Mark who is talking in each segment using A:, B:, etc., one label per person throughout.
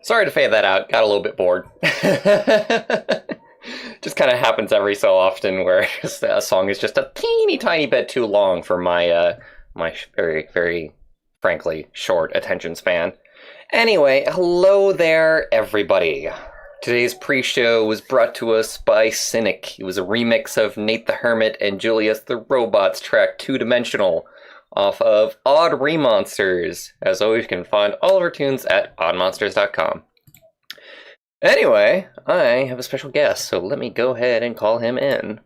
A: Sorry to fade that out. Got a little bit bored. Just kind of happens every so often where a song is just a teeny tiny bit too long for my very, very, frankly, short attention span. Anyway, hello there, everybody. Today's pre-show was brought to us by Cynic. It was a remix of Nate the Hermit and Julius the Robot's track Two Dimensional off of Odd Remonsters. As always, you can find all of our tunes at oddmonsters.com. Anyway, I have a special guest, so let me go ahead and call him in.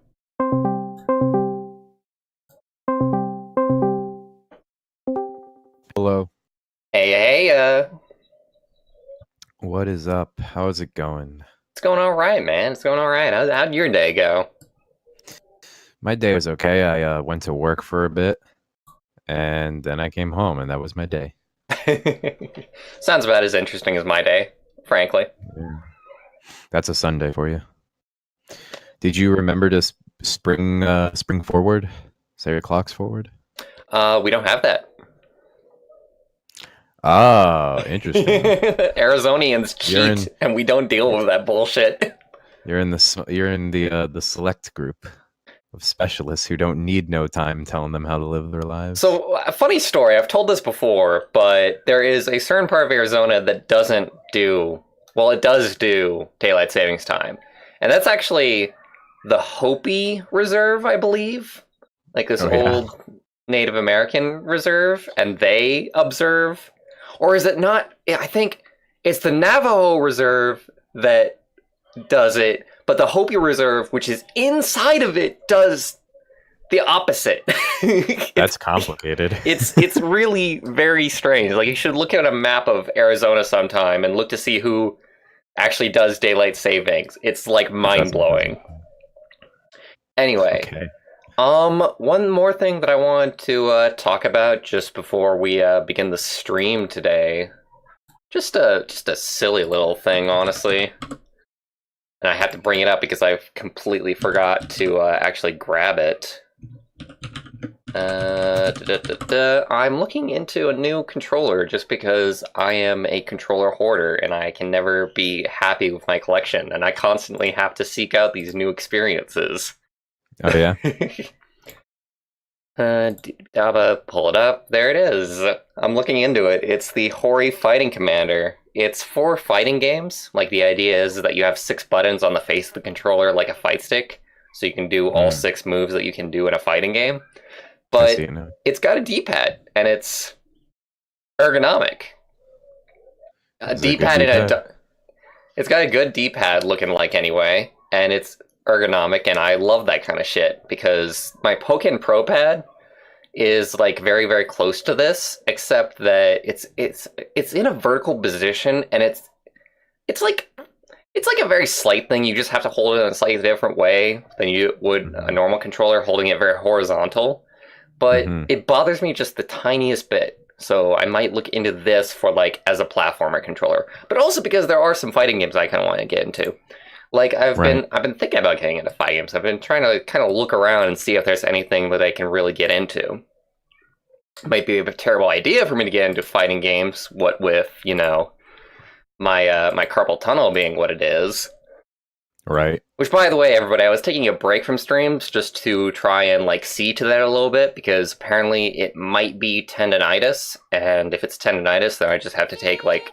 B: Hello.
A: Hey.
B: What is up? How is it going?
A: It's going all right, man. It's going all right. How'd your day go?
B: My day was okay. I went to work for a bit, and then I came home, and that was my day.
A: Sounds about as interesting as my day, frankly.
B: Yeah. That's a Sunday for you. Did you remember to spring forward? Set your clocks forward?
A: We don't have that.
B: Oh, interesting.
A: Arizonians cheat, and we don't deal with that bullshit.
B: You're in the select group of specialists who don't need no time telling them how to live their lives.
A: So, a funny story. I've told this before, but there is a certain part of Arizona that doesn't do... Well, it does do daylight savings time. And that's actually the Hopi Reserve, I believe. Like this old Native American reserve, and they observe... Or is it not? I think it's the Navajo Reserve that does it, but the Hopi Reserve, which is inside of it, does the opposite.
B: That's complicated.
A: It's really very strange. Like, you should look at a map of Arizona sometime and look to see who actually does daylight savings. It's like mind-blowing. Anyway. Okay. One more thing that I want to talk about just before we begin the stream today. Just a silly little thing, honestly. And I have to bring it up because I completely forgot to actually grab it. I'm looking into a new controller just because I am a controller hoarder and I can never be happy with my collection, and I constantly have to seek out these new experiences.
B: Oh, yeah?
A: Pull it up. There it is. I'm looking into it. It's the Hori Fighting Commander. It's for fighting games. Like, the idea is that you have 6 buttons on the face of the controller like a fight stick, so you can do all 6 moves that you can do in a fighting game. But it's got a D-pad, and it's ergonomic. D-pad it's got a good D-pad looking like anyway, and it's ergonomic, and I love that kind of shit because my Pokken Pro Pad is like very, very close to this, except that it's in a vertical position, and it's like a very slight thing. You just have to hold it in a slightly different way than you would a normal controller, holding it very horizontal. But it bothers me just the tiniest bit. So I might look into this for like as a platformer controller, but also because there are some fighting games I kind of want to get into. Like, I've been thinking about getting into fighting games. I've been trying to kind of look around and see if there's anything that I can really get into. Might be a terrible idea for me to get into fighting games, what with, my carpal tunnel being what it is.
B: Right.
A: Which, by the way, everybody, I was taking a break from streams just to try and, like, see to that a little bit, because apparently it might be tendonitis, and if it's tendonitis, then I just have to take, like,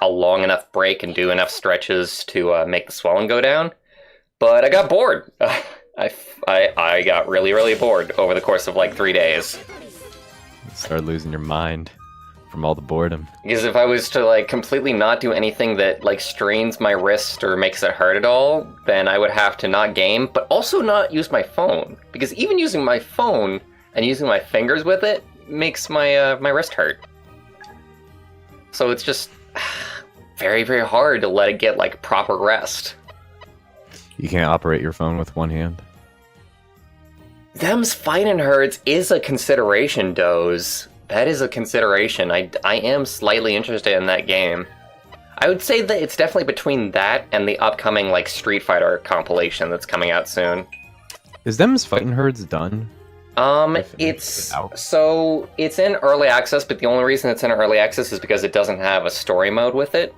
A: a long enough break and do enough stretches to make the swelling go down. But I got bored. I got really, really bored over the course of like 3 days.
B: You start losing your mind from all the boredom.
A: Because if I was to like completely not do anything that like strains my wrist or makes it hurt at all, then I would have to not game, but also not use my phone. Because even using my phone and using my fingers with it makes my my wrist hurt. So it's just very, very hard to let it get, like, proper rest.
B: You can't operate your phone with one hand?
A: Them's fighting hurts is a consideration, Doze. That is a consideration. I am slightly interested in that game. I would say that it's definitely between that and the upcoming, like, Street Fighter compilation that's coming out soon.
B: Is Them's Fighting Herds done?
A: It's in early access, but the only reason it's in early access is because it doesn't have a story mode with it.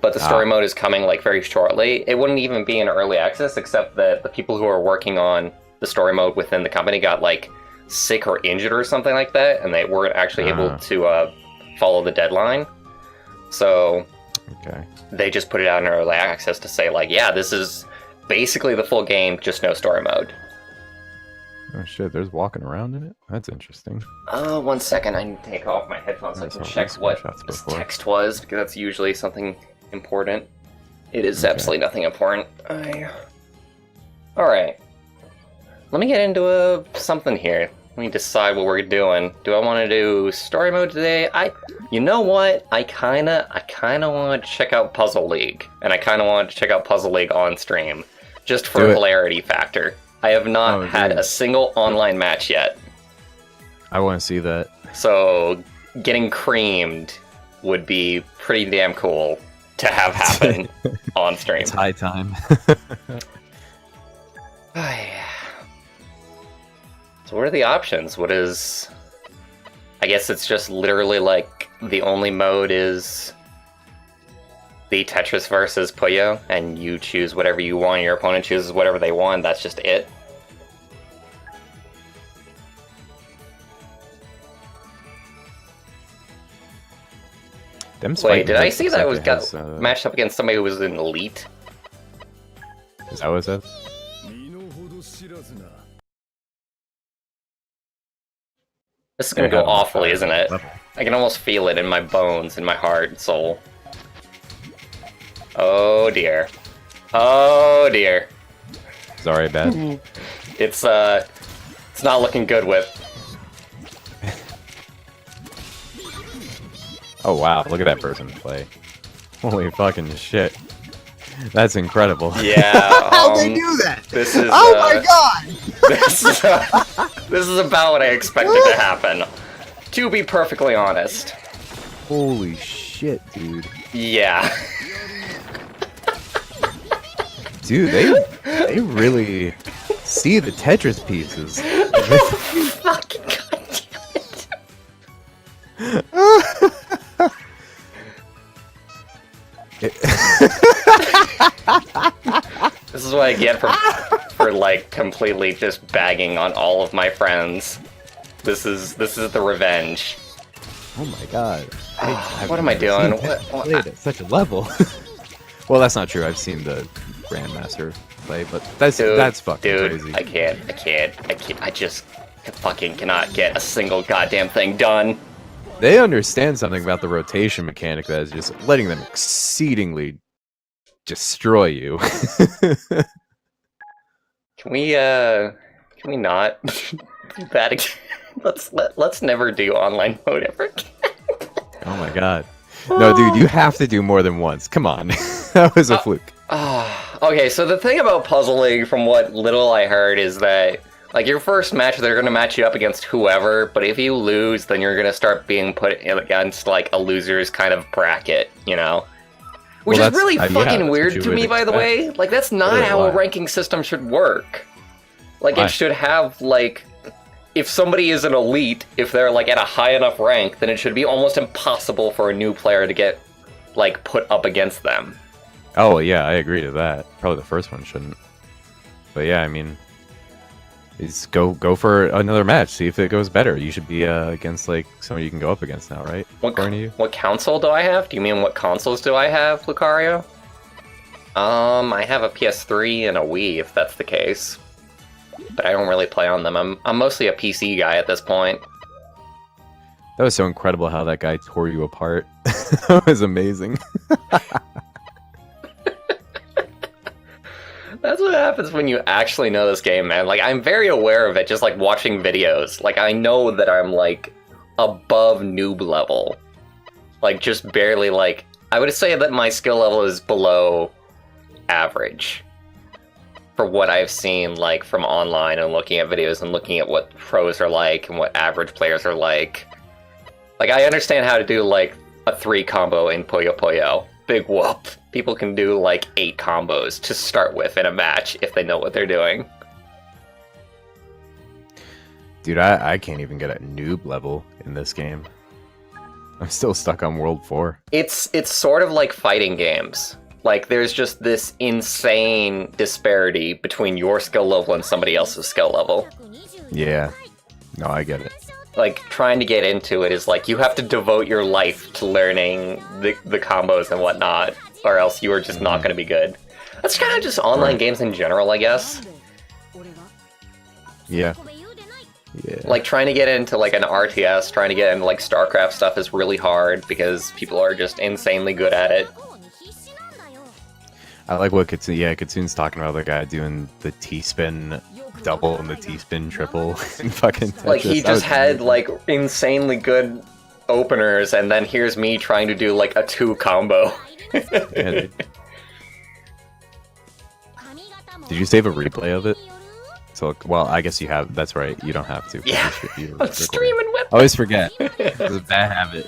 A: but the story mode is coming like very shortly. It wouldn't even be in early access, except that the people who are working on the story mode within the company got like sick or injured or something like that, and they weren't actually able to follow the deadline. So they just put it out in early access to say like, yeah, this is basically the full game, just no story mode.
B: Oh shit, there's walking around in it? That's interesting.
A: 1 second, I need to take off my headphones so I can check what this text was, because that's usually something important. It is absolutely nothing important. Alright. Let me get into something here. Let me decide what we're doing. Do I want to do story mode today? You know what? I kinda want to check out Puzzle League, and I kinda want to check out Puzzle League on stream, just for hilarity factor. I have not had a single online match yet.
B: I want to see that.
A: So getting creamed would be pretty damn cool to have happen on stream.
B: It's high time.
A: So what are the options? What is... I guess it's just literally like the only mode is the Tetris versus Puyo, and you choose whatever you want, your opponent chooses whatever they want, that's just it? Wait, did I see that it got matched up against somebody who was an elite?
B: Is that what it says?
A: This is gonna go awfully, isn't it? I can almost feel it in my bones, in my heart and soul. Oh dear. Oh dear.
B: Sorry, bad.
A: It's not looking good, Whip.
B: Oh wow, look at that person play. Holy fucking shit. That's incredible.
A: Yeah.
C: How'd they do that?
A: This is,
C: oh my god!
A: This is about what I expected to happen. To be perfectly honest.
B: Holy shit, dude.
A: Yeah.
B: Dude, they really see the Tetris pieces.
A: Fucking goddamn it. This is what I get for like completely just bagging on all of my friends. This is the revenge.
B: Oh my god.
A: What am I doing?
B: Played at such a level. Well, that's not true. I've seen the Grandmaster play, but that's fucking crazy.
A: I can't. I just fucking cannot get a single goddamn thing done.
B: They understand something about the rotation mechanic that is just letting them exceedingly destroy you.
A: Can we not do that again? Let's never do online mode ever again.
B: Oh my god. No, dude, you have to do more than once. Come on. That was a fluke.
A: Okay, so the thing about Puzzle League, from what little I heard, is that like your first match, they're gonna match you up against whoever, but if you lose, then you're gonna start being put against like a loser's kind of bracket, you know? Which is really fucking weird to me, by the way. Like, that's not how a ranking system should work. Like, it should have, like, if somebody is an elite, if they're, like, at a high enough rank, then it should be almost impossible for a new player to get, like, put up against them.
B: Oh, yeah, I agree to that. Probably the first one shouldn't. But yeah, I mean, go for another match. See if it goes better. You should be against like somebody you can go up against now, right?
A: What console do I have? Do you mean what consoles do I have, Lucario? I have a PS3 and a Wii, if that's the case. But I don't really play on them. I'm mostly a PC guy at this point.
B: That was so incredible how that guy tore you apart. That was amazing.
A: That's what happens when you actually know this game, man. Like, I'm very aware of it, just, like, watching videos. Like, I know that I'm, like, above noob level. Like, just barely, like... I would say that my skill level is below average. For what I've seen, like, from online and looking at videos and looking at what pros are like and what average players are like. Like, I understand how to do, like, a 3 combo in Puyo Puyo. Big whoop. People can do like 8 combos to start with in a match if they know what they're doing.
B: Dude, I can't even get at noob level in this game. I'm still stuck on World 4.
A: It's sort of like fighting games. Like, there's just this insane disparity between your skill level and somebody else's skill level.
B: Yeah. No, I get it.
A: Like, trying to get into it is like, you have to devote your life to learning the combos and whatnot, or else you are just not going to be good. That's kind of just online games in general, I guess.
B: Yeah. Yeah.
A: Like, trying to get into, like, an RTS, trying to get into, like, StarCraft stuff is really hard, because people are just insanely good at it.
B: I like what Kitsune's talking about, the guy doing the T-spin double and the T-spin triple in fucking Tetris.
A: Like, he just had, like, insanely good openers, and then here's me trying to do, like, a 2 combo.
B: Yeah, dude. Did you save a replay of it? So, well, I guess you have. That's right. You don't have to.
A: Yeah, I'm streaming with.
B: I always forget. It's a bad habit.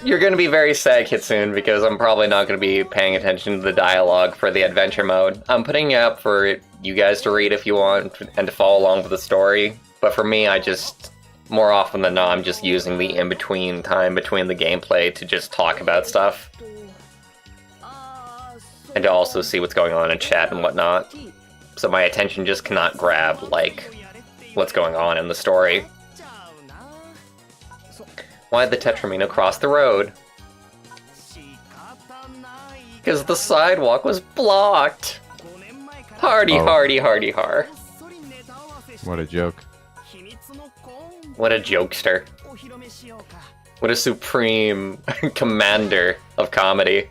A: You're going to be very sad, Kitsune, because I'm probably not going to be paying attention to the dialogue for the adventure mode. I'm putting it up for you guys to read if you want, and to follow along with the story. But for me, I just, more often than not, I'm just using the in-between time between the gameplay to just talk about stuff. And to also see what's going on in chat and whatnot. So my attention just cannot grab, like, what's going on in the story. Why'd the Tetramino cross the road? Because the sidewalk was blocked! Hardy, hardy, hardy, har.
B: What a joke.
A: What a jokester. What a supreme commander of comedy.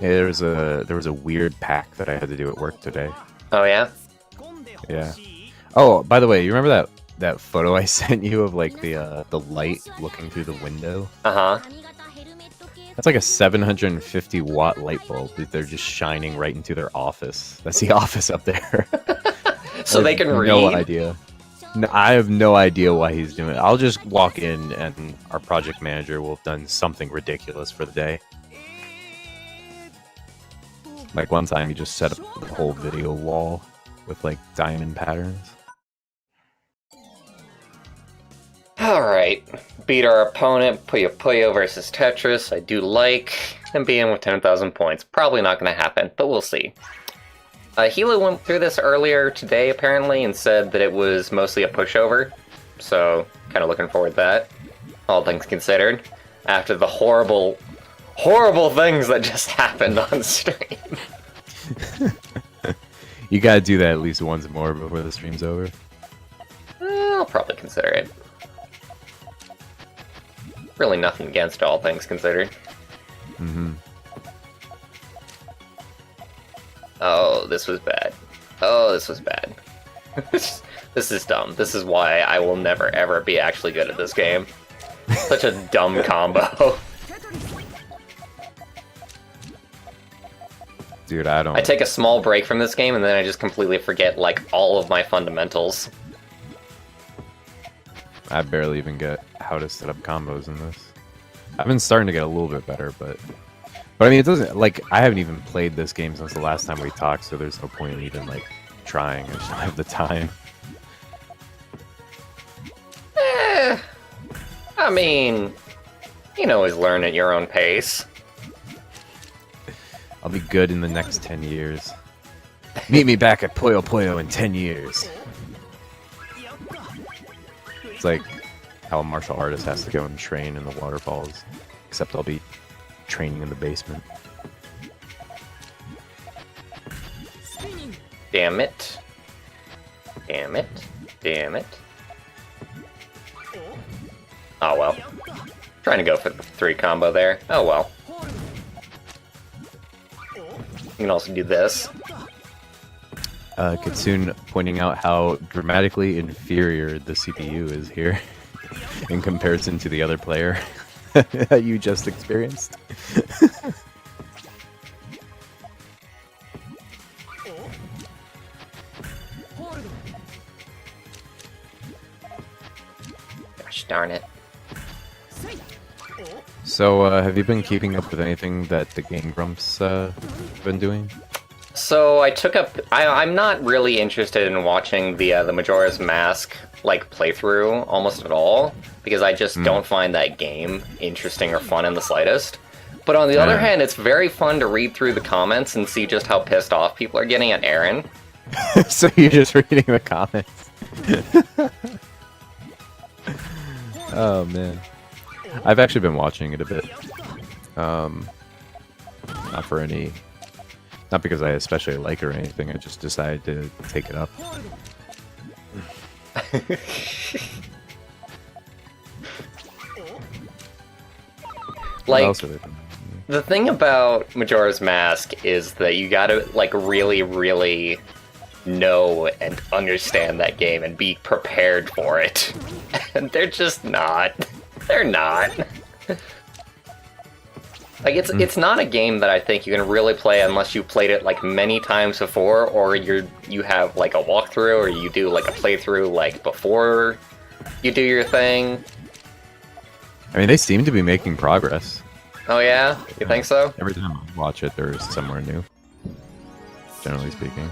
B: Yeah, there was a weird pack that I had to do at work today.
A: Oh yeah?
B: Yeah. Oh, by the way, you remember that photo I sent you of like the light looking through the window?
A: Uh-huh.
B: That's like a 750 watt light bulb that they're just shining right into their office. That's the office up there.
A: So they can read?
B: No idea. No, I have no idea why he's doing it. I'll just walk in and our project manager will have done something ridiculous for the day. Like one time he just set up the whole video wall with like diamond patterns.
A: Alright. Beat our opponent, Puyo Puyo versus Tetris. I do like him being with 10,000 points. Probably not going to happen, but we'll see. Hilo went through this earlier today, apparently, and said that it was mostly a pushover. So, kind of looking forward to that. All things considered. After the horrible, horrible things that just happened on stream.
B: You gotta do that at least once more before the stream's over.
A: I'll probably consider it. Really nothing against all things considered.
B: Mm-hmm.
A: Oh, this was bad. Oh, this was bad. This is dumb. This is why I will never ever be actually good at this game. Such a dumb combo.
B: Dude, I don't...
A: I take a small break from this game and then I just completely forget, like, all of my fundamentals.
B: I barely even get how to set up combos in this. I've been starting to get a little bit better, but I mean, it doesn't, like, I haven't even played this game since the last time we talked, so there's no point in even, like, trying. I just don't have the time.
A: I mean, you can always learn at your own pace.
B: I'll be good in the next 10 years. Meet me back at Puyo Puyo in 10 years. It's like how a martial artist has to go and train in the waterfalls. Except I'll be training in the basement.
A: Damn it. Damn it. Damn it. Oh well. Trying to go for the 3 combo there. Oh well. You can also do this.
B: Kitsune pointing out how dramatically inferior the CPU is here in comparison to the other player that you just experienced.
A: Gosh darn it.
B: So, have you been keeping up with anything that the Game Grumps been doing?
A: So I took up. I'm not really interested in watching the Majora's Mask like playthrough almost at all because I just don't find that game interesting or fun in the slightest. But on the other hand, it's very fun to read through the comments and see just how pissed off people are getting at Aaron.
B: So you're just reading the comments. Oh man, I've actually been watching it a bit. Not for any. Not because I especially like it or anything, I just decided to take it up.
A: Like, the thing about Majora's Mask is that you gotta, like, really, really know and understand that game and be prepared for it. And they're just not. They're not. Like, it's not a game that I think you can really play unless you played it, like, many times before, or you have, like, a walkthrough, or you do, like, a playthrough, like, before you do your thing.
B: I mean, they seem to be making progress.
A: Oh, yeah? You think so?
B: Every time I watch it, there's somewhere new. Generally speaking.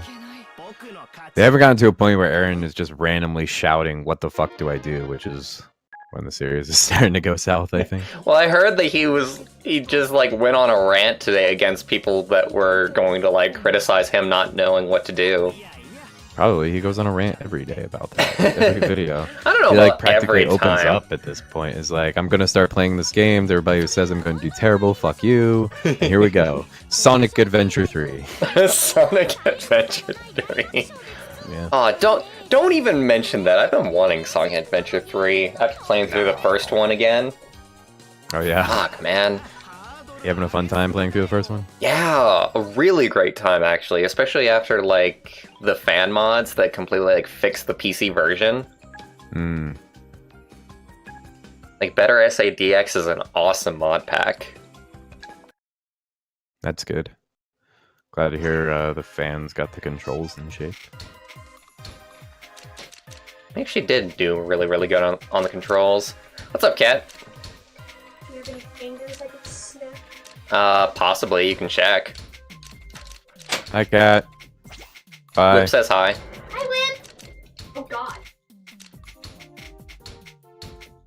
B: They haven't gotten to a point where Aaron is just randomly shouting, "What the fuck do I do?" Which is when the series is starting to go south, I think.
A: Well, I heard that he just, like, went on a rant today against people that were going to, like, criticize him not knowing what to do.
B: Probably. He goes on a rant every day about that. Every video.
A: I don't know
B: he,
A: about
B: like, practically
A: every
B: opens
A: time.
B: up at this point. Is like, I'm going to start playing this game. Everybody who says I'm going to do terrible, fuck you. And here we go. Sonic Adventure 3.
A: Sonic Adventure 3.
B: Yeah.
A: Don't even mention that. I've been wanting Sonic Adventure 3 after playing through the first one again.
B: Oh, yeah.
A: Fuck, man.
B: You having a fun time playing through the first one?
A: Yeah, a really great time, actually. Especially after, like, the fan mods that completely, like, fix the PC version. Like, Better SADX is an awesome mod pack.
B: That's good. Glad to hear the fans got the controls in shape.
A: I actually did do really, really good on the controls. What's up, Kat?
D: Do you have any fingers I could snap?
A: Possibly. You can check.
B: Hi, Cat. Bye.
A: Whip says hi.
D: Hi, Whip! Oh, God.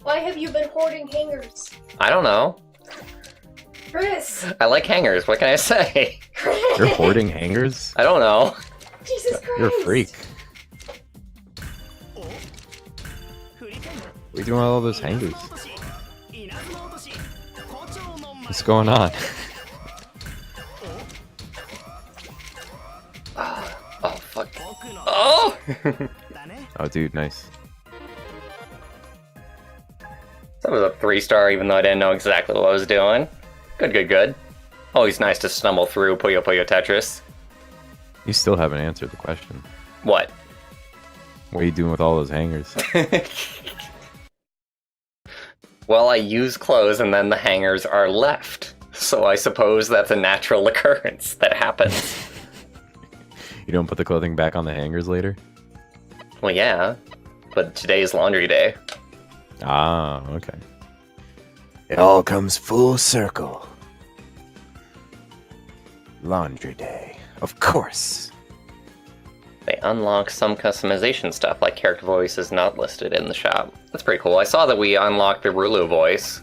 D: Why have you been hoarding hangers?
A: I don't know.
D: Chris!
A: I like hangers. What can I say?
B: You're hoarding hangers?
A: I don't know.
D: Jesus Christ!
B: You're a freak. What are you doing with all those hangers? What's going on?
A: Oh, fuck. Oh!
B: Oh, dude, nice.
A: That was a 3-star, even though I didn't know exactly what I was doing. Good, good, good. Always nice to stumble through Puyo Puyo Tetris.
B: You still haven't answered the question.
A: What?
B: What are you doing with all those hangers?
A: Well, I use clothes and then the hangers are left. So I suppose that's a natural occurrence that happens.
B: You don't put the clothing back on the hangers later?
A: Well, yeah. But today's laundry day.
B: Ah, okay.
E: It all comes full circle. Laundry day. Of course.
A: They unlock some customization stuff, like character voice is not listed in the shop. That's pretty cool. I saw that we unlocked the Rulu voice.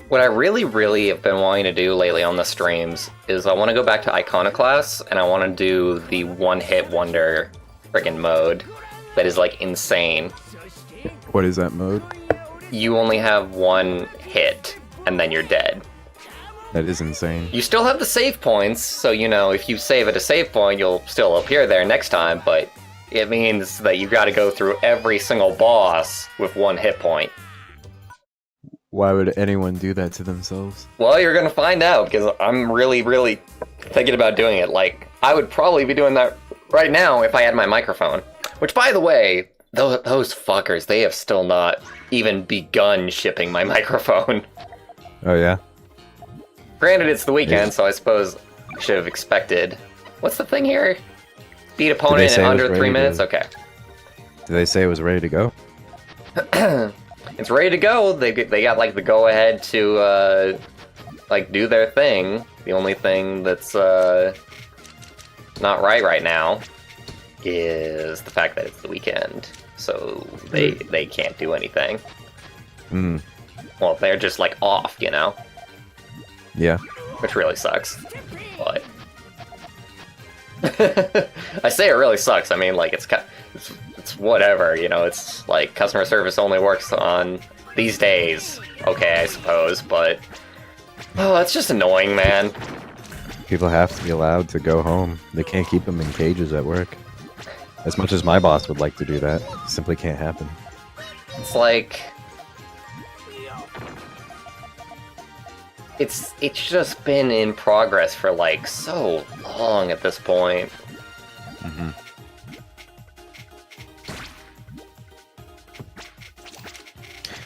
A: What I really, really have been wanting to do lately on the streams is I want to go back to Iconoclast and I want to do the one-hit wonder friggin' mode that is, like, insane.
B: What is that mode?
A: You only have one hit and then you're dead.
B: That is insane.
A: You still have the save points, so, you know, if you save at a save point, you'll still appear there next time, but it means that you gotta go through every single boss with one hit point.
B: Why would anyone do that to themselves?
A: Well, you're gonna find out, because I'm really, really thinking about doing it. Like, I would probably be doing that right now if I had my microphone. Which, by the way, those fuckers, they have still not even begun shipping my microphone.
B: Oh, yeah?
A: Granted, it's the weekend, so I suppose Should have expected. What's the thing here? Beat opponent
B: say
A: in
B: it was
A: under 3
B: ready
A: minutes?
B: to-
A: Okay.
B: Did they say it was ready to go?
A: It's ready to go. They got like the go ahead to like do their thing. The only thing that's not right now is the fact that it's the weekend, so they can't do anything.
B: Hmm.
A: Well, they're just like off, you know,
B: Yeah.
A: which really sucks. But I say it really sucks. I mean, like it's whatever, you know. It's like customer service only works on these days. Okay, I suppose, but oh, it's just annoying, man.
B: People have to be allowed to go home. They can't keep them in cages at work. As much as my boss would like to do that, it simply can't happen.
A: It's like it's just been in progress for like so long at this point.
B: Mm-hmm.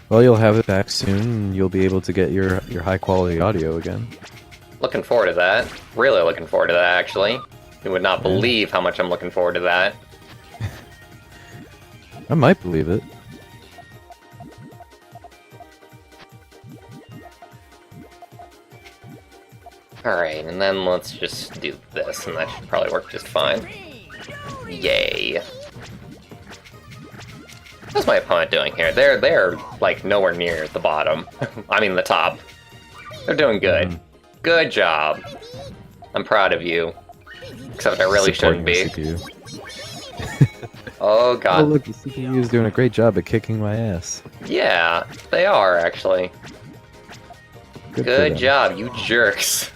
B: Well, you'll have it back soon, and you'll be able to get your high-quality audio again.
A: Looking forward to that. Really looking forward to that, actually. You would not believe how much I'm looking forward to that.
B: I might believe it.
A: Alright, and then let's just do this, and that should probably work just fine. Yay. What's my opponent doing here? They're like nowhere near the bottom. I mean the top. They're doing good. Good job. I'm proud of you. Except I really shouldn't be.
B: CPU.
A: Oh
B: Oh,
A: god.
B: look, the CPU is doing a great job at kicking my ass.
A: Yeah, they are actually.
B: Good for
A: Good
B: them.
A: job, you jerks.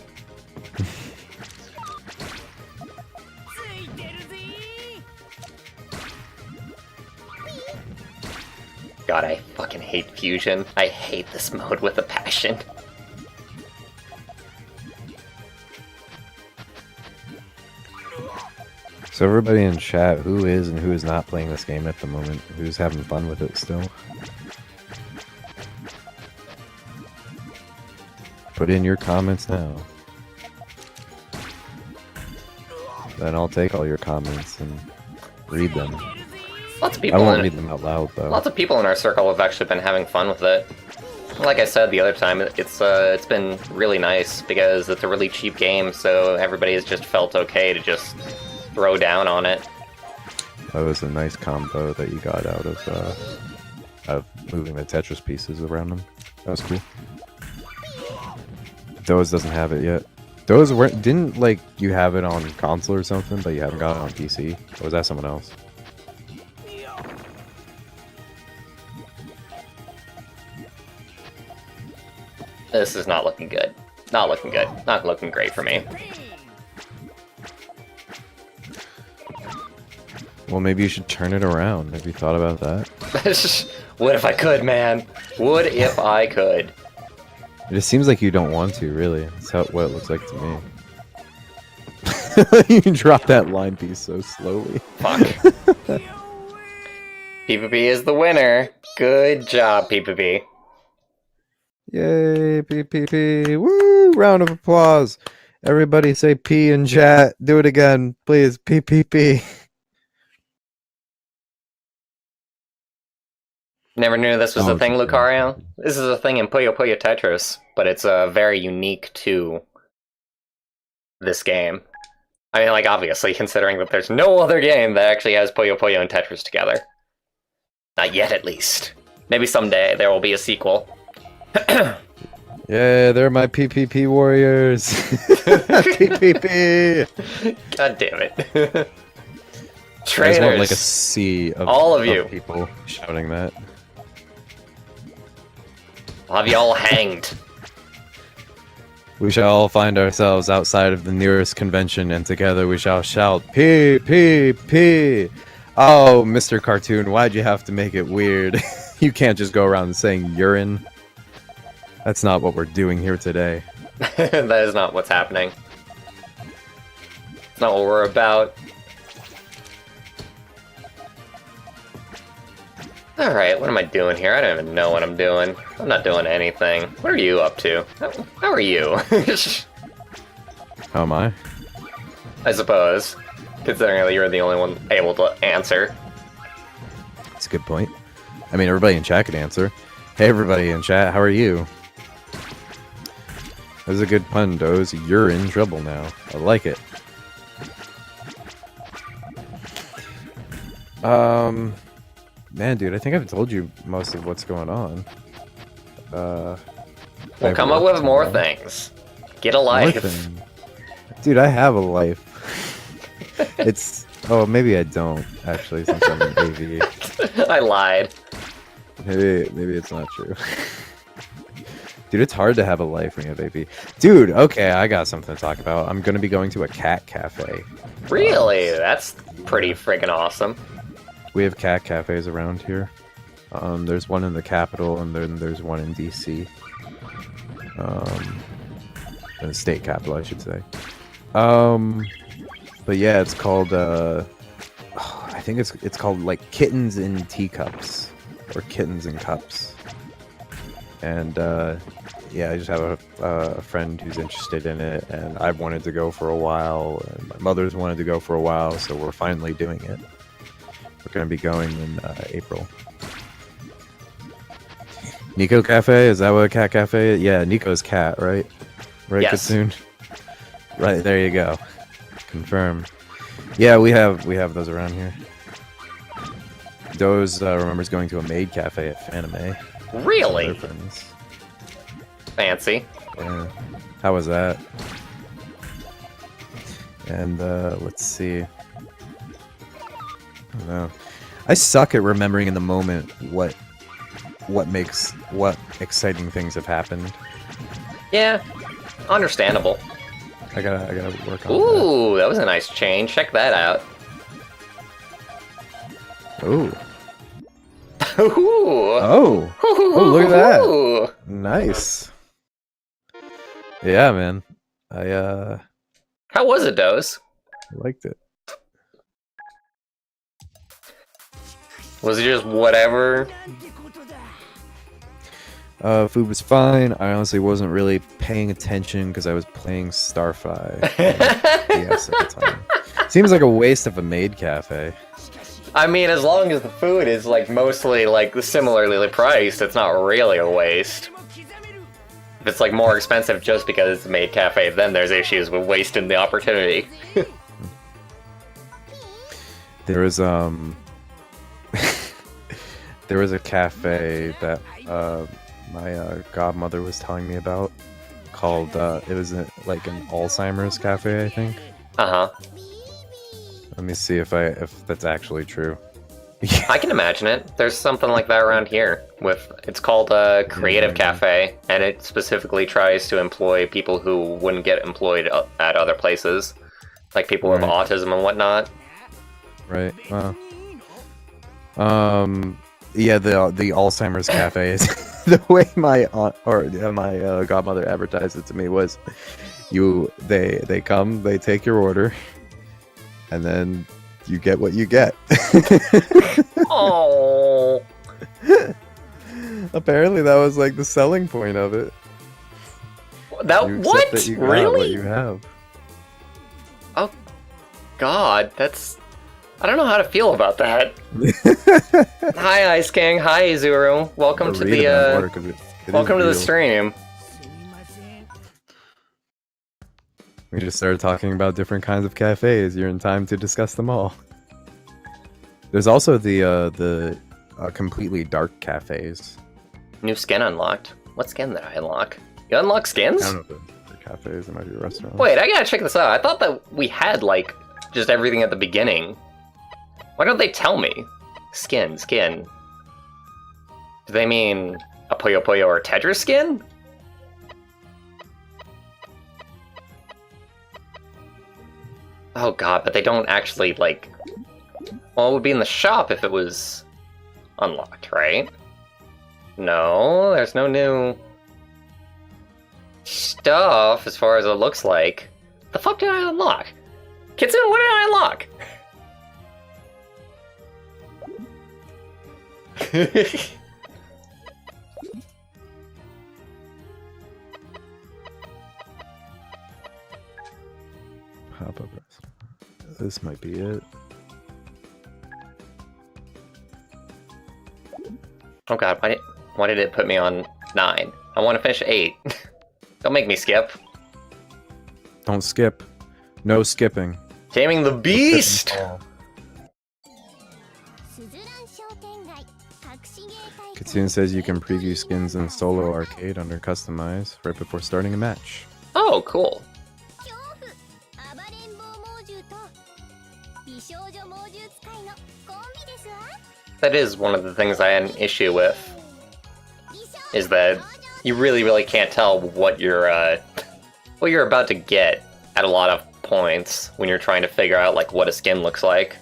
A: God, I fucking hate Fusion. I hate this mode with a passion.
B: So everybody in chat, who is and who is not playing this game at the moment? Who's having fun with it still? Put in your comments now. Then I'll take all your comments and read them.
A: Lots of
B: I
A: people
B: won't read them out loud though.
A: Lots of people in our circle have actually been having fun with it. Like I said the other time, it's been really nice because it's a really cheap game, so everybody has just felt okay to just throw down on it.
B: That was a nice combo that you got out of moving the Tetris pieces around them. That was cool. Doze doesn't have it yet. Doze didn't like you have it on console or something, but you haven't got it on PC. Or was that someone else?
A: This is not looking good. Not looking good. Not looking great for me.
B: Well, maybe you should turn it around. Have you thought about that?
A: What if I could, man? What if I could?
B: It just seems like you don't want to, really. That's what it looks like to me. You drop that line piece so slowly.
A: Fuck. PvP is the winner. Good job, PvP.
B: Yay, PPP. Woo! Round of applause. Everybody say P in chat. Do it again, please. PPP.
A: Never knew this was
B: Oh,
A: a thing,
B: okay.
A: Lucario. This is a thing in Puyo Puyo Tetris, but it's very unique to this game. I mean, like, obviously, considering that there's no other game that actually has Puyo Puyo and Tetris together. Not yet, at least. Maybe someday there will be a sequel.
B: Yeah, they're my PPP warriors. PPP.
A: God damn it.
B: I just want
A: Traitors.
B: like a sea of
A: All of you.
B: people shouting that.
A: I'll have you all hanged.
B: We shall all find ourselves outside of the nearest convention, and together we shall shout, P, P, P. Oh, Mr. Cartoon, why'd you have to make it weird? You can't just go around saying urine. That's not what we're doing here today.
A: That is not what's happening. It's not what we're about. Alright, what am I doing here? I don't even know what I'm doing. I'm not doing anything. What are you up to? How are you?
B: How am I?
A: I suppose. Considering that you're the only one able to answer.
B: That's a good point. I mean, everybody in chat could answer. Hey, everybody in chat, how are you? That was a good pun, Doze. You're in trouble now. I like it. Man, dude, I think I've told you most of what's going on.
A: We'll come up with more things. Get a life.
B: Dude, I have a life. It's... Oh, maybe I don't, actually, since I'm in AV.
A: I lied.
B: Maybe it's not true. Dude, it's hard to have a life when you have AV. Dude, okay, I got something to talk about. I'm gonna be going to a cat cafe.
A: Really? That's pretty friggin' awesome.
B: We have cat cafes around here. There's one in the capital, and then there's one in DC. In the state capital, I should say. But yeah, it's called, I think it's called, like, Kittens in Teacups. Or Kittens in Cups. And, yeah, I just have a friend who's interested in it, and I've wanted to go for a while, and my mother's wanted to go for a while, so we're finally doing it. We're going to be going in April. Nico Cafe? Is that what a cat cafe is? Yeah, Nico's cat, right? Right,
A: Yes.
B: Kitsune? Right, there you go. Confirmed. Yeah, we have those around here. Doze remembers going to a maid cafe at Fanime.
A: Really?
B: Friends.
A: Fancy.
B: Yeah. How was that? And let's see. I don't know. I suck at remembering in the moment what exciting things have happened.
A: Yeah. Understandable.
B: I gotta work on
A: Ooh, that was a nice change. Check that out.
B: that. Ooh.
A: Ooh.
B: Oh. Oh, look at that.
A: Ooh.
B: Nice. Yeah, man. I
A: How was it, Doze?
B: liked it.
A: Was it just whatever?
B: Food was fine. I honestly wasn't really paying attention because I was playing Starfy. Yes, at the time. Seems like a waste of a maid cafe.
A: I mean, as long as the food is like mostly like similarly priced, it's not really a waste. If it's like more expensive just because it's a maid cafe, then there's issues with wasting the opportunity.
B: There was there was a cafe that my godmother was telling me about called it was like an Alzheimer's cafe, I think.
A: Uh-huh.
B: Let me see if that's actually true.
A: I can imagine it. There's something like that around here. It's called a Creative Cafe, and it specifically tries to employ people who wouldn't get employed at other places, like people with autism and whatnot.
B: Right. Well. Yeah, the Alzheimer's cafe is the way my aunt or my godmother advertised it to me was they come, they take your order, and then you get what you get.
A: Oh.
B: Apparently that was like the selling point of it.
A: That
B: You accept
A: what?
B: that you got
A: Really?
B: what you have.
A: Oh, God, that's. I don't know how to feel about that. Hi, Ice King. Hi, Zuru. Welcome to the welcome to the stream.
B: We just started talking about different kinds of cafes. You're in time to discuss them all. There's also the completely dark cafes.
A: New skin unlocked. What skin did I unlock? You unlock skins?
B: I don't know if they're cafes. It might be restaurants.
A: Wait, I gotta check this out. I thought that we had like just everything at the beginning. Why don't they tell me? Skin. Do they mean a Puyo Puyo or Tetris skin? Oh god, but they don't actually, like... Well, it would be in the shop if it was unlocked, right? No, there's no new stuff as far as it looks like. The fuck did I unlock? Kitsune, what did I unlock?
B: this might be it.
A: Oh god, why did it put me on 9? I want to finish 8. Don't make me skip.
B: Don't skip. No skipping.
A: Taming the Beast!
B: Kitsune says you can preview skins in solo arcade under customize right before starting a match.
A: Oh, cool. That is one of the things I had an issue with. Is that you really can't tell what you're about to get at a lot of points when you're trying to figure out like what a skin looks like.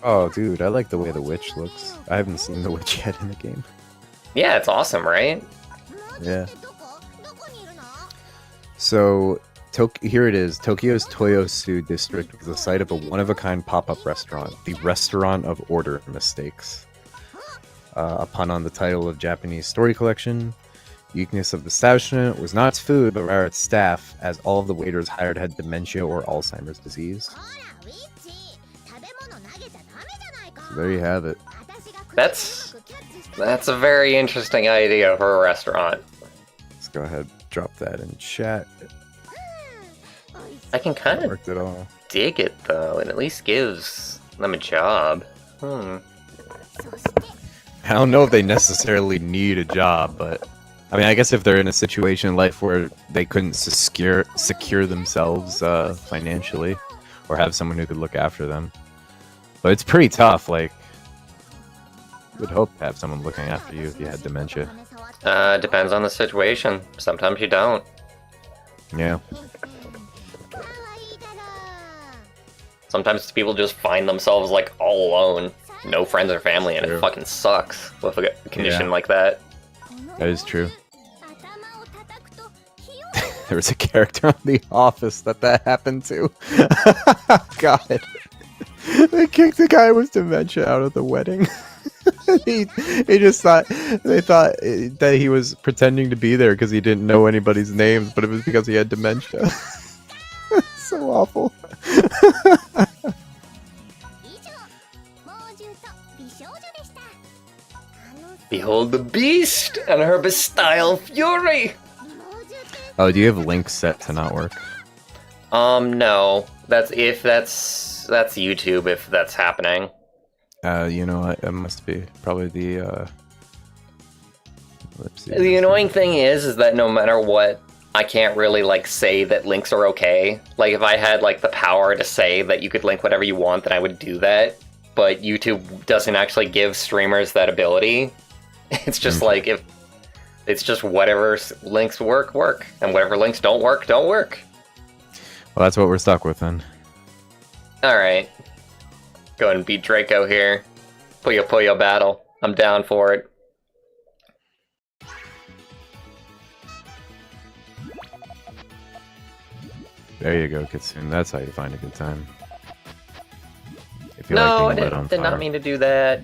B: Oh, dude, I like the way the witch looks. I haven't seen the witch yet in the game.
A: Yeah, it's awesome, right?
B: Yeah. So, here it is. Tokyo's Toyosu district was the site of a one-of-a-kind pop-up restaurant, the Restaurant of Order Mistakes. A pun on the title of Japanese story collection. The uniqueness of the establishment was not its food, but rather its staff, as all of the waiters hired had dementia or Alzheimer's disease. So there you have it.
A: That's a very interesting idea for a restaurant.
B: Let's go ahead, drop that in chat.
A: I can kind of
B: Worked it all.
A: dig it though. It at least gives them a job.
B: I don't know if they necessarily need a job, but I mean, I guess if they're in a situation in life where they couldn't secure themselves financially, or have someone who could look after them, but it's pretty tough. Like, you would hope to have someone looking after you if you had dementia.
A: Depends on the situation. Sometimes you don't.
B: Yeah.
A: Sometimes people just find themselves like all alone, no friends or family, and
B: True.
A: it fucking sucks with a condition
B: Yeah.
A: like that.
B: That is true. There was a character on The Office that happened to. God. They kicked the guy with dementia out of the wedding. he just thought, they thought that he was pretending to be there because he didn't know anybody's names, but it was because he had dementia. So awful.
A: Behold the beast and her bestial fury!
B: Oh, do you have links set to not work?
A: No. That's YouTube if that's happening.
B: You know what? It must be probably the let's see.
A: The annoying thing is that no matter what, I can't really like say that links are okay. Like if I had like the power to say that you could link whatever you want, then I would do that. But YouTube doesn't actually give streamers that ability. It's just like if it's just whatever links work, and whatever links don't work.
B: Well, that's what we're stuck with then.
A: Alright. Go ahead and beat Draco here. Puyo Puyo battle. I'm down for it.
B: There you go, Kitsune. That's how you find a good time. If you
A: No,
B: like
A: I
B: being lit on
A: did not
B: fire.
A: mean to do that.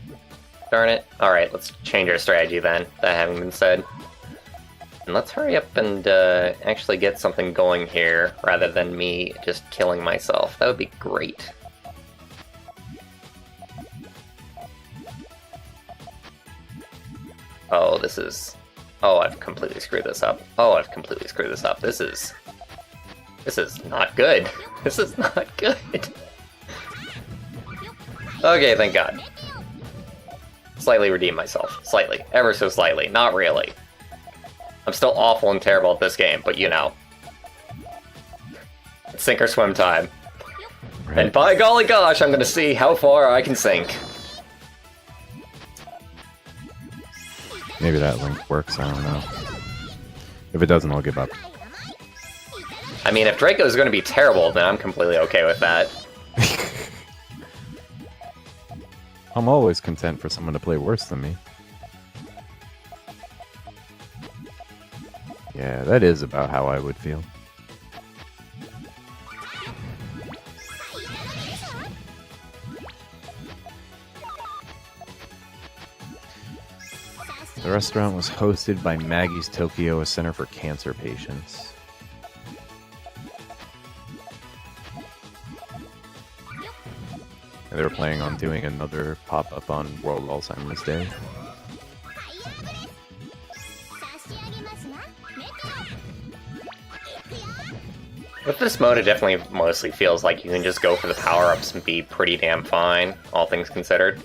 A: Darn it. Alright, let's change our strategy then, that having been said. And let's hurry up and actually get something going here, rather than me just killing myself. That would be great. Oh, this is... Oh, I've completely screwed this up. This is not good. This is not good. Okay, thank God. Slightly redeem myself. Slightly. Ever so slightly. Not really. I'm still awful and terrible at this game, but you know. It's sink or swim time.
B: Right.
A: And by golly gosh, I'm gonna see how far I can sink.
B: Maybe that link works, I don't know. If it doesn't, I'll give up.
A: I mean, if Draco's gonna be terrible, then I'm completely okay with that.
B: I'm always content for someone to play worse than me. Yeah, that is about how I would feel. The restaurant was hosted by Maggie's Tokyo, a center for cancer patients. And they were planning on doing another pop-up on World Alzheimer's Day.
A: With this mode, it definitely mostly feels like you can just go for the power-ups and be pretty damn fine, all things considered.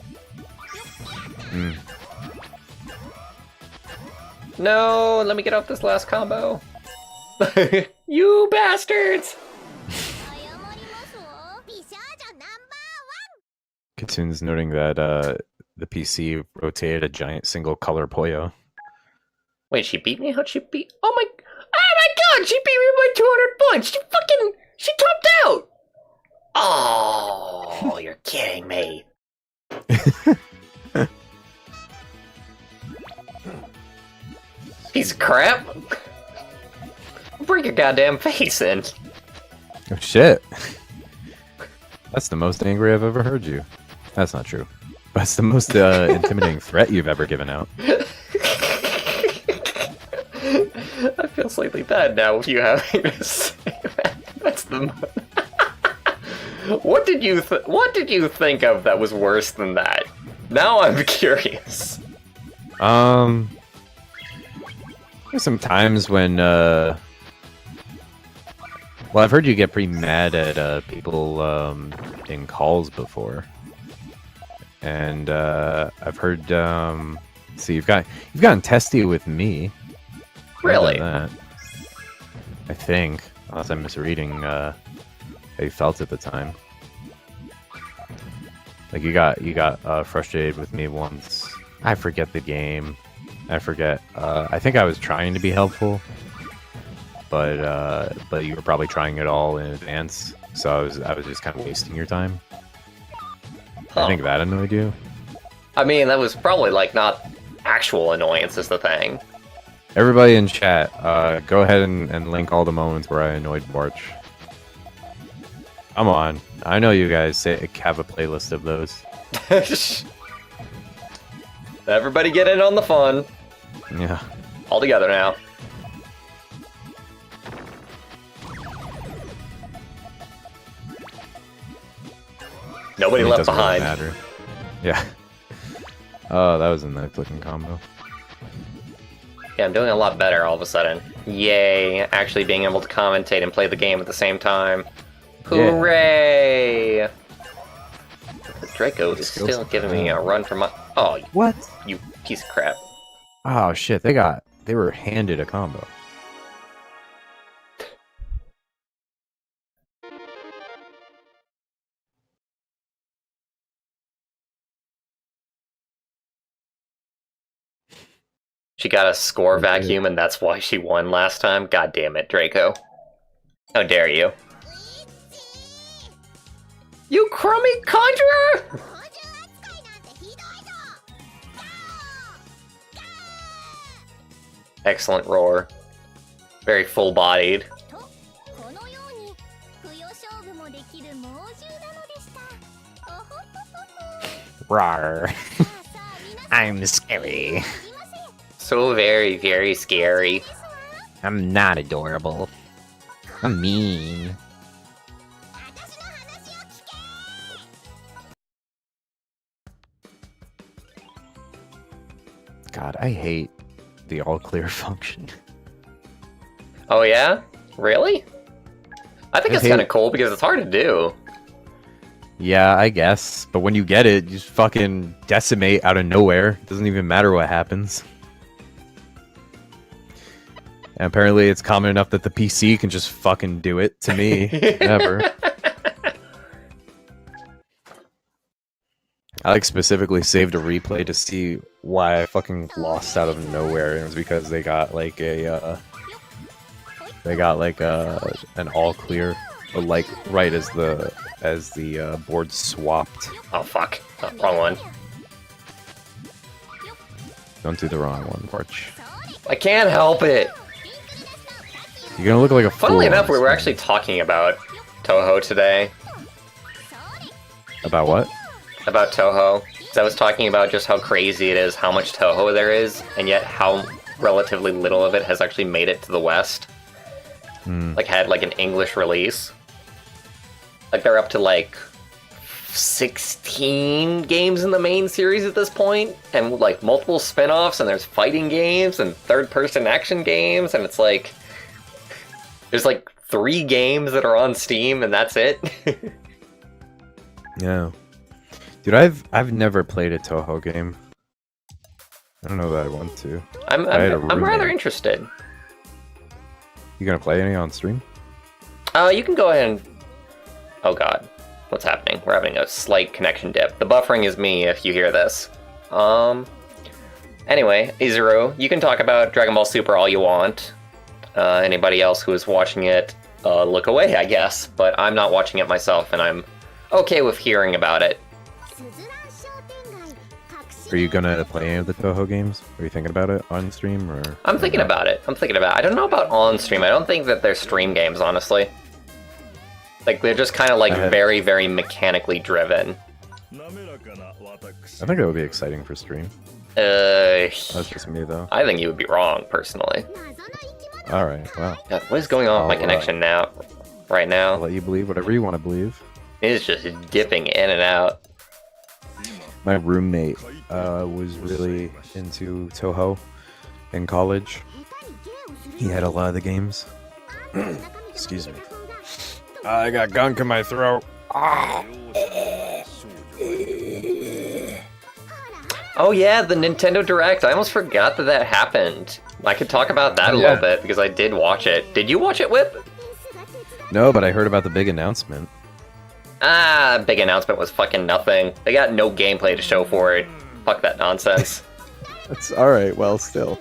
B: Hmm.
A: No, let me get off this last combo. You bastards!
B: Kitsun's noting that the PC rotated a giant single color Puyo.
A: Wait, she beat me? How'd she beat? Oh my god, she beat me by 200 points! She topped out! Oh, you're kidding me. Piece of crap! Bring your goddamn face in.
B: Oh shit. That's the most angry I've ever heard you. That's not true. That's the most intimidating threat you've ever given out.
A: I feel slightly bad now with you having to say that. That's the. What did you think of that was worse than that? Now I'm curious.
B: There's some times when well, I've heard you get pretty mad at people in calls before, and I've heard see you've gotten testy with me.
A: Really?
B: That. I think, unless I'm misreading how you felt at the time. Like you got frustrated with me once. I forget the game. I forget. I think I was trying to be helpful, but you were probably trying it all in advance. So I was just kind of wasting your time.
A: Huh.
B: I think that annoyed you.
A: I mean, that was probably like not actual annoyance is the thing.
B: Everybody in chat, go ahead and link all the moments where I annoyed Bwarch. Come on. I know you guys have a playlist of those.
A: Everybody get in on the fun.
B: Yeah.
A: All together now. Nobody
B: It
A: left
B: doesn't really
A: behind.
B: matter. Yeah. Oh, that was a nice looking combo.
A: Yeah, I'm doing a lot better all of a sudden. Yay, actually being able to commentate and play the game at the same time. Hooray! The Draco is still giving me a run for my... Oh,
B: What?
A: you piece of crap.
B: Oh shit, they were handed a combo.
A: She got a score
B: Okay.
A: vacuum and that's why she won last time? God damn it, Draco. How dare you. You crummy conjurer! Excellent roar. Very full-bodied.
E: Rawr. I'm scary.
A: So very, very scary.
E: I'm not adorable. I'm mean.
B: God, I hate the all clear function.
A: Oh yeah? Really? I think
B: I
A: it's
B: hate-
A: kind of cool because it's hard to do.
B: Yeah, I guess. But when you get it, you just fucking decimate out of nowhere. It doesn't even matter what happens. And apparently it's common enough that the PC can just fucking do it to me. Never. I like specifically saved a replay to see why I fucking lost out of nowhere. And it was because they got like an all clear, but like right as the board swapped.
A: Oh fuck. Oh, wrong one.
B: Don't do the wrong one, Bwarch.
A: I can't help it!
B: You're gonna look like a fool.
A: Funnily
B: on
A: enough, we
B: this
A: were
B: one.
A: actually talking about Toho today.
B: About what?
A: About Toho. 'Cause I was talking about just how crazy it is, how much Toho there is, and yet how relatively little of it has actually made it to the West.
B: Hmm.
A: Like, had, like, an English release. Like, they're up to, like, 16 games in the main series at this point, and like multiple spin-offs, and there's fighting games and third-person action games, and it's like there's like 3 games that are on Steam, and that's it.
B: Yeah. Dude, I've never played a Toho game. I don't know that I want to.
A: I'm rather interested.
B: You gonna play any on stream?
A: You can go ahead and... Oh god. What's happening? We're having a slight connection dip. The buffering is me if you hear this. Anyway, Izuru, you can talk about Dragon Ball Super all you want. Anybody else who is watching it, look away, I guess. But I'm not watching it myself, and I'm okay with hearing about it.
B: Are you gonna play any of the Toho games? Are you thinking about it on stream, or...?
A: I'm thinking about it. I don't know about on stream. I don't think that they're stream games, honestly. Like, they're just kind of like very, very mechanically driven.
B: I think it would be exciting for stream.
A: That's
B: just me, though.
A: I think you would be wrong, personally.
B: Alright, wow.
A: God, what is going on with my connection now? Right now?
B: I'll let you believe whatever you want to believe.
A: It's just dipping in and out.
B: My roommate was really into Toho in college. He had a lot of the games. Excuse me. I got gunk in my throat.
A: Oh yeah, the Nintendo Direct. I almost forgot that happened. I could talk about that a little bit because I did watch it. Did you watch it, Whip?
B: No, but I heard about the big announcement.
A: Big announcement was fucking nothing. They got no gameplay to show for it. Fuck that nonsense.
B: That's alright, well, still.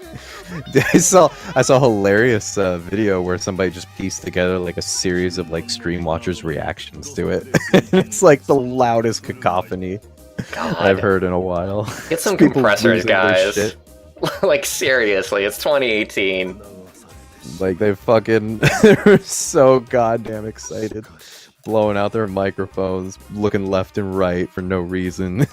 B: I saw a hilarious video where somebody just pieced together like a series of like stream watchers' reactions to it. It's like the loudest cacophony I've heard in a while.
A: Get some compressors, guys. Like, seriously, it's 2018.
B: Like, they're so goddamn excited. Blowing out their microphones, looking left and right for no reason.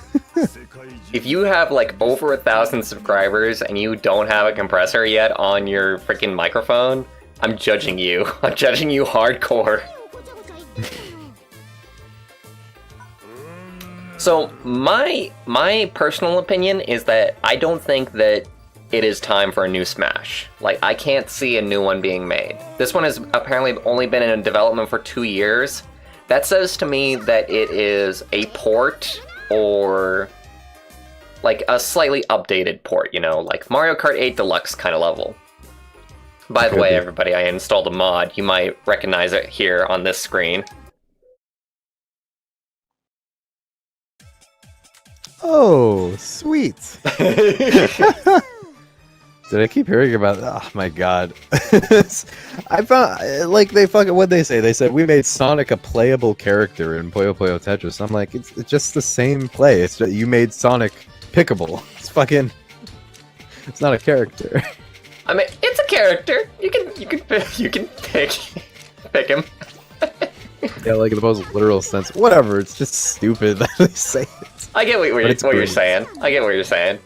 A: If you have like over 1,000 subscribers and you don't have a compressor yet on your freaking microphone, I'm judging you. I'm judging you hardcore. So my personal opinion is that I don't think that it is time for a new Smash. Like, I can't see a new one being made. This one has apparently only been in development for 2 years. That says to me that it is a port or like a slightly updated port, you know, like Mario Kart 8 Deluxe kind of level. By the way, everybody, I installed a mod. You might recognize it here on this screen.
B: Oh, sweet. Did I keep hearing about? Oh my god! I found like what'd they say? They said we made Sonic a playable character in Puyo Puyo Tetris. I'm like, it's just the same play. It's just, you made Sonic pickable. It's not a character.
A: I mean, it's a character. You can pick him.
B: Yeah, like in the most literal sense. Whatever. It's just stupid that they say it.
A: I get what you're saying. I get what you're saying.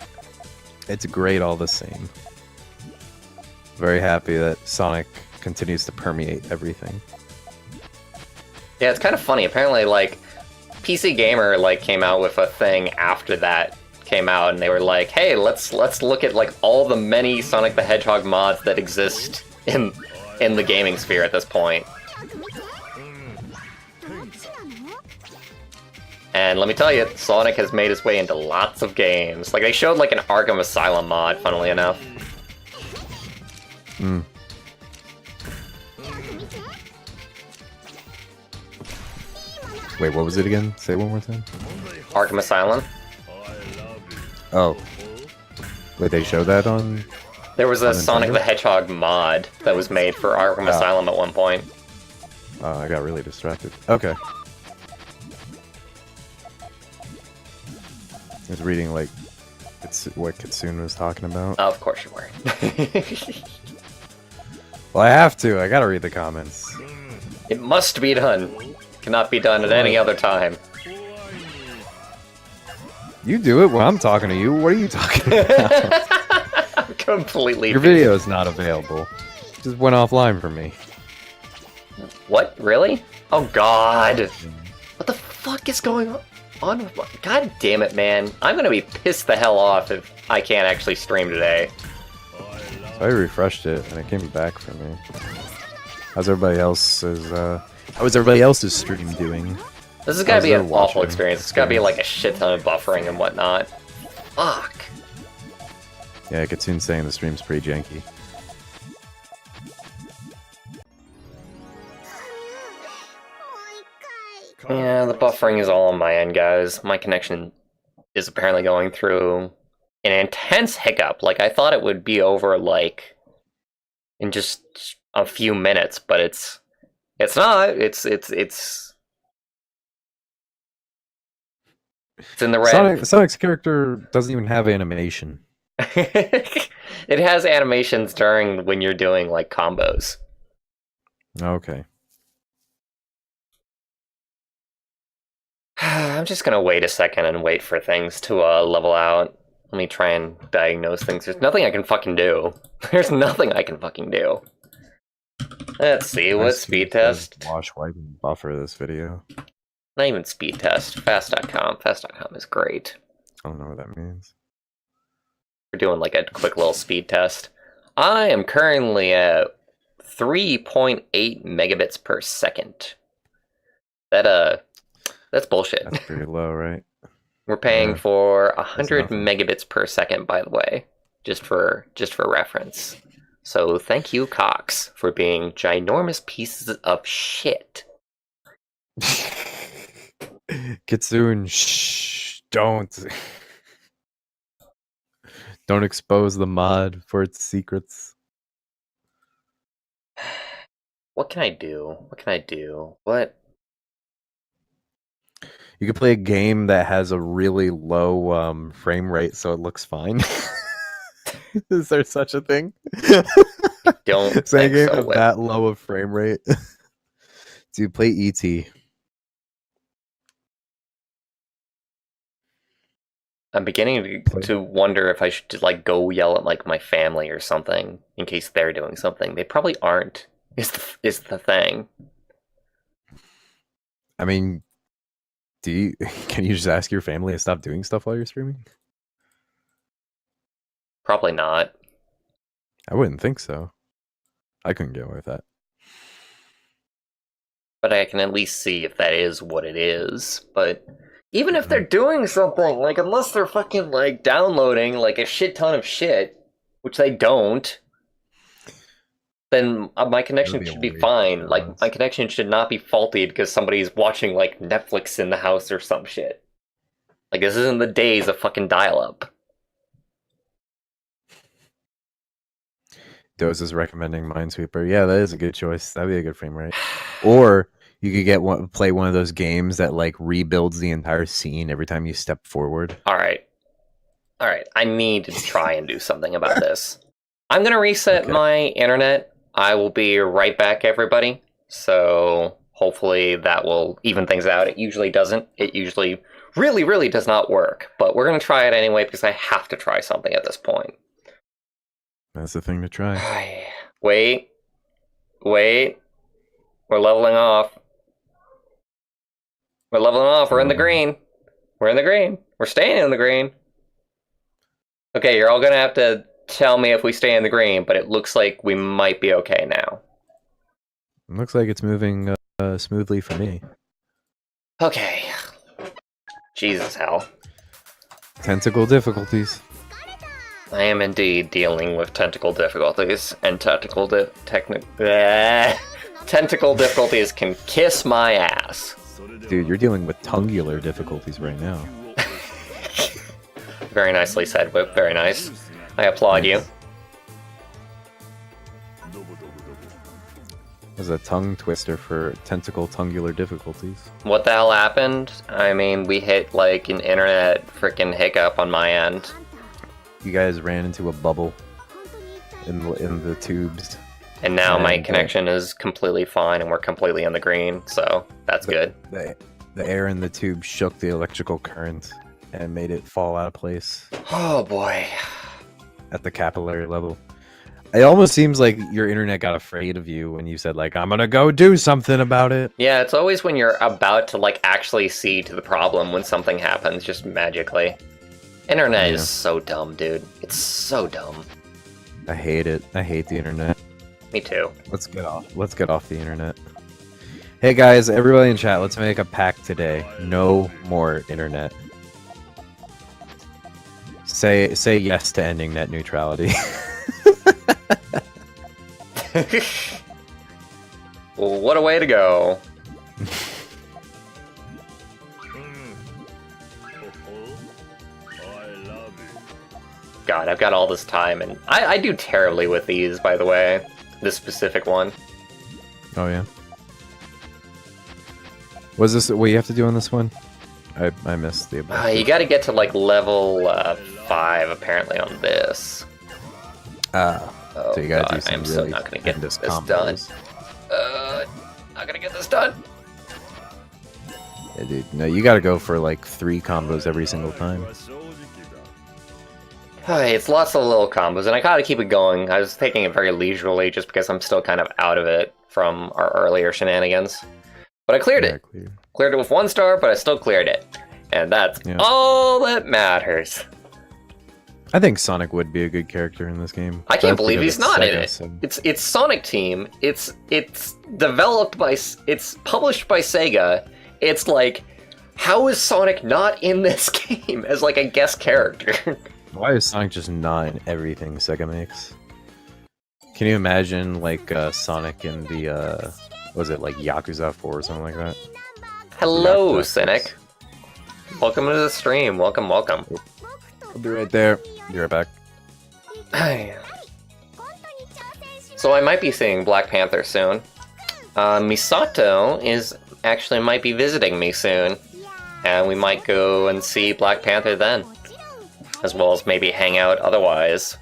B: It's great all the same. Very happy that Sonic continues to permeate everything.
A: Yeah, it's kind of funny. Apparently, like, PC Gamer like came out with a thing after that came out, and they were like, "Hey, let's look at like all the many Sonic the Hedgehog mods that exist in the gaming sphere at this point." And let me tell you, Sonic has made his way into lots of games. Like, they showed like an Arkham Asylum mod, funnily enough.
B: Hmm. Wait, what was it again? Say it one more time.
A: Arkham Asylum.
B: Oh. Wait, they showed that on...
A: There was a Sonic the Hedgehog mod that was made for Arkham Asylum at one point.
B: Oh, I got really distracted. Okay. I was reading, like, what Kitsune was talking about.
A: Oh, of course you were.
B: Well, I have to. I gotta read the comments.
A: It must be done. Cannot be done at any other time.
B: You do it when I'm talking to you. What are you talking about?
A: I'm completely...
B: Your video is not available. It just went offline for me.
A: What? Really? Oh god. What the fuck is going on? God damn it, man. I'm gonna be pissed the hell off if I can't actually stream today.
B: So I refreshed it and it came back for me. How's everybody else's stream doing?
A: This has gotta
B: How's
A: be an
B: their
A: awful
B: watching
A: experience. It's gotta be like a shit ton of buffering and whatnot. Fuck.
B: Yeah, Katsune's saying the stream's pretty janky.
A: Yeah, the buffering is all on my end, guys. My connection is apparently going through an intense hiccup. Like, I thought it would be over, like, in just a few minutes, but it's not. It's in the red.
B: Sonic's character doesn't even have animation.
A: It has animations during when you're doing, like, combos.
B: Okay.
A: I'm just gonna wait a second and wait for things to level out. Let me try and diagnose things. There's nothing I can fucking do. There's nothing I can fucking do. Let's see, what speed test?
B: Wash, wipe, and buffer this video.
A: Not even speed test. Fast.com. Fast.com is great.
B: I don't know what that means.
A: We're doing like a quick little speed test. I am currently at 3.8 megabits per second. That's bullshit.
B: That's pretty low, right?
A: We're paying for 100
B: nothing.
A: megabits per second, by the way, just for reference. So thank you, Cox, for being ginormous pieces of shit.
B: Kitsune, shh, don't expose the mod for its secrets.
A: What can I do? What can I do? What?
B: You could play a game that has a really low frame rate so it looks fine. Is there such a thing?
A: Don't
B: Say a
A: think
B: game
A: so,
B: of
A: Whip.
B: that low of frame rate. Dude, play E.T.
A: I'm beginning to wonder if I should just, like, go yell at, like, my family or something in case they're doing something. They probably aren't. Is the thing.
B: I mean, can you just ask your family to stop doing stuff while you're streaming?
A: Probably not.
B: I wouldn't think so. I couldn't get away with that.
A: But I can at least see if that is what it is. But even if they're doing something, like, unless they're fucking, like, downloading, like, a shit ton of shit, which they don't, then my connection should be fine. Like, my connection should not be faulty because somebody's watching, like, Netflix in the house or some shit. Like, this isn't the days of fucking dial-up.
B: Doze is recommending Minesweeper. Yeah, that is a good choice. That'd be a good frame rate. Or you could play one of those games that like rebuilds the entire scene every time you step forward.
A: All right. I need to try and do something about this. I'm gonna reset my internet. I will be right back, everybody. So hopefully that will even things out. It usually doesn't. It usually really, really does not work. But we're gonna try it anyway because I have to try something at this point.
B: That's the thing to try.
A: Wait. We're leveling off. We're in the green. We're staying in the green. Okay, you're all gonna have to tell me if we stay in the green, but it looks like we might be okay now.
B: It looks like it's moving smoothly for me.
A: Okay. Jesus, hell.
B: Tentacle difficulties.
A: I am indeed dealing with tentacle difficulties, and tentacle difficulties can kiss my ass.
B: Dude, you're dealing with tongular difficulties right now.
A: Very nicely said, Whip. Very nice. I applaud you.
B: There's a tongue twister for tentacle tongular difficulties.
A: What the hell happened? I mean, we hit, like, an internet freaking hiccup on my end.
B: You guys ran into a bubble in the tubes.
A: And now my connection is completely fine and we're completely in the green, so that's good.
B: The air in the tube shook the electrical current and made it fall out of place
A: Oh boy.
B: at the capillary level. It almost seems like your internet got afraid of you when you said, like, I'm gonna go do something about it.
A: Yeah, it's always when you're about to, like, actually see to the problem when something happens, just magically. Internet is so dumb, dude. It's so dumb.
B: I hate it. I hate the internet.
A: Me too.
B: Let's get off the internet. Hey guys, everybody in chat, let's make a pact today. No more internet. Say yes to ending net neutrality.
A: Well, what a way to go. God, I've got all this time, and I do terribly with these, by the way. This specific one.
B: Oh yeah. Was this what you have to do on this one? I missed the ability.
A: You gotta get to, like, level 5, apparently, on this.
B: So you gotta do some
A: I'm
B: really
A: so not gonna get this done. Not gonna get this done.
B: Yeah, dude. No, you gotta go for like 3 combos every single time.
A: It's lots of little combos, and I gotta keep it going. I was taking it very leisurely just because I'm still kind of out of it from our earlier shenanigans. But I cleared it. Cleared it with 1 star, but I still cleared it. And that's all that matters.
B: I think Sonic would be a good character in this game.
A: I can't believe he's not in it.
B: So...
A: It's Sonic Team. It's developed by... It's published by Sega. It's like, how is Sonic not in this game as like a guest character?
B: Why is Sonic just not in everything Sega makes? Can you imagine like Sonic in the was it like Yakuza 4 or something like that?
A: Hello, Cynic. Welcome to the stream. Welcome, welcome.
B: I'll be right there. Be right back.
A: So I might be seeing Black Panther soon. Misato might be visiting me soon, and we might go and see Black Panther then, as well as maybe hang out otherwise.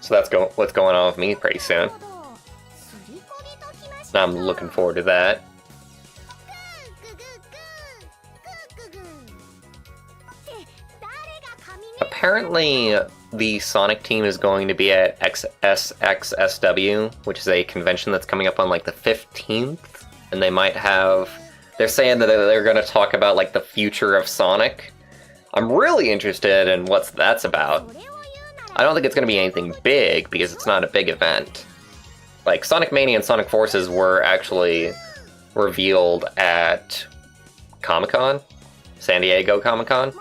A: So that's what's going on with me pretty soon. So I'm looking forward to that. Apparently, the Sonic team is going to be at XSXSW, which is a convention that's coming up on like the 15th, and they might have... They're saying that they're going to talk about like the future of Sonic. I'm really interested in what that's about. I don't think it's going to be anything big, because it's not a big event. Like, Sonic Mania and Sonic Forces were actually revealed at Comic-Con, San Diego Comic-Con,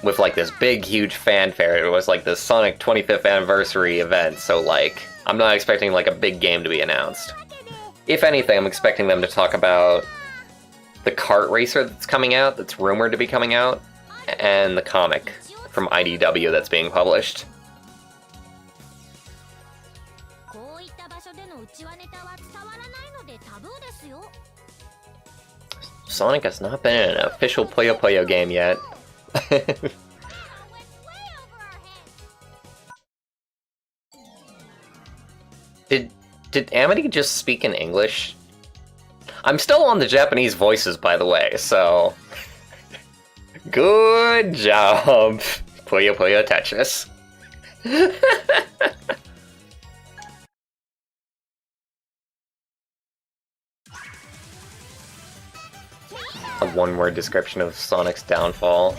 A: with like this big, huge fanfare. It was like the Sonic 25th anniversary event, so like, I'm not expecting like a big game to be announced. If anything, I'm expecting them to talk about the kart racer that's coming out, that's rumored to be coming out, and the comic from IDW that's being published. Sonic has not been in an official Puyo Puyo game yet. Did Amity just speak in English? I'm still on the Japanese voices, by the way, so... Good job, Puyo Puyo Tetris. A one-word description of Sonic's downfall.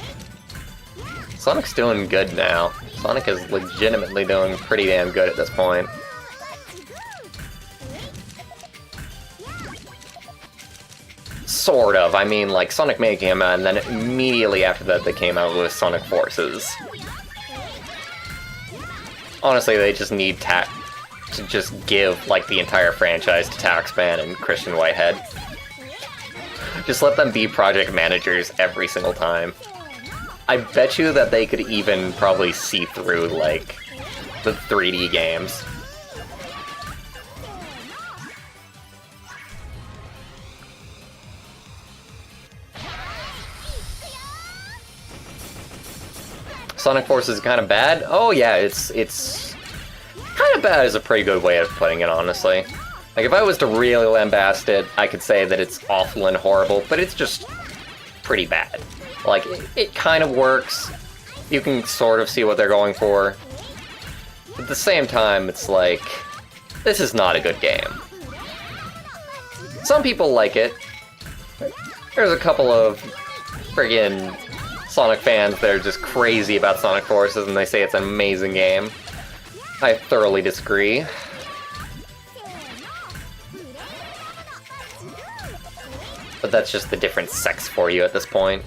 A: Sonic's doing good now. Sonic is legitimately doing pretty damn good at this point. Sort of. I mean, like, Sonic Mania came out, and then immediately after that they came out with Sonic Forces. Honestly, they just need to just give, like, the entire franchise to Taxman and Christian Whitehead. Just let them be project managers every single time. I bet you that they could even probably see through, like, the 3D games. Sonic Forces is kind of bad? Oh yeah, it's kind of bad is a pretty good way of putting it, honestly. Like, if I was to really lambast it, I could say that it's awful and horrible, but it's just pretty bad. Like, it kind of works, You can sort of see what they're going for. At the same time, it's like, this is not a good game. Some people like it. There's a couple of friggin' Sonic fans that are just crazy about Sonic Forces and they say it's an amazing game. I thoroughly disagree. But that's just the different sex for you at this point.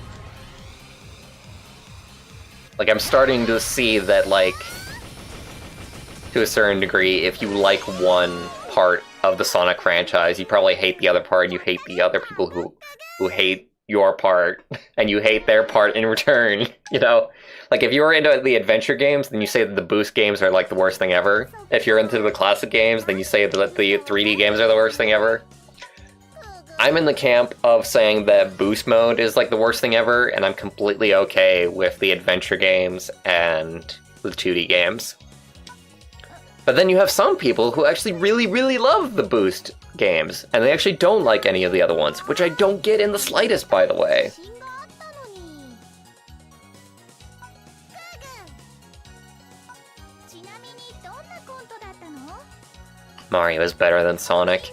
A: Like, I'm starting to see that, like, to a certain degree, if you like one part of the Sonic franchise, you probably hate the other part, and you hate the other people who hate your part, and you hate their part in return, you know? Like, if you're into the adventure games, then you say that the boost games are, like, the worst thing ever. If you're into the classic games, then you say that the 3D games are the worst thing ever. I'm in the camp of saying that boost mode is, like, the worst thing ever, and I'm completely okay with the adventure games and the 2D games. But then you have some people who actually really, really love the boost games, and they actually don't like any of the other ones, which I don't get in the slightest, by the way. Mario is better than Sonic.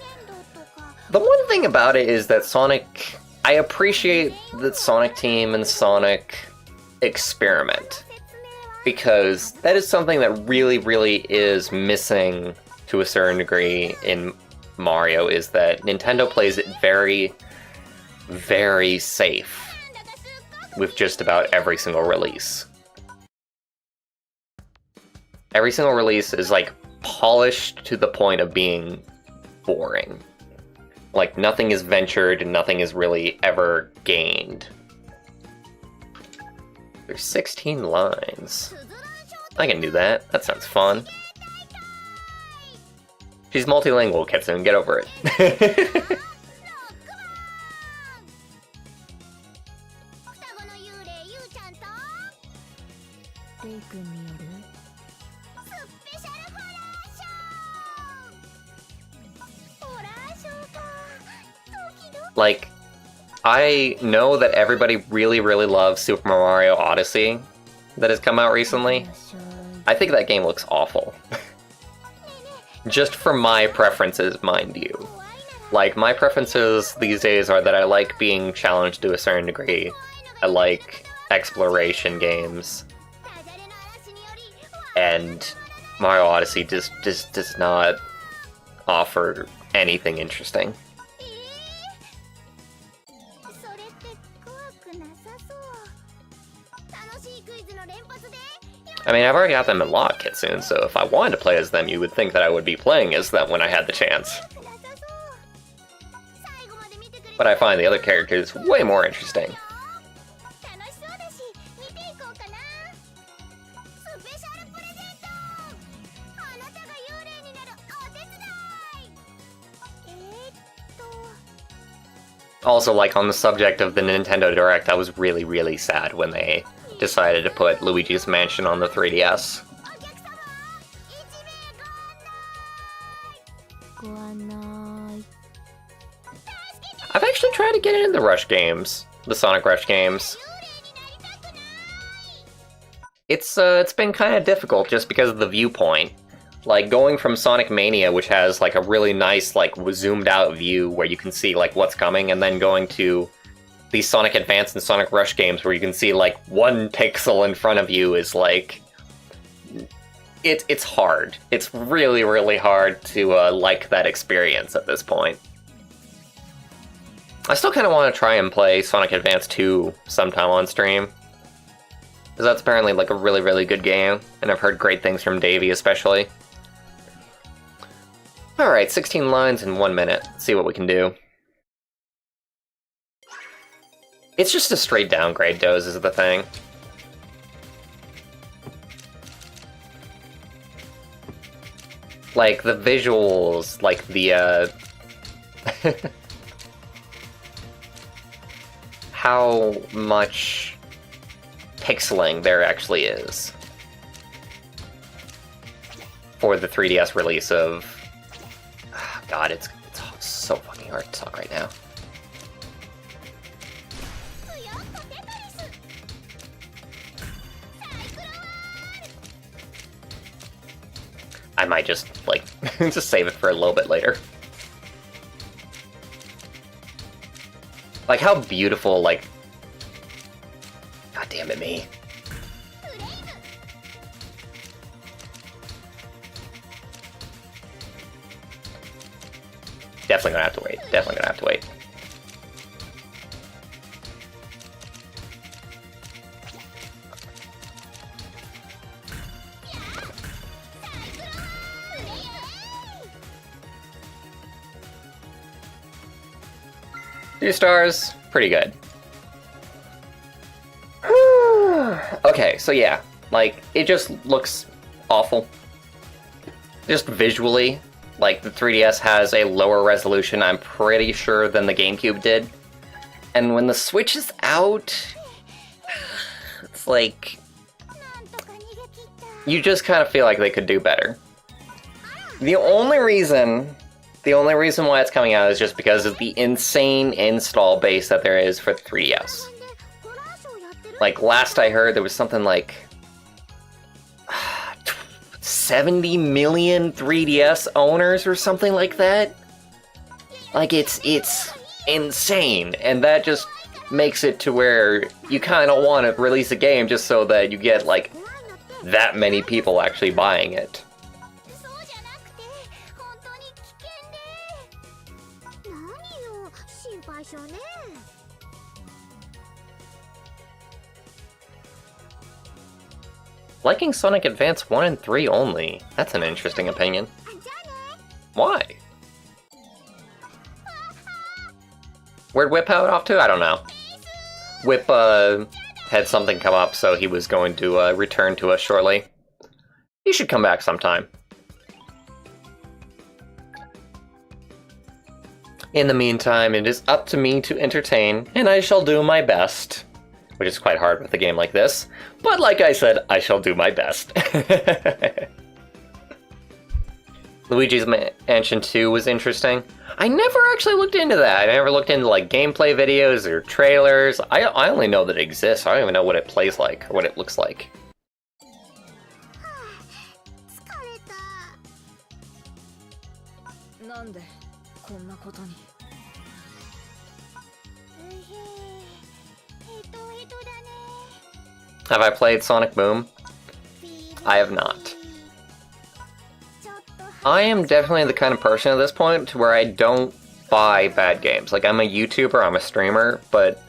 A: The one thing about it is that Sonic... I appreciate that Sonic Team and Sonic experiment. Because that is something that really, really is missing to a certain degree in Mario, is that Nintendo plays it very, very safe with just about every single release. Every single release is, like, polished to the point of being boring. Like, nothing is ventured and nothing is really ever gained. There's 16 lines. I can do that. That sounds fun. She's multilingual, Kitsune. Get over it. Like, I know that everybody really, really loves Super Mario Odyssey that has come out recently. I think that game looks awful. Just for my preferences, mind you. Like, my preferences these days are that I like being challenged to a certain degree. I like exploration games. And Mario Odyssey just does not offer anything interesting. I mean, I've already got them unlocked, Kitsune, so if I wanted to play as them, you would think that I would be playing as them when I had the chance. But I find the other characters way more interesting. Also, like, on the subject of the Nintendo Direct, I was really, really sad when they decided to put Luigi's Mansion on the 3DS. I've actually tried to get into the Rush games, the Sonic Rush games. It's been kind of difficult just because of the viewpoint. Like, going from Sonic Mania, which has, like, a really nice, like, zoomed out view where you can see, like, what's coming, and then going to these Sonic Advance and Sonic Rush games where you can see, like, one pixel in front of you is, like... It's hard. It's really, really hard to like that experience at this point. I still kind of want to try and play Sonic Advance 2 sometime on stream. Because that's apparently, like, a really, really good game, and I've heard great things from Davey, especially. Alright, 16 lines in 1 minute. Let's see what we can do. It's just a straight downgrade, Doze, is the thing. Like, the visuals, like, the, how much pixeling there actually is for the 3DS release of... God, it's so fucking hard to talk right now. I might just, like, just save it for a little bit later. Like, how beautiful, like... God damn it, me. Definitely gonna have to wait. Definitely gonna have to wait. Two stars, pretty good. Okay, so yeah, like, it just looks awful. Just visually, like, the 3DS has a lower resolution, I'm pretty sure, than the GameCube did. And when the Switch is out, it's like... you just kind of feel like they could do better. The only reason why it's coming out is just because of the insane install base that there is for the 3DS. Like, last I heard, there was something like 70 million 3DS owners or something like that. Like, it's insane, and that just makes it to where you kind of want to release a game just so that you get, like, that many people actually buying it. Liking Sonic Advance 1 and 3 only. That's an interesting opinion. Why? Where'd Whip head off to? I don't know. Whip had something come up, so he was going to return to us shortly. He should come back sometime. In the meantime, it is up to me to entertain, and I shall do my best. Which is quite hard with a game like this. But like I said, I shall do my best. Luigi's Mansion 2 was interesting. I never actually looked into that. I never looked into like gameplay videos or trailers. I only know that it exists. I don't even know what it plays like or what it looks like. Have I played Sonic Boom? I have not. I am definitely the kind of person at this point to where I don't buy bad games. Like, I'm a YouTuber, I'm a streamer, but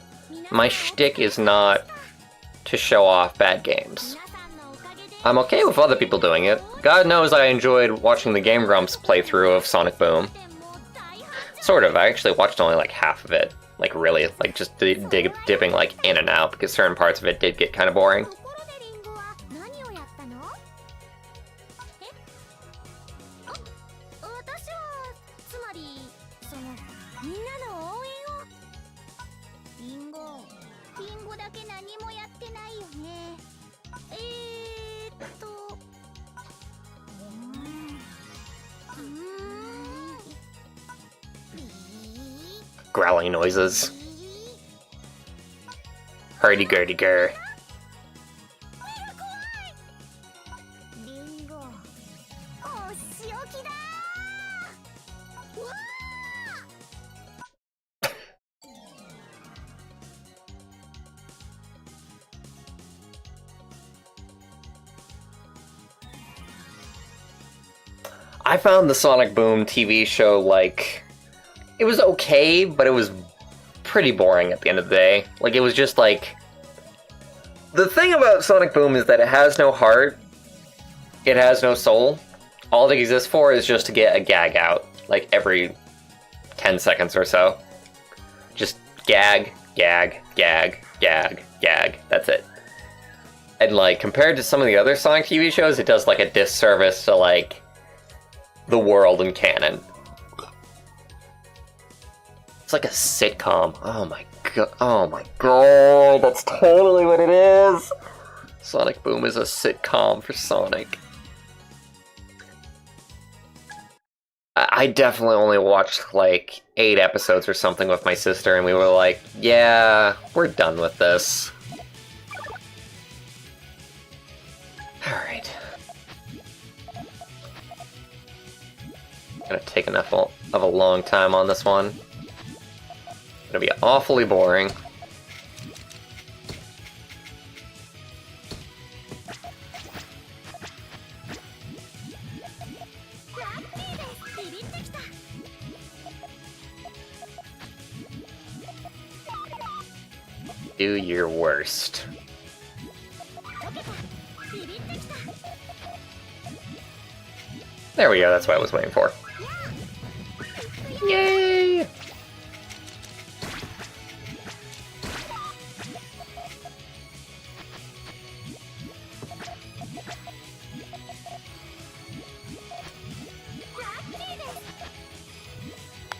A: my shtick is not to show off bad games. I'm okay with other people doing it. God knows I enjoyed watching the Game Grumps playthrough of Sonic Boom. Sort of, I actually watched only like half of it. Like, really, like, just dipping, like, in and out, because certain parts of it did get kind of boring. Growling noises. Hurdy-gurdy-gur. I found the Sonic Boom TV show, like, it was okay, but it was pretty boring at the end of the day. Like, it was just like... The thing about Sonic Boom is that it has no heart. It has no soul. All it exists for is just to get a gag out, like, every 10 seconds or so. Just gag, gag, gag, gag, gag. That's it. And, like, compared to some of the other Sonic TV shows, it does, like, a disservice to, like, the world and canon. It's like a sitcom. Oh my god, that's totally what it is! Sonic Boom is a sitcom for Sonic. I definitely only watched like 8 episodes or something with my sister, and we were like, yeah, we're done with this. Alright. Gonna take enough of a long time on this one. Gonna be awfully boring. Do your worst. There we go, that's what I was waiting for. Yay!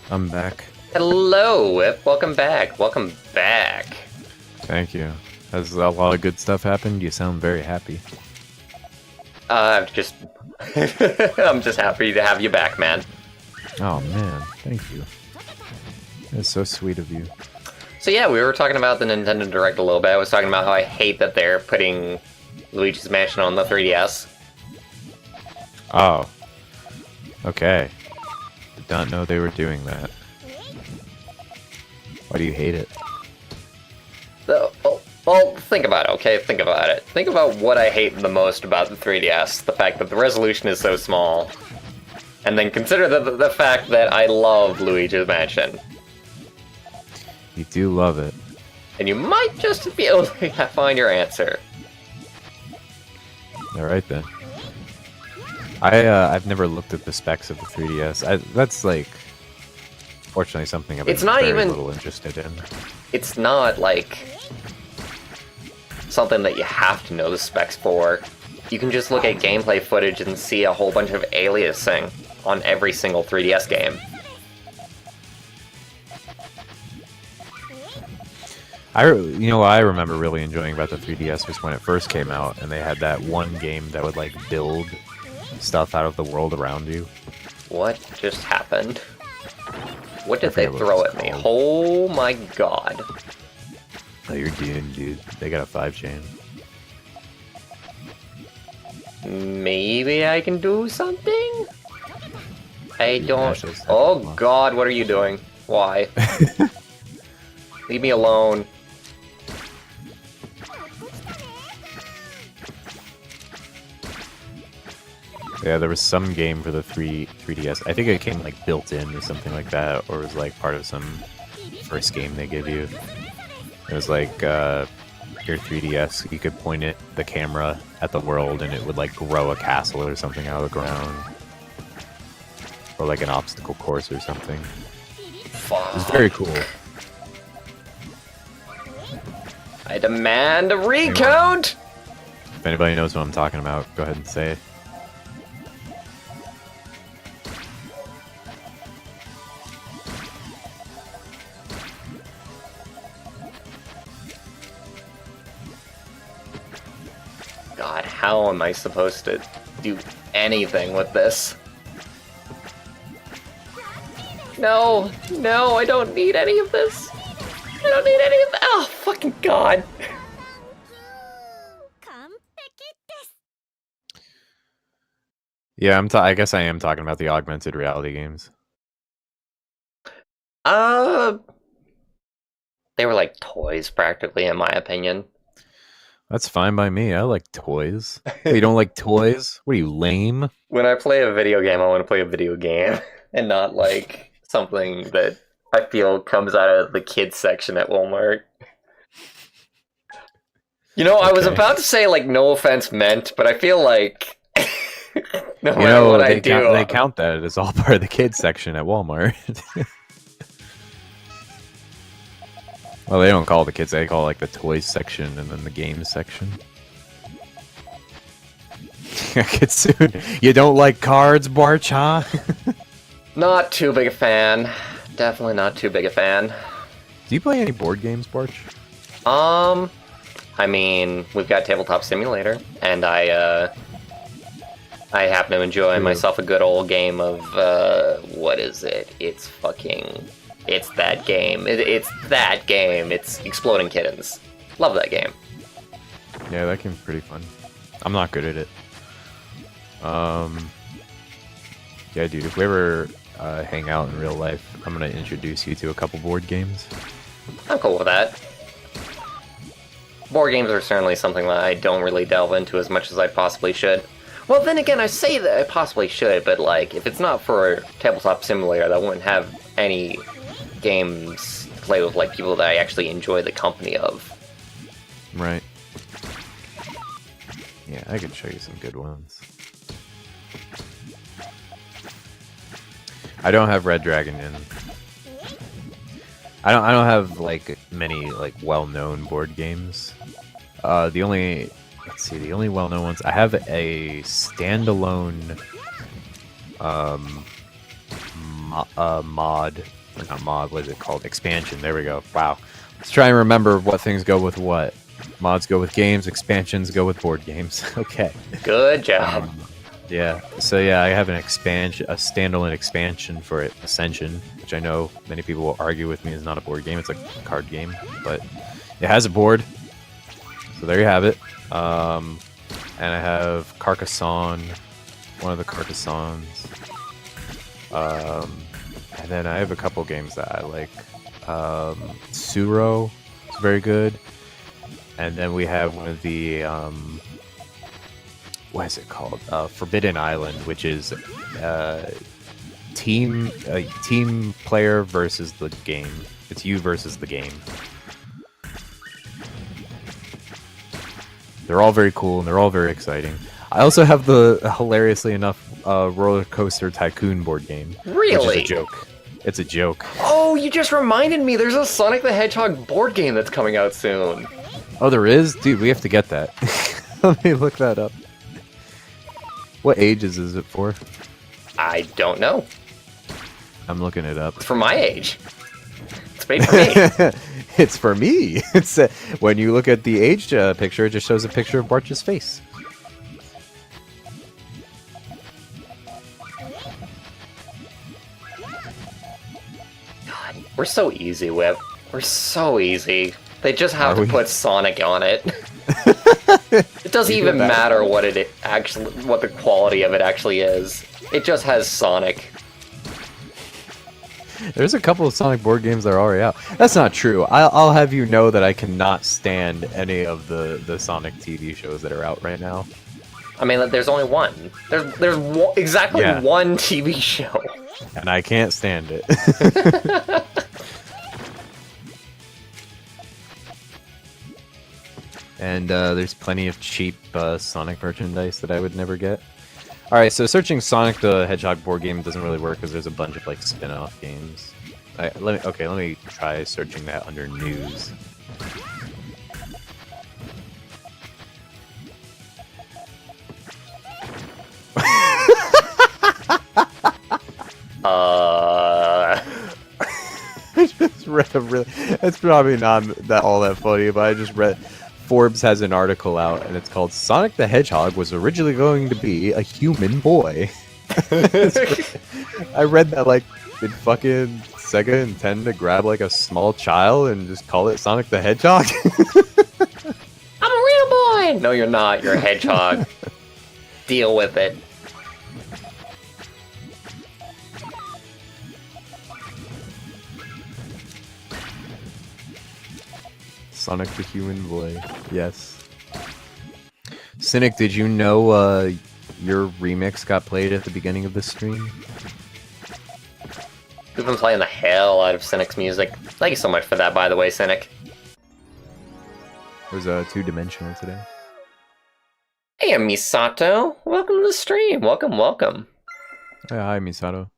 B: I'm back.
A: Hello, Whip. Welcome back. Welcome back.
B: Thank you. Has a lot of good stuff happened? You sound very happy.
A: I'm just happy to have you back, man.
B: Oh man, thank you. That's so sweet of you.
A: So yeah, we were talking about the Nintendo Direct a little bit. I was talking about how I hate that they're putting Luigi's Mansion on the 3DS.
B: Oh. Okay. Did not know they were doing that. Why do you hate it?
A: Well, think about it, okay? Think about it. Think about what I hate the most about the 3DS. The fact that the resolution is so small. And then consider the fact that I love Luigi's Mansion.
B: You do love it.
A: And you might just be able to find your answer.
B: Alright then. I've never looked at the specs of the 3DS. That's like, fortunately, something I've been very little interested in.
A: It's not like something that you have to know the specs for. You can just look at gameplay footage and see a whole bunch of aliasing on every single 3DS game.
B: What I remember really enjoying about the 3DS was when it first came out, and they had that one game that would like build stuff out of the world around you.
A: What just happened? What did they throw at me?
B: Called.
A: Oh my god.
B: Oh, you're doomed, dude. They got a 5-chain.
A: Maybe I can do something? I don't...
B: Smash those
A: Oh
B: stuff.
A: god, what are you doing? Why? Leave me alone.
B: Yeah, there was some game for the 3DS. I think it came like built in or something like that, or it was like part of some first game they give you. It was like your 3DS, you could point the camera at the world and it would like grow a castle or something out of the ground. Or like an obstacle course or something. It was very cool.
A: I demand a recount!
B: If anybody knows what I'm talking about, go ahead and say it.
A: God, how am I supposed to do anything with this? No, no, I don't need any of this. I don't need any of that. Oh, fucking god.
B: Yeah, I guess I am talking about the augmented reality games.
A: They were like toys, practically, in my opinion.
B: That's fine by me. I like toys. Hey, you don't like toys? What are you, lame?
A: When I play a video game, I want to play a video game, and not like something that I feel comes out of the kids section at Walmart. You know, I was about to say like no offense meant, but I feel like no matter what I do,
B: they count that as all part of the kids section at Walmart. Well, they don't call it the kids, they call it like the toys section and then the games section. Kitsune, you don't like cards, Bwarch, huh?
A: not too big a fan. Definitely not too big a fan.
B: Do you play any board games, Bwarch?
A: I mean, we've got Tabletop Simulator, and I happen to enjoy myself a good old game of, what is it? It's that game. It's that game. It's Exploding Kittens. Love that game.
B: Yeah, that game's pretty fun. I'm not good at it. Yeah, dude. If we ever hang out in real life, I'm gonna introduce you to a couple board games.
A: I'm cool with that. Board games are certainly something that I don't really delve into as much as I possibly should. Well, then again, I say that I possibly should, but like, if it's not for a tabletop simulator, I wouldn't have any games to play with like people that I actually enjoy the company of.
B: Right. Yeah, I could show you some good ones. I don't have Red Dragon in. I don't have like many like well-known board games. The only well-known ones I have a standalone mod, or not mod, what is it called? Expansion. There we go. Wow. Let's try and remember what things go with what. Mods go with games, expansions go with board games. Okay.
A: Good job.
B: Yeah. So yeah, I have a standalone expansion for it, Ascension, which I know many people will argue with me is not a board game. It's a card game, but it has a board. So there you have it. And I have Carcassonne, one of the Carcassonnes. And then I have a couple games that I like. Suro is very good. And then we have one of the what is it called? Forbidden Island, which is team player versus the game. It's you versus the game. They're all very cool and they're all very exciting. I also have the hilariously enough Roller Coaster Tycoon board game.
A: Really?
B: Which is a joke. It's a joke.
A: Oh, you just reminded me. There's a Sonic the Hedgehog board game that's coming out soon.
B: Oh, there is? Dude, we have to get that. Let me look that up. What ages is it for?
A: I don't know.
B: I'm looking it up.
A: It's for my age. It's made for me.
B: It's for me. It's when you look at the age picture, it just shows a picture of Bwarch's face.
A: God, we're so easy, Whip. We're so easy. They just have to put Sonic on it. It doesn't even matter what what the quality of it actually is. It just has Sonic.
B: There's a couple of Sonic board games that are already out. That's not true. I'll have you know that I cannot stand any of the Sonic TV shows that are out right now.
A: I mean, there's only one. There's exactly one TV show.
B: And I can't stand it. And there's plenty of cheap Sonic merchandise that I would never get. Alright, so searching Sonic the Hedgehog board game doesn't really work because there's a bunch of like spin-off games. Let me try searching that under news. I just read a really... It's probably not all that funny, but I just read... Forbes has an article out, and it's called Sonic the Hedgehog was originally going to be a human boy. I read that like, did fucking Sega intend to grab like a small child and just call it Sonic the Hedgehog?
A: I'm a real boy! No, you're not. You're a hedgehog. Deal with it.
B: Sonic the Human Boy, yes. Cynic, did you know your remix got played at the beginning of the stream?
A: We've been playing the hell out of Cynic's music. Thank you so much for that, by the way, Cynic.
B: It was two-dimensional today.
A: Hey, Misato. Welcome to the stream. Welcome, welcome.
B: Yeah, hi, Misato.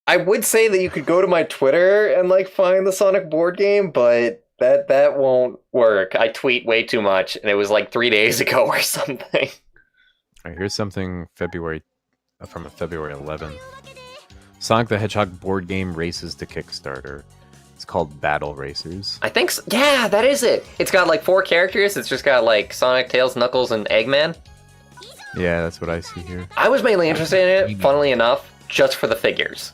A: I would say that you could go to my Twitter and like find the Sonic board game, but that won't work. I tweet way too much, and it was like 3 days ago or something.
B: Alright, here's something from February 11th. Sonic the Hedgehog board game races to Kickstarter. It's called Battle Racers.
A: I think so. Yeah, that is it. It's got like 4 characters. It's just got like Sonic, Tails, Knuckles, and Eggman.
B: Yeah, that's what I see here.
A: I was mainly interested in it, funnily enough, just for the figures.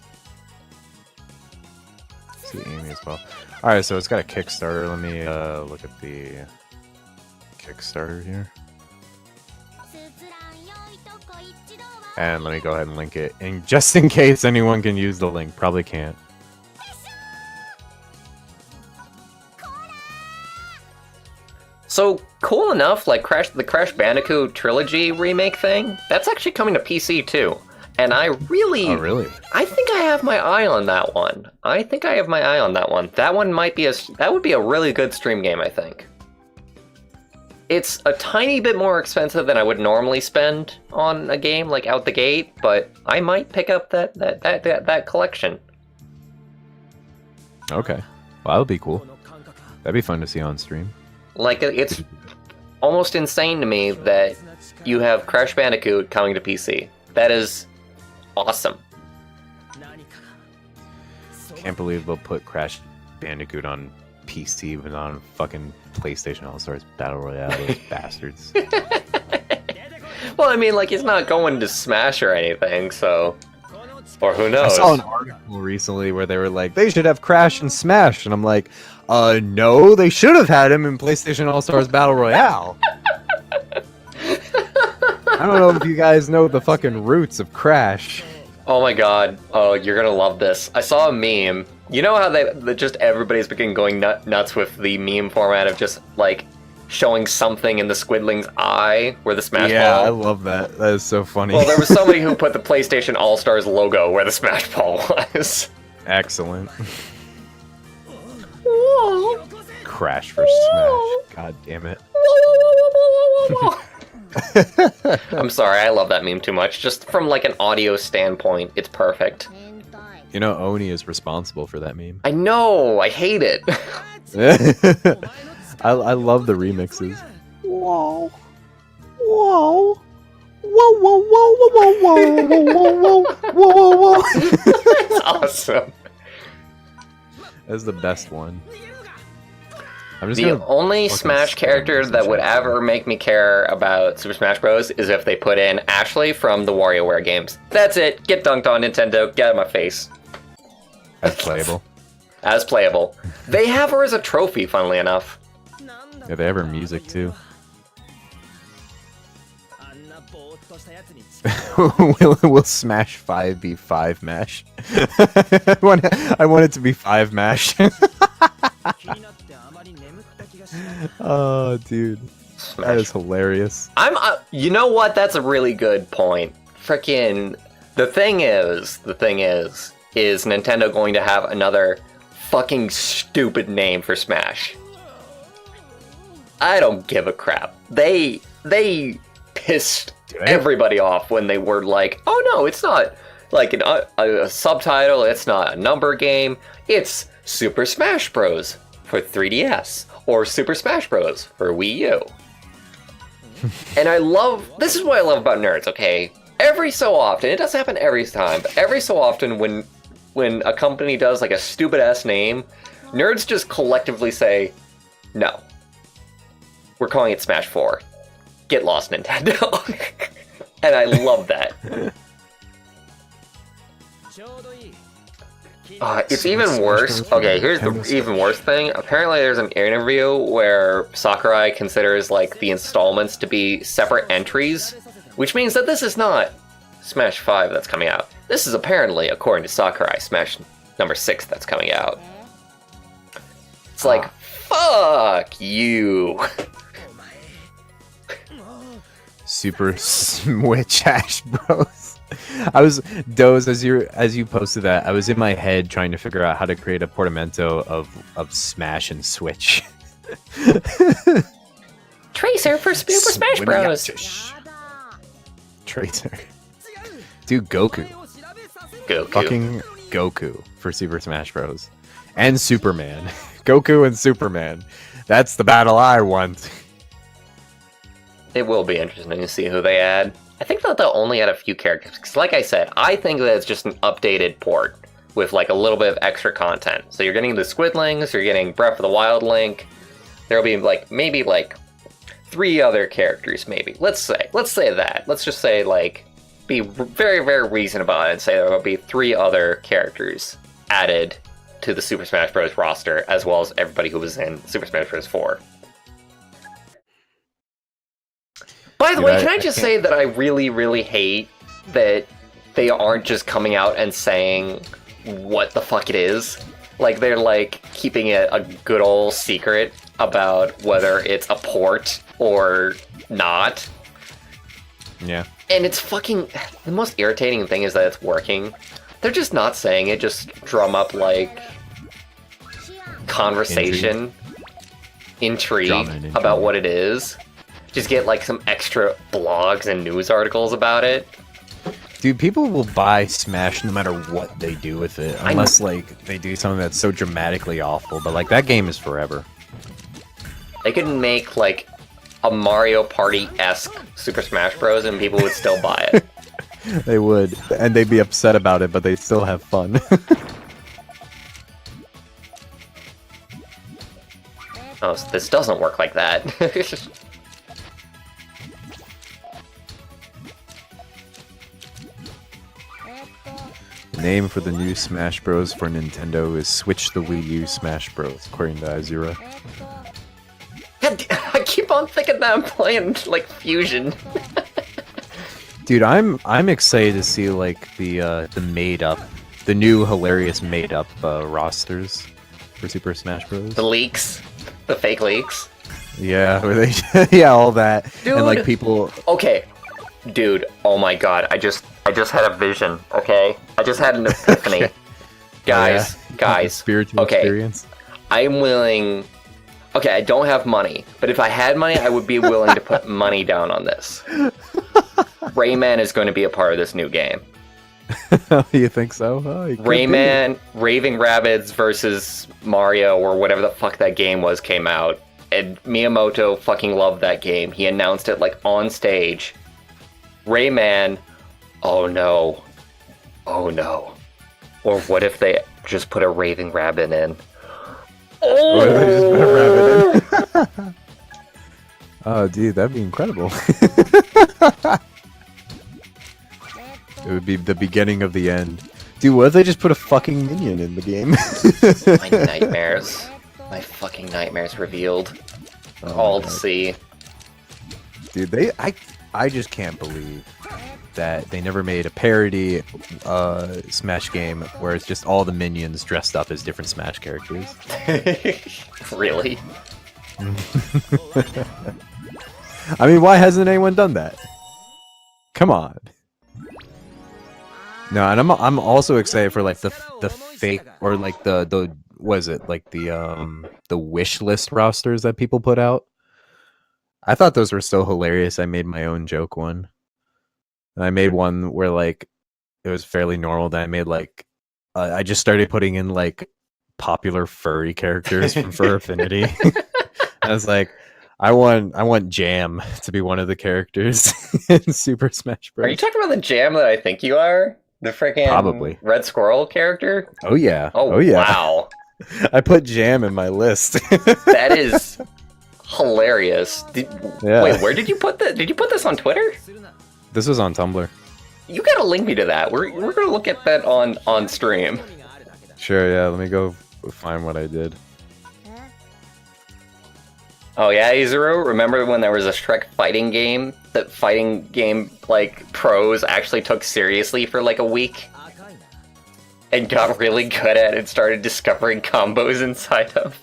B: See Amy as well. Alright, so it's got a Kickstarter. Let me look at the Kickstarter here. And let me go ahead and link it. And just in case anyone can use the link, probably can't.
A: So cool enough, like the Crash Bandicoot trilogy remake thing, that's actually coming to PC too. And I really,
B: Oh, really?
A: I think I have my eye on that one. That one might be that would be a really good stream game, I think. It's a tiny bit more expensive than I would normally spend on a game like out the gate, but I might pick up that collection.
B: Okay. Well, that would be cool. That'd be fun to see on stream.
A: Like, it's almost insane to me that you have Crash Bandicoot coming to PC. That is awesome.
B: Can't believe they'll put Crash Bandicoot on PC but on fucking PlayStation All-Stars Battle Royale, those bastards.
A: Well, I mean, like, he's not going to Smash or anything, so... Or who knows?
B: I saw an article recently where they were like, they should have Crash and Smash, and I'm like, no, they should have had him in PlayStation All-Stars Battle Royale. I don't know if you guys know the fucking roots of Crash.
A: Oh my god. Oh, you're gonna love this. I saw a meme. You know how they just everybody's been going nuts with the meme format of just, like, showing something in the Squidling's eye where the Smash
B: Yeah, I
A: Ball...
B: love that. That is so funny.
A: Well, there was somebody who put the PlayStation All-Stars logo where the Smash Ball was.
B: Excellent.
A: Whoa.
B: Crash for Smash. God damn it.
A: I'm sorry, I love that meme too much. Just from, like, an audio standpoint, it's perfect.
B: You know, Oni is responsible for that meme.
A: I know, I hate it.
B: I love the remixes. Whoa. Whoa. Whoa, whoa, whoa, whoa, whoa, whoa, whoa, whoa, whoa.
A: It's awesome.
B: That's the best one. I'm just
A: The
B: gonna
A: only
B: fucking
A: Smash
B: spam
A: character
B: this
A: that would
B: chat.
A: ever make me care about Super Smash Bros. Is if they put in Ashley from the WarioWare games. That's it. Get dunked on, Nintendo. Get out of my face.
B: That's playable.
A: As playable. They have her as a trophy, funnily enough.
B: Yeah, they have her music too. will Smash 5 be 5 Mash? I want it to be 5 Mash. Oh, dude. That is hilarious.
A: You know what? That's a really good point. Frickin' the thing is Nintendo going to have another fucking stupid name for Smash? I don't give a crap. They pissed everybody off when they were like, oh no, it's not like a subtitle, it's not a number game, it's Super Smash Bros. For 3DS, or Super Smash Bros. For Wii U. And this is what I love about nerds, okay? Every so often, it doesn't happen every time, but every so often when a company does like a stupid ass name, nerds just collectively say, no. We're calling it Smash 4. Get lost, Nintendo. And I love that. It's even worse. Okay, here's the even worse thing. Apparently there's an interview where Sakurai considers like the installments to be separate entries, which means that this is not Smash 5 that's coming out. This is apparently, according to Sakurai, Smash number 6 that's coming out. It's like, fuck you.
B: Super Switch Ash Bros. I was Doze as you posted that. I was in my head trying to figure out how to create a portmanteau of Smash and Switch.
A: Tracer for Super Smash Bros.
B: Tracer. Dude, Goku.
A: Goku.
B: Fucking Goku for Super Smash Bros. And Superman. Goku and Superman. That's the battle I want.
A: It will be interesting to see who they add. I think that they'll only add a few characters, because like I said, I think that it's just an updated port with like a little bit of extra content. So you're getting the Squidlings, you're getting Breath of the Wild Link, there'll be like, maybe like 3 other characters, maybe. Let's say that. Let's just say like, be very, very reasonable about it and say there will be 3 other characters added to the Super Smash Bros. Roster, as well as everybody who was in Super Smash Bros. 4. By the way, can I just say that I really, really hate that they aren't just coming out and saying what the fuck it is. Like, they're, like, keeping it a good old secret about whether it's a port or not.
B: Yeah.
A: And it's fucking... The most irritating thing is that it's working. They're just not saying it, just drum up, like, conversation, intrigue about what it is. Just get, like, some extra blogs and news articles about it.
B: Dude, people will buy Smash no matter what they do with it, unless like they do something that's so dramatically awful. But like that game is forever.
A: They could make like a Mario Party-esque Super Smash Bros. And people would still buy it.
B: They would, and they'd be upset about it, but they'd still have fun.
A: Oh, so this doesn't work like that.
B: The name for the new Smash Bros. For Nintendo is Switch the Wii U Smash Bros. According to Azura.
A: I keep on thinking that I'm playing like Fusion.
B: Dude, I'm excited to see like the made up, the new hilarious made up rosters for Super Smash Bros.
A: The leaks, the fake leaks.
B: Yeah, where they yeah, all that.
A: Dude.
B: And like people.
A: Okay, dude. Oh my god, I just had a vision. Okay, I just had an epiphany.
B: Okay.
A: Guys,
B: Yeah.
A: guys.
B: Spiritual
A: okay.
B: experience.
A: I'm willing. Okay, I don't have money, but if I had money, I would be willing to put money down on this. Rayman is going to be a part of this new game.
B: You think so? Oh, it could be.
A: Rayman, Raving Rabbids versus Mario, or whatever the fuck that game was, came out. And Miyamoto fucking loved that game. He announced it, like, on stage. Rayman, oh no. Oh no. Or what if they just put a Raving Rabbit in?
B: Or they just put a rabbit in. Oh, dude, that'd be incredible. It would be the beginning of the end. Dude, what if they just put a fucking minion in the game?
A: My nightmares. My fucking nightmares revealed.
B: Oh,
A: All to
B: God.
A: see.
B: Dude, I just can't believe that they never made a parody Smash game where it's just all the minions dressed up as different Smash characters.
A: Really?
B: I mean, why hasn't anyone done that? Come on. No, and I'm also excited for like the fake, or like the what is it, like the wish list rosters that people put out. I thought those were so hilarious. I made my own joke one. And I made one where like it was fairly normal. Then I made like I just started putting in like popular furry characters from Fur Affinity. I was like, I want Jam to be one of the characters in Super Smash Bros.
A: Are you talking about the Jam that I think you are? The freaking
B: Probably.
A: Red Squirrel character?
B: Oh yeah.
A: Oh
B: yeah.
A: wow.
B: I put Jam in my list.
A: That is hilarious.
B: Yeah.
A: Wait, where did you put that? Did you put this on Twitter?
B: This was on Tumblr.
A: You gotta link me to that. We're gonna look at that on stream.
B: Sure, yeah. Let me go find what I did.
A: Oh yeah, Izuru, remember when there was a Shrek fighting game that fighting game like pros actually took seriously for like a week? And got really good at it and started discovering combos inside of.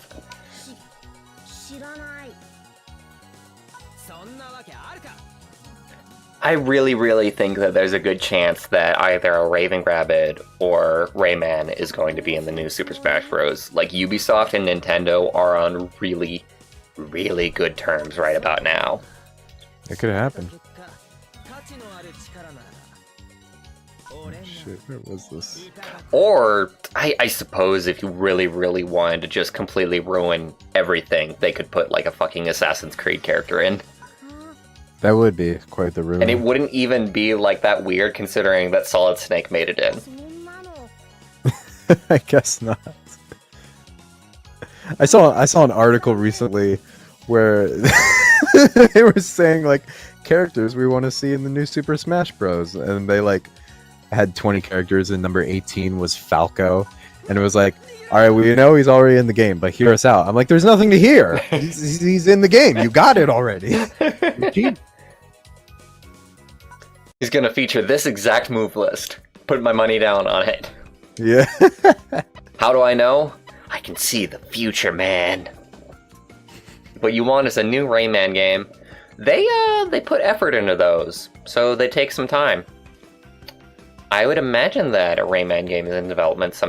A: I really think that there's a good chance that either a Raving Rabbit or Rayman is going to be in the new Super Smash Bros. Like, Ubisoft and Nintendo are on really good terms right about now.
B: It could have happened. Oh, shit, where was this?
A: Or, I suppose if you really wanted to just completely ruin everything, they could put like a fucking Assassin's Creed character in.
B: That would be quite the ruin.
A: And it wouldn't even be like that weird considering that Solid Snake made it in.
B: I guess not. I saw an article recently where they were saying like characters we want to see in the new Super Smash Bros. And they like had 20 characters and number 18 was Falco. And it was like, all right, we know he's already in the game, but hear us out. I'm like, there's nothing to hear. He's in the game. You got it already.
A: He's gonna feature this exact move list. Put my money down on it.
B: Yeah.
A: How do I know? I can see the future, man. What you want is a new Rayman game. They put effort into those, so they take some time. I would imagine that a Rayman game is in development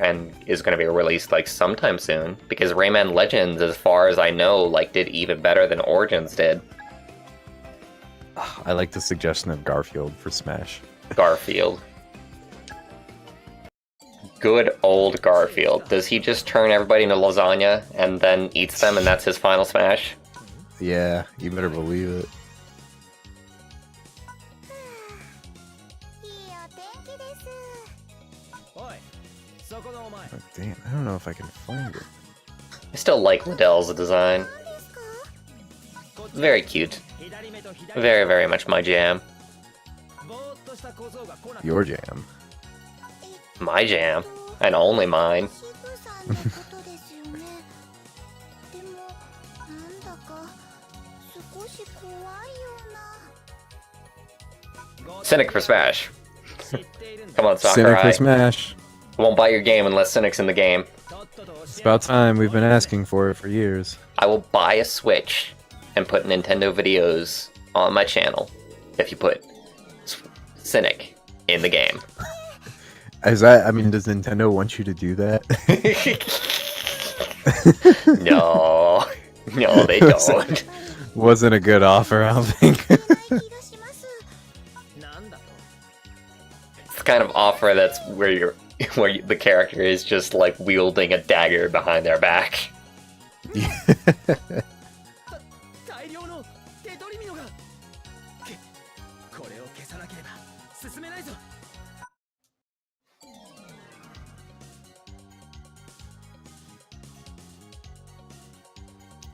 A: and is going to be released like sometime soon, because Rayman Legends, as far as I know, like did even better than Origins did.
B: I like the suggestion of Garfield for Smash.
A: Garfield. Good old Garfield. Does he just turn everybody into lasagna and then eats them and that's his final Smash?
B: Yeah, you better believe it. Oh, damn, I don't know if I can find it.
A: I still like Liddell's design. Very cute. Very, very much my jam.
B: Your jam.
A: My jam. And only mine. Cynic for Smash. Come on,
B: Cynic for
A: Sakurai.
B: Smash.
A: Won't buy your game unless Cynic's in the game.
B: It's about time. We've been asking for it for years.
A: I will buy a Switch and put Nintendo videos on my channel if you put Cynic in the game.
B: Is that? I mean, does Nintendo want you to do that?
A: No. No, they don't.
B: Wasn't a good offer, I don't think.
A: It's the kind of offer that's where the character is just like wielding a dagger behind their back.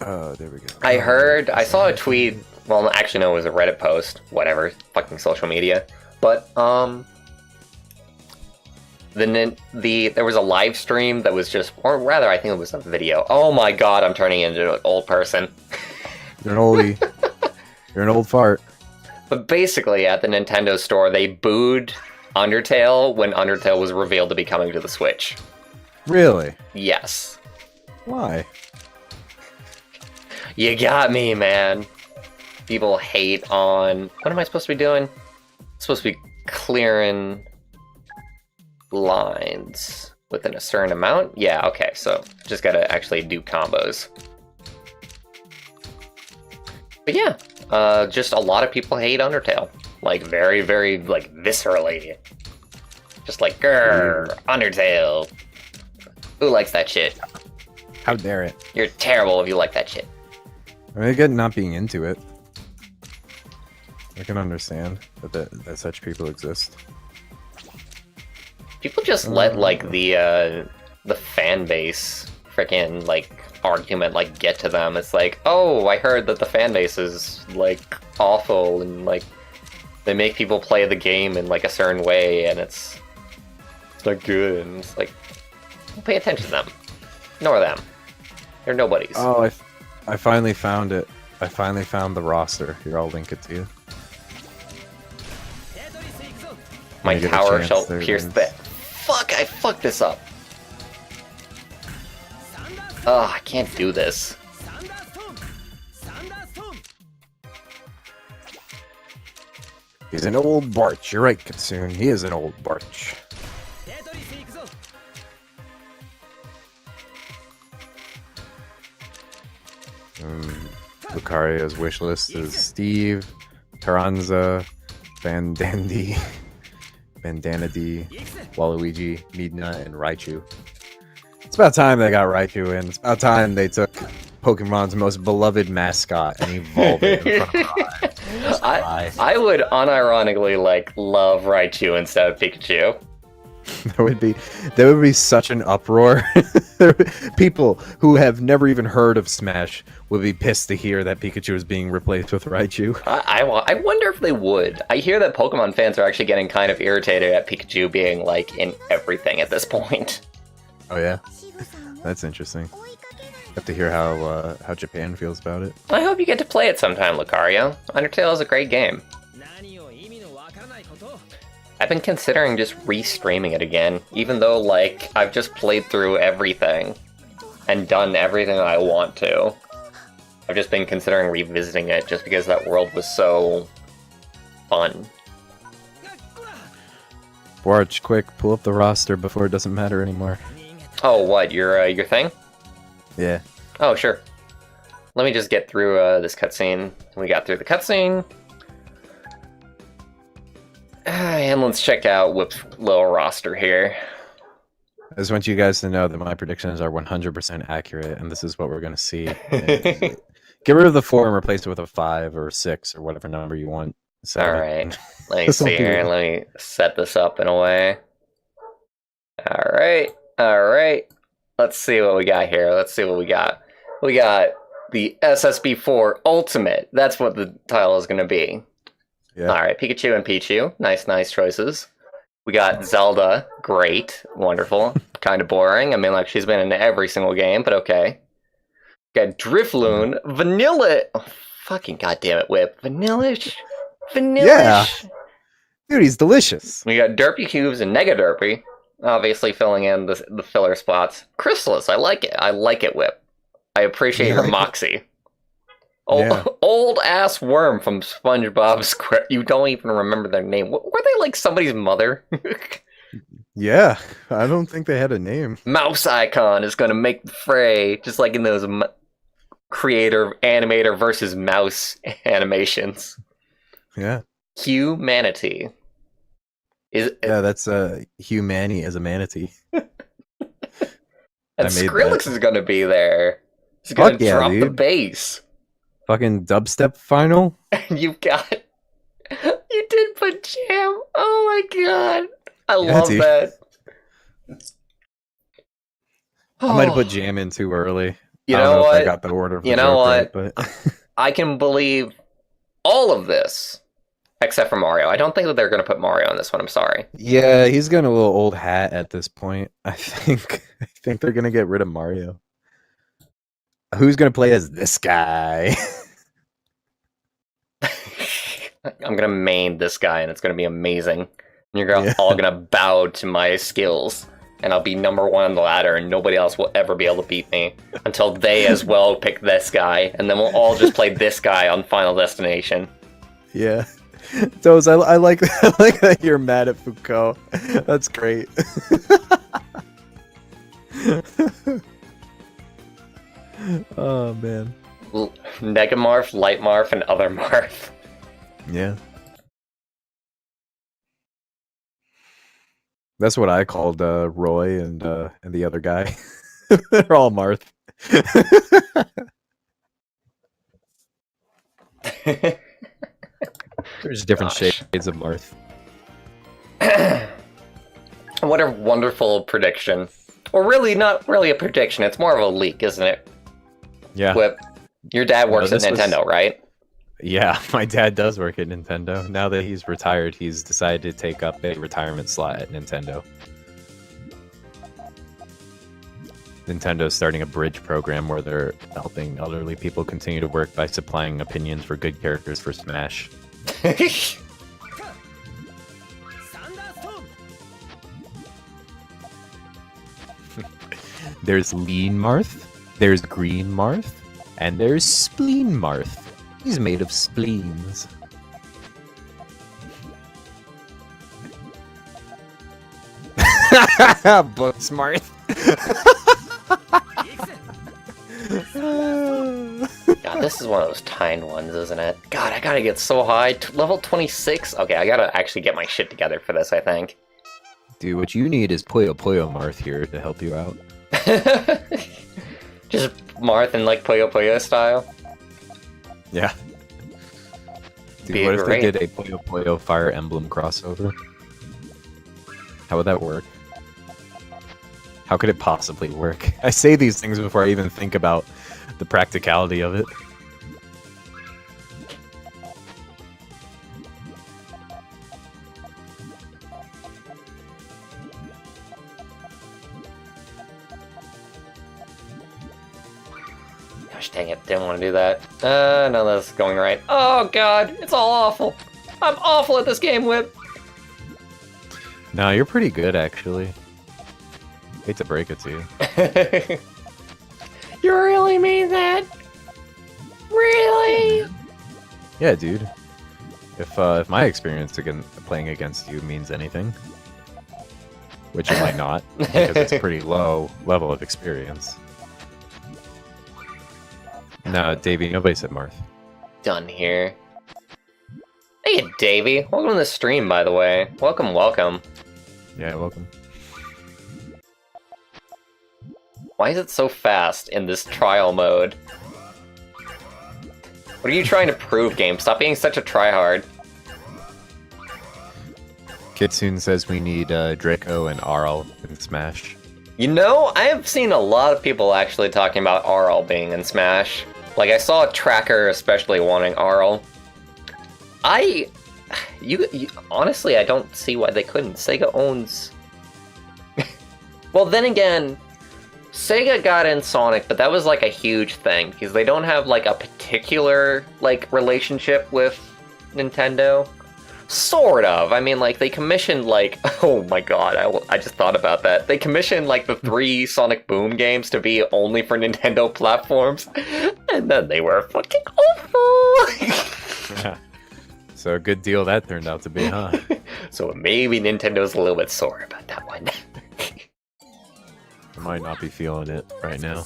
B: Oh, there we go.
A: I saw a tweet, well, actually no, it was a Reddit post, whatever, fucking social media, but, there was a live stream that was just, or rather, I think it was a video. Oh my god, I'm turning into an old person.
B: You're an oldie. You're an old fart.
A: But basically, at the Nintendo store, they booed Undertale when Undertale was revealed to be coming to the Switch.
B: Really?
A: Yes.
B: Why?
A: You got me, man. People hate on... What am I supposed to be doing? I'm supposed to be clearing lines within a certain amount? Yeah, okay, so just gotta actually do combos. But yeah, just a lot of people hate Undertale. Like, very, very, like, viscerally. Just like, grrr, Undertale. Who likes that shit?
B: How dare it?
A: You're terrible if you like that shit.
B: I mean, I get not being into it. I can understand that such people exist.
A: People just let, like, the fan base frickin', like, argument, like, get to them. It's like, oh, I heard that the fan base is, like, awful, and, like, they make people play the game in, like, a certain way, and it's not good, and it's like, don't pay attention to them. Ignore them. They're nobodies.
B: Oh, I finally found it. I finally found the roster. Here, I'll link it to you.
A: My
B: When you get a
A: tower
B: chance,
A: shall
B: there it
A: pierce
B: is.
A: the... Fuck, I fucked this up. Oh, I can't do this.
B: He's an old Bwarch. You're right, Kitsune. He is an old Bwarch. Lucario's wish list is Steve, Carranza, Bandandy, Waluigi, Midna, and Raichu. It's about time they got Raichu in. It's about time they took Pokemon's most beloved mascot and evolved it in front of our eyes.
A: I would unironically, like, love Raichu instead of Pikachu.
B: There would be such an uproar. People who have never even heard of Smash would be pissed to hear that Pikachu is being replaced with Raichu.
A: I wonder if they would. I hear that Pokemon fans are actually getting kind of irritated at Pikachu being, like, in everything at this point.
B: Oh yeah, that's interesting. Have to hear how Japan feels about it.
A: I hope you get to play it sometime, Lucario. Undertale is a great game. I've been considering just re-streaming it again, even though, like, I've just played through everything and done everything I want to. I've just been considering revisiting it just because that world was so fun.
B: Bwarch, quick, pull up the roster before it doesn't matter anymore.
A: Oh, what, your thing?
B: Yeah.
A: Oh, sure. Let me just get through this cutscene. We got through the cutscene. And let's check out Whip's little roster here.
B: I just want you guys to know that my predictions are 100% accurate, and this is what we're going to see. Get rid of the 4 and replace it with a 5 or 6 or whatever number you want.
A: Alright, let me see here. Let me set this up in a way. Alright. Let's see what we got here. Let's see what we got. We got the SSB4 Ultimate. That's what the title is going to be.
B: Yeah.
A: Alright, Pikachu and Pichu. Nice choices. We got Zelda. Great. Wonderful. Kind of boring. I mean, like, she's been in every single game, but okay. Got Drifloon. Vanilla. Oh, fucking goddamn it, Whip. Vanillish.
B: Yeah. Dude, he's delicious.
A: We got Derpy Cubes and Nega Derpy. Obviously filling in the filler spots. Chrysalis. I like it. I like it, Whip. I appreciate your moxie. Old ass worm from SpongeBob Square. You don't even remember their name. Were they like somebody's mother?
B: Yeah, I don't think they had a name.
A: Mouse Icon is gonna make the fray, just like in those animator versus mouse animations.
B: Yeah.
A: Humanity.
B: Yeah, that's Humani as a manatee.
A: And Skrillex is gonna be there. He's
B: Fuck
A: gonna
B: yeah,
A: drop the
B: dude.
A: bass.
B: Fucking dubstep final?
A: And you did put Jam. Oh my god. I love
B: dude.
A: that.
B: I might have put Jam in too early.
A: You
B: I don't
A: know
B: know
A: what?
B: if I got the order of the
A: You know
B: joke
A: what?
B: right, but
A: I can believe all of this, except for Mario. I don't think that they're going to put Mario on this one. I'm sorry.
B: yeah, he's got a little old hat at this point. I think they're gonna get rid of Mario. Who's gonna play as this guy?
A: I'm going to main this guy, and it's going to be amazing. And you're all going to bow to my skills, and I'll be number 1 on the ladder, and nobody else will ever be able to beat me until they as well pick this guy, and then we'll all just play this guy on Final Destination.
B: Yeah. Toes, I like that you're mad at Foucault. That's great. Oh man.
A: Negamarth, Light Marth, and other Marth.
B: Yeah. That's what I called Roy and the other guy. They're all Marth. There's different shades of Marth.
A: What a wonderful prediction. Or really, not really a prediction. It's more of a leak, isn't it?
B: Yeah.
A: Whip, your dad works at
B: this
A: Nintendo, right?
B: Yeah, my dad does work at Nintendo. Now that he's retired, he's decided to take up a retirement slot at Nintendo. Nintendo's starting a bridge program where they're helping elderly people continue to work by supplying opinions for good characters for Smash. There's Lean Marth, there's Green Marth, and there's Spleen Marth. He's made of spleens. Book smart.
A: God, this is one of those timed ones, isn't it? God, I gotta get so high. Level 26? Okay, I gotta actually get my shit together for this, I think.
B: Dude, what you need is Puyo Puyo Marth here to help you out.
A: Just Marth in like Puyo Puyo style.
B: Yeah. Dude,
A: Be
B: what if
A: great.
B: they did a Puyo Puyo Fire Emblem crossover? How would that work? How could it possibly work? I say these things before I even think about the practicality of it.
A: Gosh dang it, didn't want to do that. No, that's going right. Oh god, it's all awful. I'm awful at this game, Whip.
B: No, you're pretty good actually. Hate to break it to you.
A: You really mean that? Really?
B: Yeah, dude. If my experience playing against you means anything, which it might not, because it's a pretty low level of experience. No, Davey, nobody said Marth.
A: Done here. Hey, Davey. Welcome to the stream, by the way. Welcome, welcome.
B: Yeah, welcome.
A: Why is it so fast in this trial mode? What are you trying to prove, game? Stop being such a tryhard.
B: Kitsune says we need Draco and Arl in Smash.
A: You know, I have seen a lot of people actually talking about Arl being in Smash. Like, I saw a tracker especially wanting Arl. Honestly, I don't see why they couldn't. Sega owns... Well, then again, Sega got in Sonic, but that was like a huge thing, because they don't have like a particular like relationship with Nintendo. Sort of. I mean, like, they commissioned, like... Oh my god, I just thought about that. They commissioned, like, the 3 Sonic Boom games to be only for Nintendo platforms, and then they were fucking awful!
B: Yeah. So a good deal that turned out to be, huh?
A: So maybe Nintendo's a little bit sore about that one.
B: I might not be feeling it right now.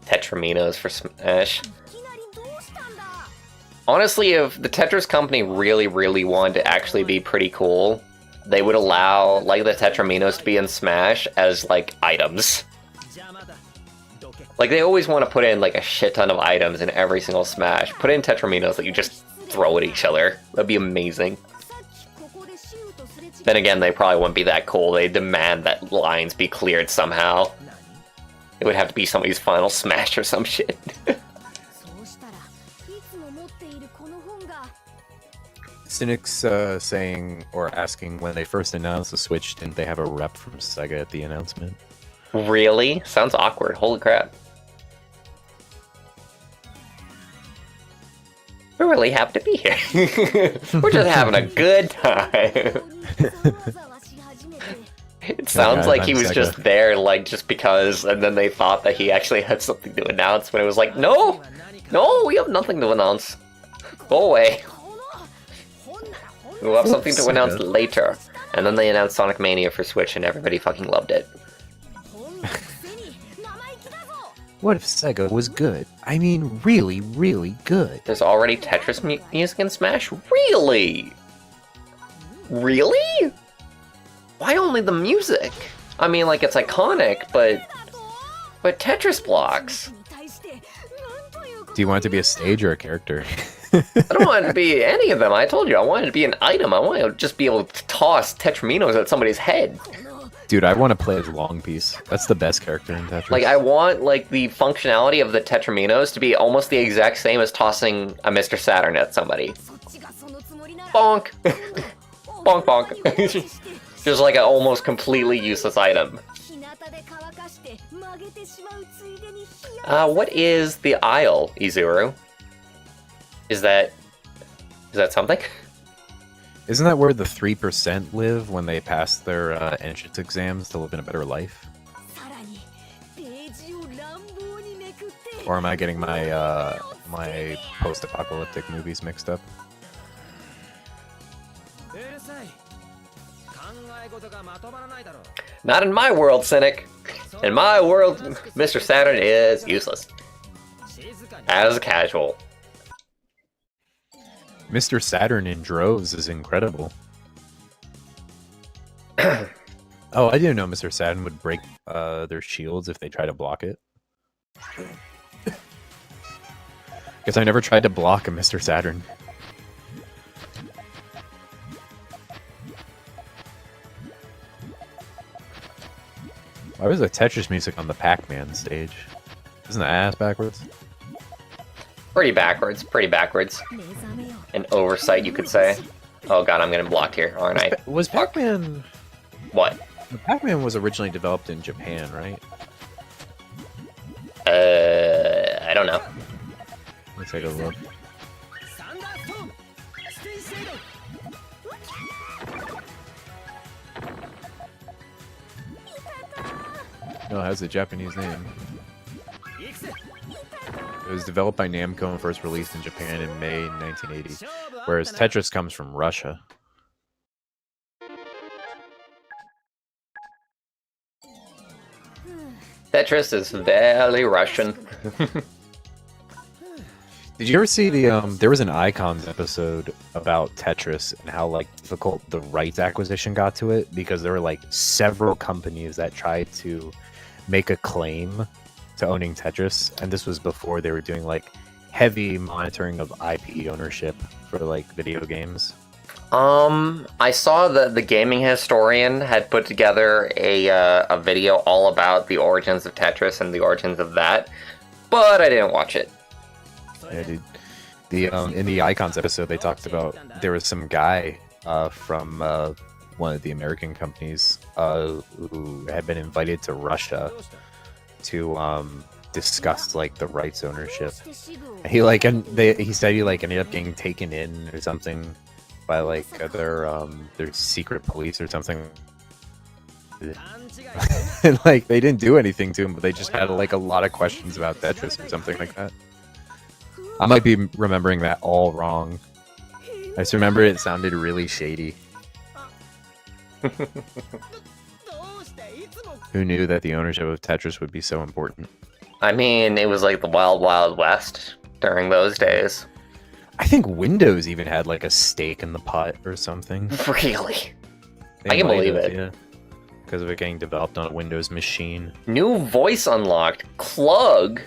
A: Tetraminos for Smash. Honestly, if the Tetris company really, really wanted to actually be pretty cool, they would allow, like, the Tetraminos to be in Smash as, like, items. Like, they always want to put in, like, a shit ton of items in every single Smash. Put in Tetraminos that you just throw at each other. That'd be amazing. Then again, they probably wouldn't be that cool. They demand that lines be cleared somehow. It would have to be somebody's final Smash or some shit.
B: Cynic's saying or asking when they first announced the Switch, didn't they have a rep from Sega at the announcement?
A: Really? Sounds awkward. Holy crap. We're really happy to be here. We're just having a good time. It sounds like he was just there, like, just because, and then they thought that he actually had something to announce, when it was like, no! No, we have nothing to announce. Go away. We'll have something to announce later. And then they announced Sonic Mania for Switch, and everybody fucking loved it.
B: What if Sega was good? I mean, really, really good.
A: There's already Tetris music in Smash? Really? Really? Why only the music? I mean, like, it's iconic, but Tetris blocks.
B: Do you want it to be a stage or a character?
A: I don't want it to be any of them. I told you, I want it to be an item. I want to just be able to toss Tetraminos at somebody's head.
B: Dude, I want to play as Long Piece. That's the best character in Tetris.
A: Like, I want, like, the functionality of the Tetraminos to be almost the exact same as tossing a Mr. Saturn at somebody. Bonk! Bonk bonk. Just like an almost completely useless item. What is the Isle, Izuru? Is that something?
B: Isn't that where the 3% live when they pass their entrance exams to live in a better life? Or am I getting my my post-apocalyptic movies mixed up?
A: Not in my world, Cynic. In my world, Mr. Saturn is useless. As casual.
B: Mr. Saturn in droves is incredible. Oh, I didn't know Mr. Saturn would break their shields if they try to block it. Because I never tried to block a Mr. Saturn. Why was the Tetris music on the Pac-Man stage? Isn't the ass backwards?
A: Pretty backwards, pretty backwards. An oversight, you could say. Oh god, I'm getting blocked here, aren't I?
B: Was Pac-Man...
A: What?
B: Pac-Man was originally developed in Japan, right?
A: I don't know.
B: Let's take a look. No, it has a Japanese name. It was developed by Namco and first released in Japan in May 1980, whereas Tetris comes from Russia.
A: Tetris is very Russian.
B: Did you ever see the there was an Icons episode about Tetris and how like difficult the rights acquisition got to it, because there were like several companies that tried to make a claim to owning Tetris, and this was before they were doing like heavy monitoring of IP ownership for like video games.
A: I saw that the gaming historian had put together a video all about the origins of Tetris and the origins of that, but I didn't watch it.
B: Yeah, dude. The in the Icons episode, they talked about there was some guy from one of the American companies who had been invited to Russia to discuss like the rights ownership. He like he said he like ended up getting taken in or something by like their secret police or something. And like they didn't do anything to him, but they just had like a lot of questions about Tetris or something like that. I might be remembering that all wrong. I just remember it sounded really shady. Who knew that the ownership of Tetris would be so important?
A: I mean, it was like the wild, wild west during those days.
B: I think Windows even had like a stake in the pot or something.
A: Really?
B: They
A: I can
B: might
A: believe
B: have,
A: it.
B: yeah. Because of it getting developed on a Windows machine.
A: New voice unlocked. Clug.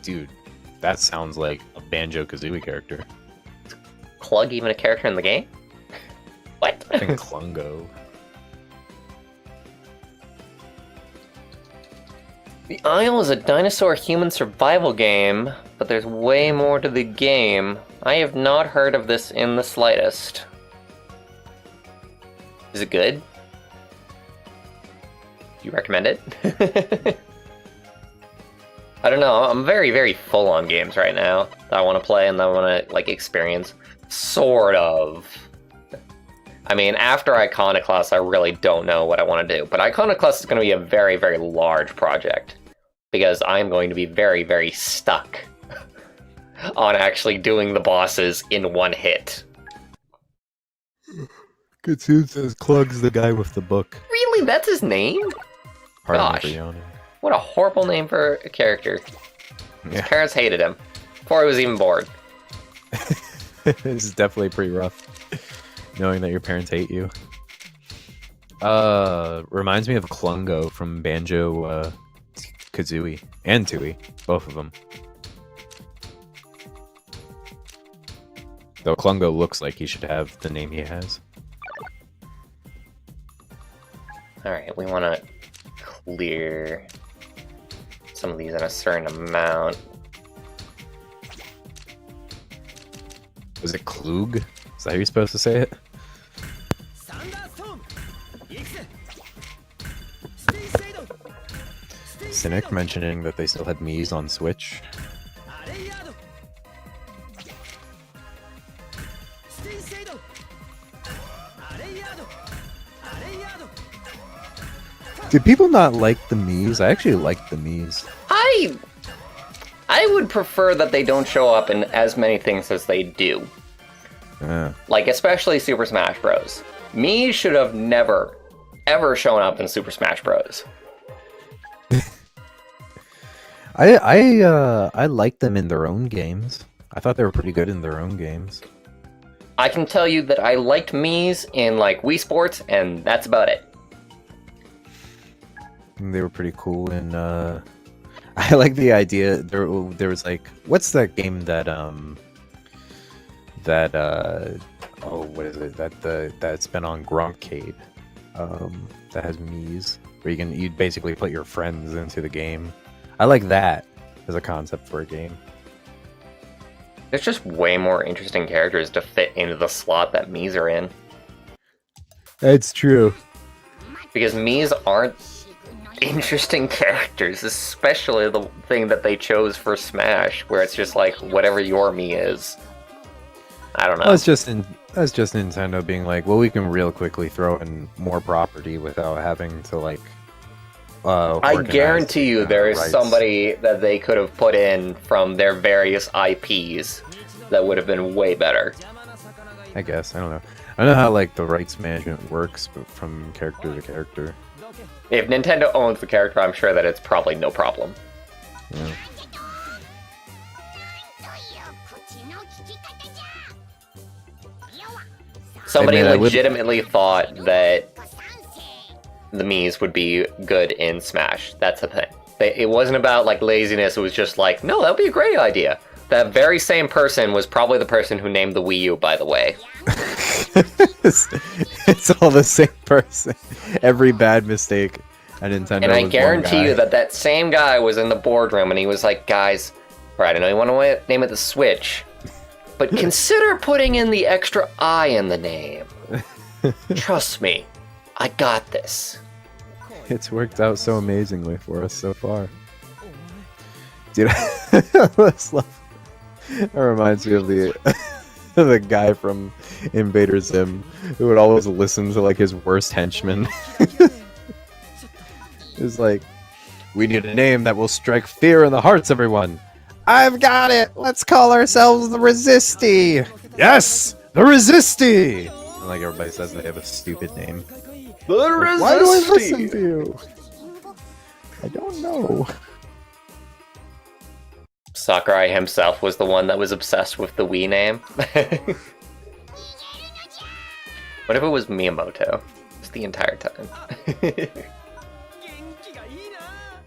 B: Dude, that sounds like a Banjo-Kazooie character.
A: Clug even a character in the game? What?
B: I think Klungo.
A: The Isle is a dinosaur-human survival game, but there's way more to the game. I have not heard of this in the slightest. Is it good? Do you recommend it? I don't know, I'm very, very full on games right now that I want to play and that I want to, like, experience. Sort of. I mean, after Iconoclast, I really don't know what I want to do. But Iconoclast is going to be a very, very large project. Because I'm going to be very, very stuck on actually doing the bosses in one hit.
B: Katsu says Klug's the guy with the book.
A: Really? That's his name? Gosh. What a horrible name for a character. His
B: Yeah.
A: parents hated him. Before he was even born.
B: This is definitely pretty rough. Knowing that your parents hate you. Reminds me of Klungo from Banjo Kazooie and Tooie, both of them. Though Klungo looks like he should have the name he has.
A: Alright, we want to clear some of these in a certain amount.
B: Was it Klug? Is that how you're supposed to say it? Cynic mentioning that they still had Mii's on Switch. Did people not like the Mii's? I actually liked the Mii's.
A: I would prefer that they don't show up in as many things as they do. Like, especially Super Smash Bros. Mii should have never, ever shown up in Super Smash Bros.
B: I liked them in their own games. I thought they were pretty good in their own games.
A: I can tell you that I liked Mii's in, like, Wii Sports, and that's about it.
B: They were pretty cool, and I like the idea. There was like, what's that game that what is it that's been on Grumpcade, that has Mii's, where you basically put your friends into the game. I like that as a concept for a game.
A: There's just way more interesting characters to fit into the slot that Mii's are in.
B: It's true.
A: Because Mii's aren't interesting characters, especially the thing that they chose for Smash, where it's just like, whatever your Mii is. I don't know.
B: That's just Nintendo being like, well, we can real quickly throw in more property without having to like
A: I guarantee you there is
B: rights.
A: somebody that they could have put in from their various IPs that would have been way better.
B: I guess, I don't know. I don't know how like the rights management works, but from character to character.
A: If Nintendo owns the character, I'm sure that it's probably no problem.
B: Yeah.
A: Somebody
B: I mean, I would-
A: legitimately thought that the Miis would be good in Smash. That's the thing. It wasn't about like laziness, it was just like, no, that would be a great idea. That very same person was probably the person who named the Wii U, by the way.
B: it's all the same person. Every bad mistake at Nintendo.
A: And I
B: was
A: guarantee
B: one guy.
A: you that that same guy was in the boardroom and he was like, guys, right, I know you want to name it the Switch, but consider putting in the extra I in the name. Trust me, I got this.
B: It's worked out so amazingly for us so far. Dude, that reminds me of the the guy from Invader Zim who would always listen to like his worst henchman. It was like, we need a name that will strike fear in the hearts of everyone. I've got it! Let's call ourselves the Resisti! Yes! The Resisti! And like everybody says they have a stupid name.
A: The
B: Why do I listen to you? I don't know.
A: Sakurai himself was the one that was obsessed with the Wii name. What if it was Miyamoto? Just the entire time.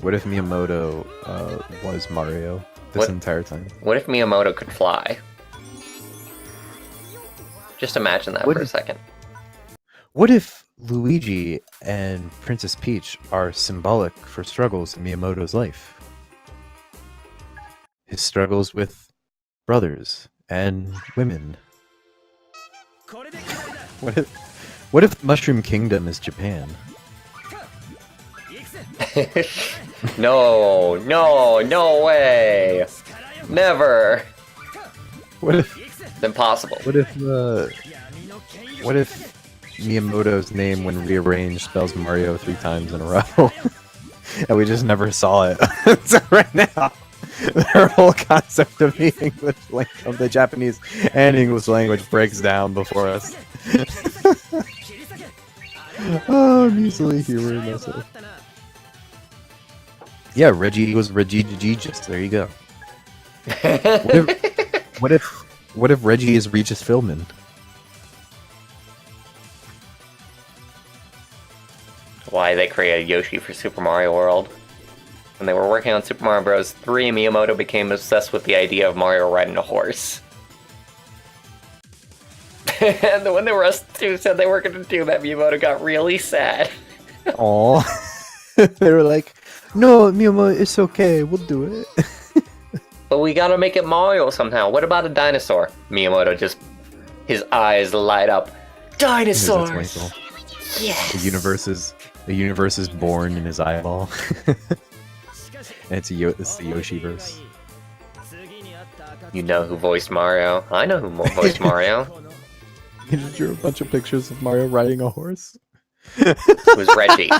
B: What if Miyamoto was Mario this entire time?
A: What if Miyamoto could fly? Just imagine that for a second.
B: What if Luigi and Princess Peach are symbolic for struggles in Miyamoto's life? His struggles with brothers and women. What if Mushroom Kingdom is Japan?
A: No, no way! Never!
B: What if
A: It's impossible.
B: what if Miyamoto's name when rearranged spells Mario 3 times in a row? And we just never saw it. So right now, their whole concept of the English of the Japanese and English language breaks down before us. Oh, I'm easily humoring myself. Yeah, Reggie was Regis. There you go. What if Reggie is Regis Philbin?
A: Why they created Yoshi for Super Mario World. When they were working on Super Mario Bros. 3, Miyamoto became obsessed with the idea of Mario riding a horse. And when the rest two said they were going to do that, Miyamoto got really sad.
B: Aw. They were like, no, Miyamoto, it's okay, we'll do it.
A: But we gotta make it Mario somehow. What about a dinosaur? Miyamoto just, his eyes light up. Dinosaurs! Yes!
B: The universe is born in his eyeball. And it's the Yoshiverse.
A: You know who voiced Mario? I know who voiced Mario.
B: He just drew a bunch of pictures of Mario riding a horse.
A: It was Reggie.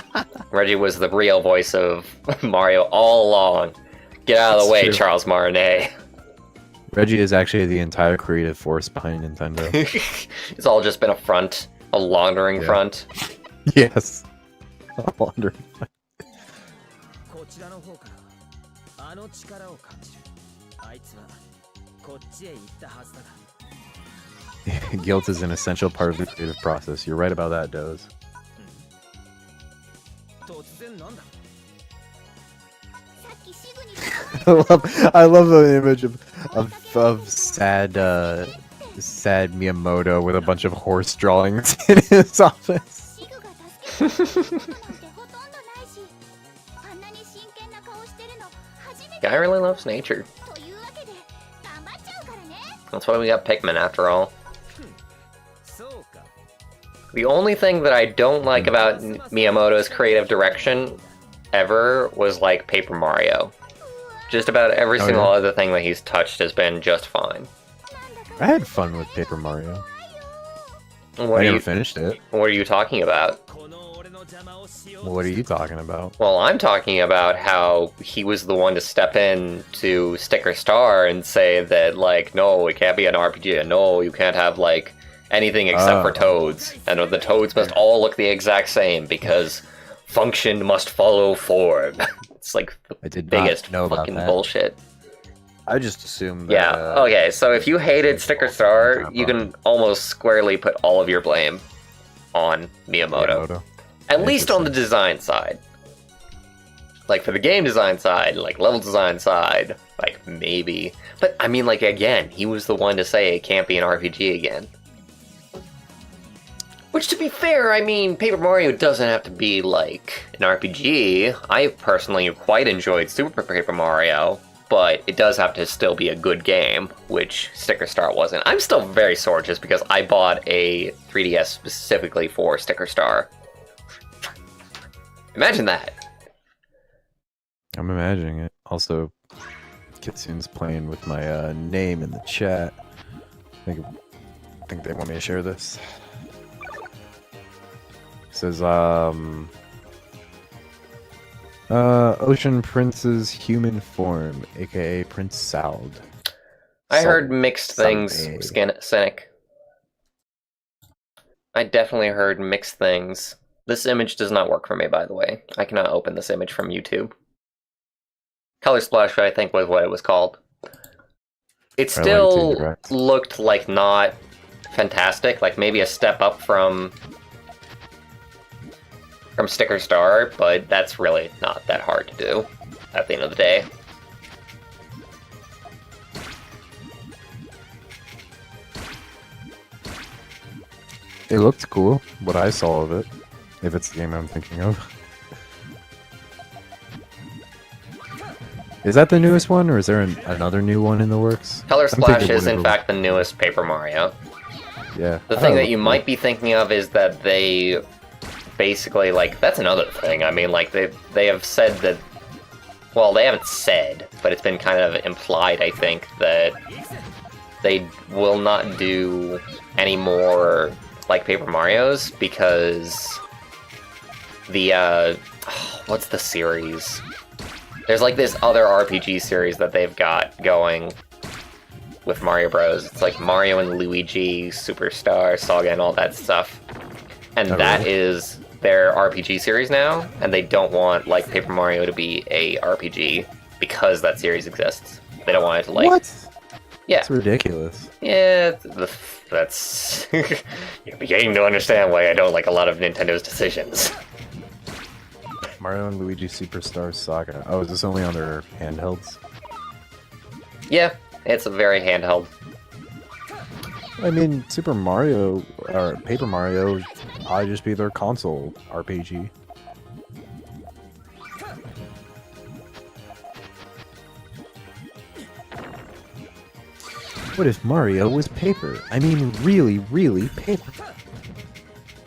A: Reggie was the real voice of Mario all along. Get out of the way,
B: true.
A: Charles Martinet.
B: Reggie is actually the entire creative force behind Nintendo.
A: It's all just been a front. A laundering front.
B: Yes. I'm wondering. Guilt is an essential part of the creative process. You're right about that, Doze. I love the image of sad Miyamoto with a bunch of horse drawings in his office.
A: Guy really loves nature. That's why we got Pikmin after all. The only thing that I don't like about Miyamoto's creative direction ever was like Paper Mario. Just about every single other thing that he's touched has been just fine.
B: I had fun with Paper Mario.
A: What
B: I
A: are
B: never
A: you
B: finished it.
A: What are you talking about?
B: What are you talking about?
A: Well, I'm talking about how he was the one to step in to Sticker Star and say that, like, no, it can't be an RPG, and no, you can't have, like, anything except for toads. And the toads must all look the exact same because function must follow form. It's like the
B: I did
A: biggest
B: not know about
A: fucking
B: that.
A: bullshit.
B: I just assumed that.
A: Yeah, okay, so if you hated Sticker Star, you can almost squarely put all of your blame on Miyamoto. At least on the design side. Like, for the game design side, like, level design side, like, maybe. But, I mean, like, again, he was the one to say it can't be an RPG again. Which, to be fair, I mean, Paper Mario doesn't have to be, like, an RPG. I personally quite enjoyed Super Paper Mario, but it does have to still be a good game, which Sticker Star wasn't. I'm still very sore just because I bought a 3DS specifically for Sticker Star. Imagine that.
B: I'm imagining it. Also, Kitsune's playing with my name in the chat. I think they want me to share this. It says, Ocean Prince's human form, aka Prince Sald.
A: I heard mixed things,
B: Salve.
A: Cynic. I definitely heard mixed things. This image does not work for me, by the way. I cannot open this image from YouTube. Color Splash, I think, was what it was called. It still looked like not fantastic, like maybe a step up from Sticker Star, but that's really not that hard to do at the end of the day.
B: It looked cool, what I saw of it. If it's the game I'm thinking of. Is that the newest one, or is there another new one in the works?
A: Color Splash is, in fact, the newest Paper Mario.
B: Yeah.
A: The thing that you might be thinking of is that they basically, like, that's another thing. I mean, like, they have said that, well, they haven't said, but it's been kind of implied, I think, that they will not do any more, like, Paper Marios because the, what's the series? There's, like, this other RPG series that they've got going with Mario Bros. It's like Mario and Luigi, Superstar, Saga, and all that stuff. And that is their RPG series now, and they don't want, like, Paper Mario to be a RPG because that series exists. They don't want it to, like...
B: What?
A: Yeah.
B: It's ridiculous.
A: Yeah, that's... You're beginning to understand why I don't like a lot of Nintendo's decisions.
B: Mario and Luigi Superstar Saga. Oh, is this only on their handhelds?
A: Yeah, it's a very handheld.
B: I mean, Super Mario, or Paper Mario, would probably just be their console RPG. What if Mario was paper? I mean, really, really paper.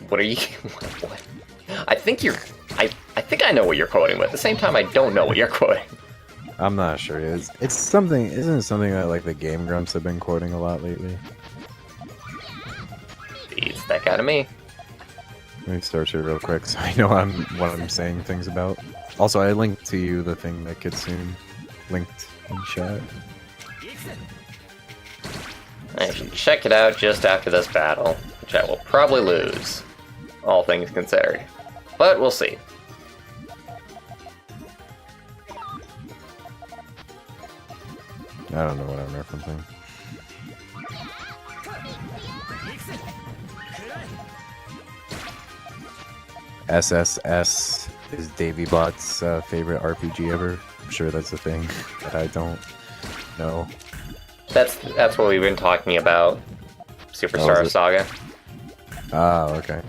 A: What are you... What? I think you're... I think I know what you're quoting, but at the same time, I don't know what you're quoting.
B: I'm not sure. It's something... Isn't it something that, like, the Game Grumps have been quoting a lot lately?
A: Beats that guy to me.
B: Let me search it real quick so I know what I'm saying things about. Also, I linked to you the thing that Kitsune linked in chat.
A: I should check it out just after this battle, which I will probably lose, all things considered. But we'll see.
B: I don't know what I'm referencing. SSS is Davey Bot's favorite RPG ever. I'm sure that's a thing that I don't know.
A: That's what we've been talking about. Superstar Saga.
B: Ah, okay.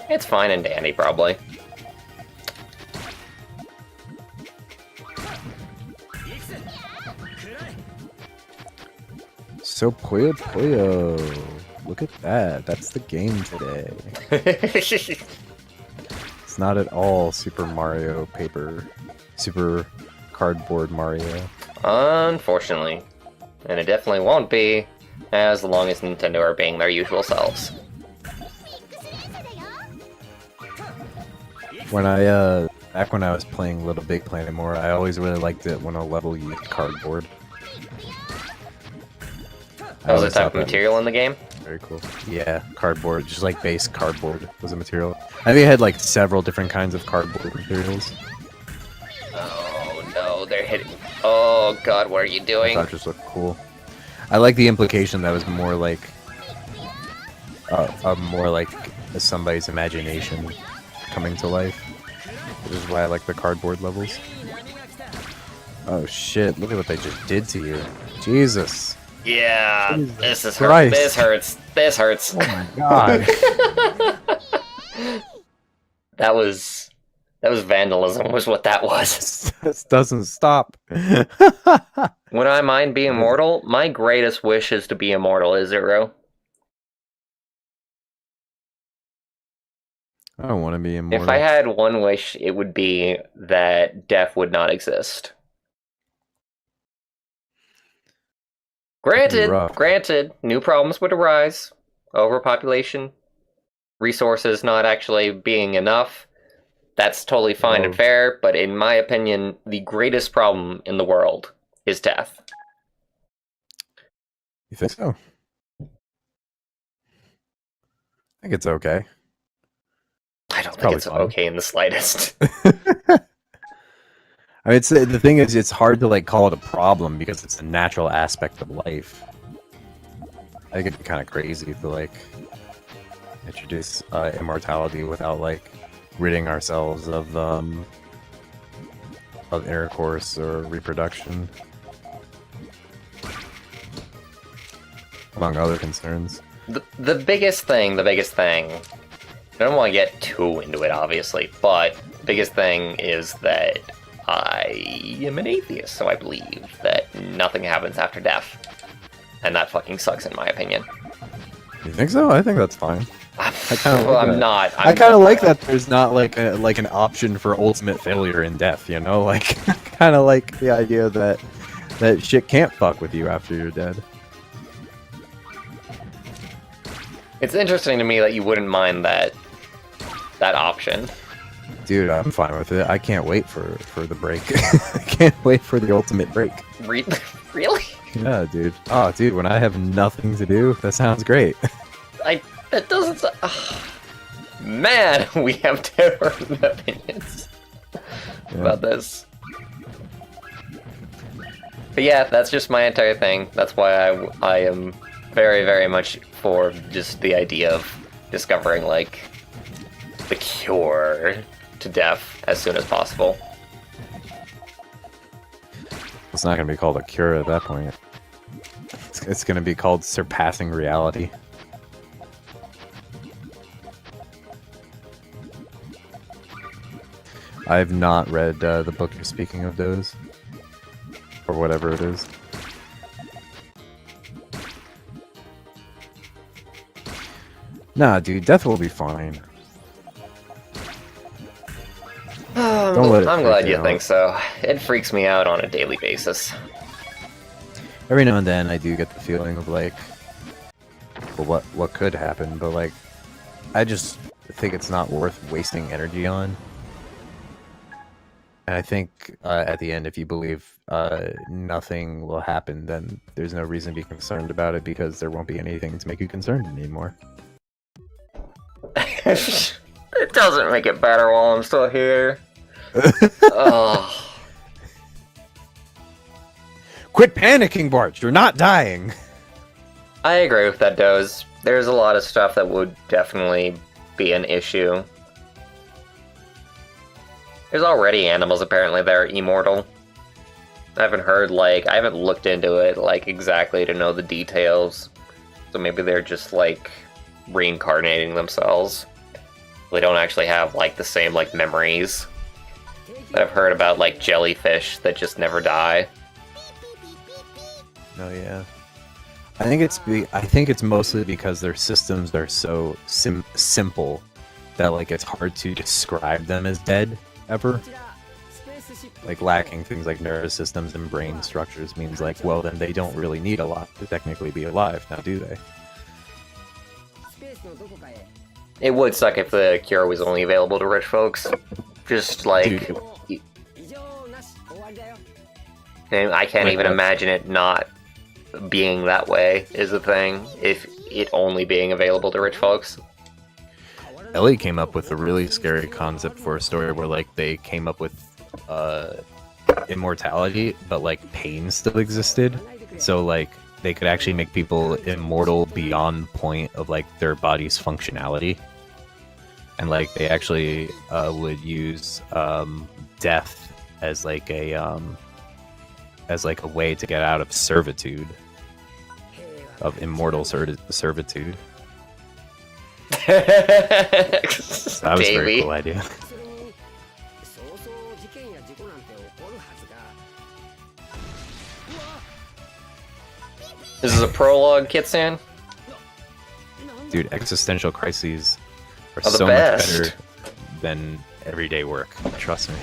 A: It's fine and dandy, probably.
B: So Puyo Puyo. Look at that. That's the game today. It's not at all Super Mario paper. Super cardboard Mario.
A: Unfortunately. And it definitely won't be as long as Nintendo are being their usual selves.
B: When back when I was playing Little Big Planet more, I always really liked it when a level used cardboard.
A: That was a type of material in the game?
B: Very cool. Yeah, cardboard, just like base cardboard was a material. I think it had like several different kinds of cardboard materials.
A: Oh no, they're hitting. Oh god, what are you
B: I
A: doing?
B: thought it just looked cool. I like the implication that was more like somebody's imagination coming to life. Which is why I like the cardboard levels. Oh shit, look at what they just did to you. Jesus.
A: Yeah,
B: Jesus
A: this is
B: Christ.
A: This hurts. This hurts.
B: Oh my god.
A: That was vandalism, was what that was.
B: This doesn't stop.
A: Would I mind being immortal? My greatest wish is to be immortal, is it, Ro?
B: I don't want to be immortal.
A: If I had one wish, it would be that death would not exist. Granted, new problems would arise. Overpopulation, resources not actually being enough. That's totally fine and fair, but in my opinion, the greatest problem in the world is death.
B: You think so? I think it's okay.
A: I don't think it's okay in the slightest.
B: I mean, the thing is, it's hard to like call it a problem because it's a natural aspect of life. I think it'd be kind of crazy to like introduce immortality without like ridding ourselves of intercourse or reproduction, among other concerns.
A: The biggest thing. I don't want to get too into it, obviously, but the biggest thing is that I am an atheist, so I believe that nothing happens after death. And that fucking sucks, in my opinion.
B: You think so? I think that's fine.
A: I'm not.
B: I kind of like that there's not like an option for ultimate failure in death, you know? Like, kind of like the idea that shit can't fuck with you after you're dead.
A: It's interesting to me that you wouldn't mind that option.
B: Dude, I'm fine with it. I can't wait for the break. I can't wait for the ultimate break.
A: Really?
B: Yeah, dude. Oh, dude, when I have nothing to do, that sounds great.
A: That doesn't. Man, we have different opinions about this. But yeah, that's just my entire thing. That's why I am very, very much for just the idea of discovering like the cure to death as soon as possible.
B: It's not going to be called a cure at that point. It's going to be called surpassing reality. I have not read the book you're speaking of, those, or whatever it is. Nah, dude, death will be fine.
A: I'm glad you think so. It freaks me out on a daily basis.
B: Every now and then I do get the feeling of like, well, what could happen, but like, I just think it's not worth wasting energy on. And I think at the end, if you believe nothing will happen, then there's no reason to be concerned about it because there won't be anything to make you concerned anymore.
A: It doesn't make it better while I'm still here. Oh.
B: Quit panicking, Bwarch! You're not dying!
A: I agree with that, Doze. There's a lot of stuff that would definitely be an issue. There's already animals, apparently, that are immortal. I haven't looked into it, like, exactly to know the details. So maybe they're just, like, reincarnating themselves. They don't actually have, like, the same, like, memories. But I've heard about, like, jellyfish that just never die.
B: Oh yeah. I think it's mostly because their systems are so simple that like it's hard to describe them as dead ever. like lacking things like nervous systems and brain structures means like, well, then they don't really need a lot to technically be alive, now do they?
A: It would suck if the cure was only available to rich folks. Just like,
B: Dude.
A: I can't
B: Like
A: even
B: what?
A: imagine it not being that way is the thing. If it only being available to rich folks.
B: Ellie came up with a really scary concept for a story where like they came up with immortality, but like pain still existed. So like they could actually make people immortal beyond the point of like their body's functionality. And like they actually would use death as like a way to get out of servitude, of immortal servitude. So that was a very
A: Davey.
B: cool idea.
A: This is a prologue, Kitsune?
B: Dude, existential crises are
A: the
B: so
A: best.
B: much better than everyday work. Trust me.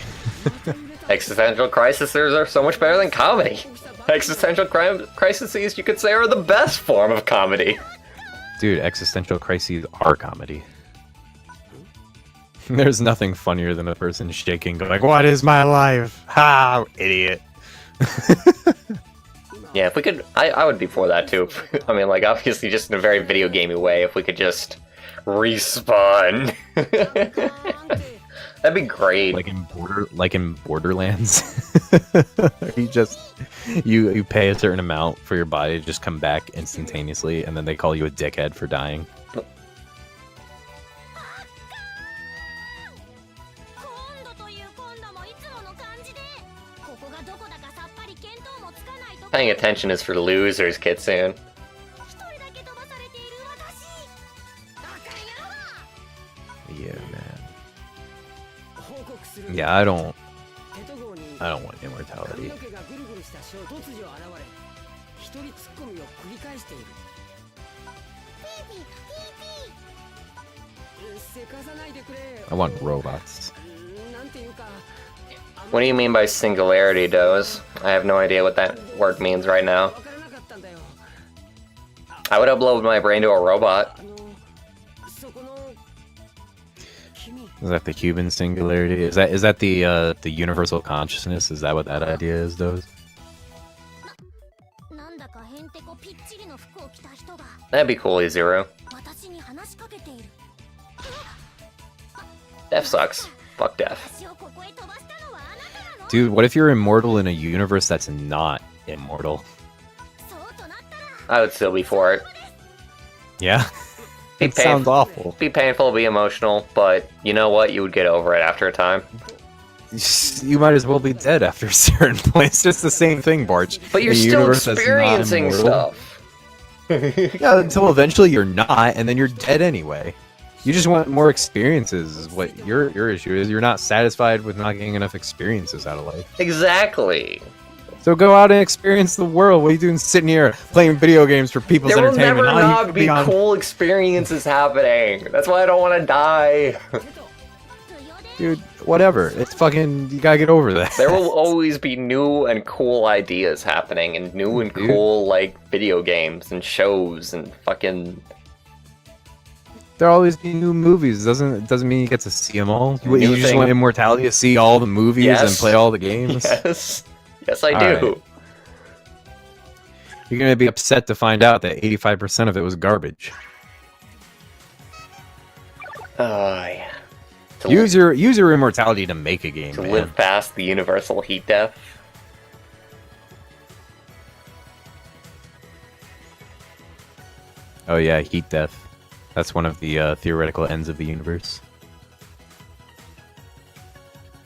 A: Existential crises are so much better than comedy. Existential crises, you could say, are the best form of comedy.
B: Dude, existential crises are comedy. There's nothing funnier than a person shaking, going like, "What is my life? Ha, idiot!"
A: Yeah, if we could, I would be for that too. I mean, like, obviously just in a very video gamey way, if we could just respawn. That'd be great.
B: Like in Borderlands, you pay a certain amount for your body to just come back instantaneously, and then they call you a dickhead for dying.
A: Paying attention is for losers, Kitsune.
B: Yeah, man. Yeah, I don't want immortality. I want robots.
A: What do you mean by singularity, Doze? I have no idea what that word means right now. I would upload my brain to a robot.
B: Is that the Cuban singularity? Is that the universal consciousness? Is that what that idea is, those?
A: That'd be cool, Zero. Death sucks. Fuck death.
B: Dude, what if you're immortal in a universe that's not immortal?
A: I would still be for it.
B: Yeah?
A: Be
B: It sounds awful.
A: Be painful, be emotional, but you know what? You would get over it after a time.
B: You might as well be dead after a certain point. It's just the same thing, Bwarch.
A: But you're
B: A
A: still
B: universe that's not
A: experiencing
B: immortal.
A: stuff.
B: Yeah, until eventually you're not, and then you're dead anyway. You just want more experiences, is what your issue is. You're not satisfied with not getting enough experiences out of life.
A: Exactly.
B: So go out and experience the world. What are you doing sitting here playing video games for people's
A: There will
B: entertainment?
A: never
B: Now you
A: not
B: can
A: be
B: on-
A: cool experiences happening. That's why I don't want to die.
B: Dude, whatever. It's fucking, you gotta get over that.
A: There will always be new and cool ideas happening, and new and
B: Dude.
A: cool, like, video games and shows and fucking...
B: There'll always be new movies. It doesn't mean you get to see them all. You
A: New
B: just
A: thing.
B: want immortality to see all the movies and
A: Yes.
B: play all the games.
A: Yes. Yes, I
B: All
A: do.
B: right. You're gonna be upset to find out that 85% of it was garbage.
A: Yeah. To,
B: Use your immortality to make a game,
A: to
B: man.
A: live past the universal heat death.
B: Oh yeah, heat death. That's one of the theoretical ends of the universe.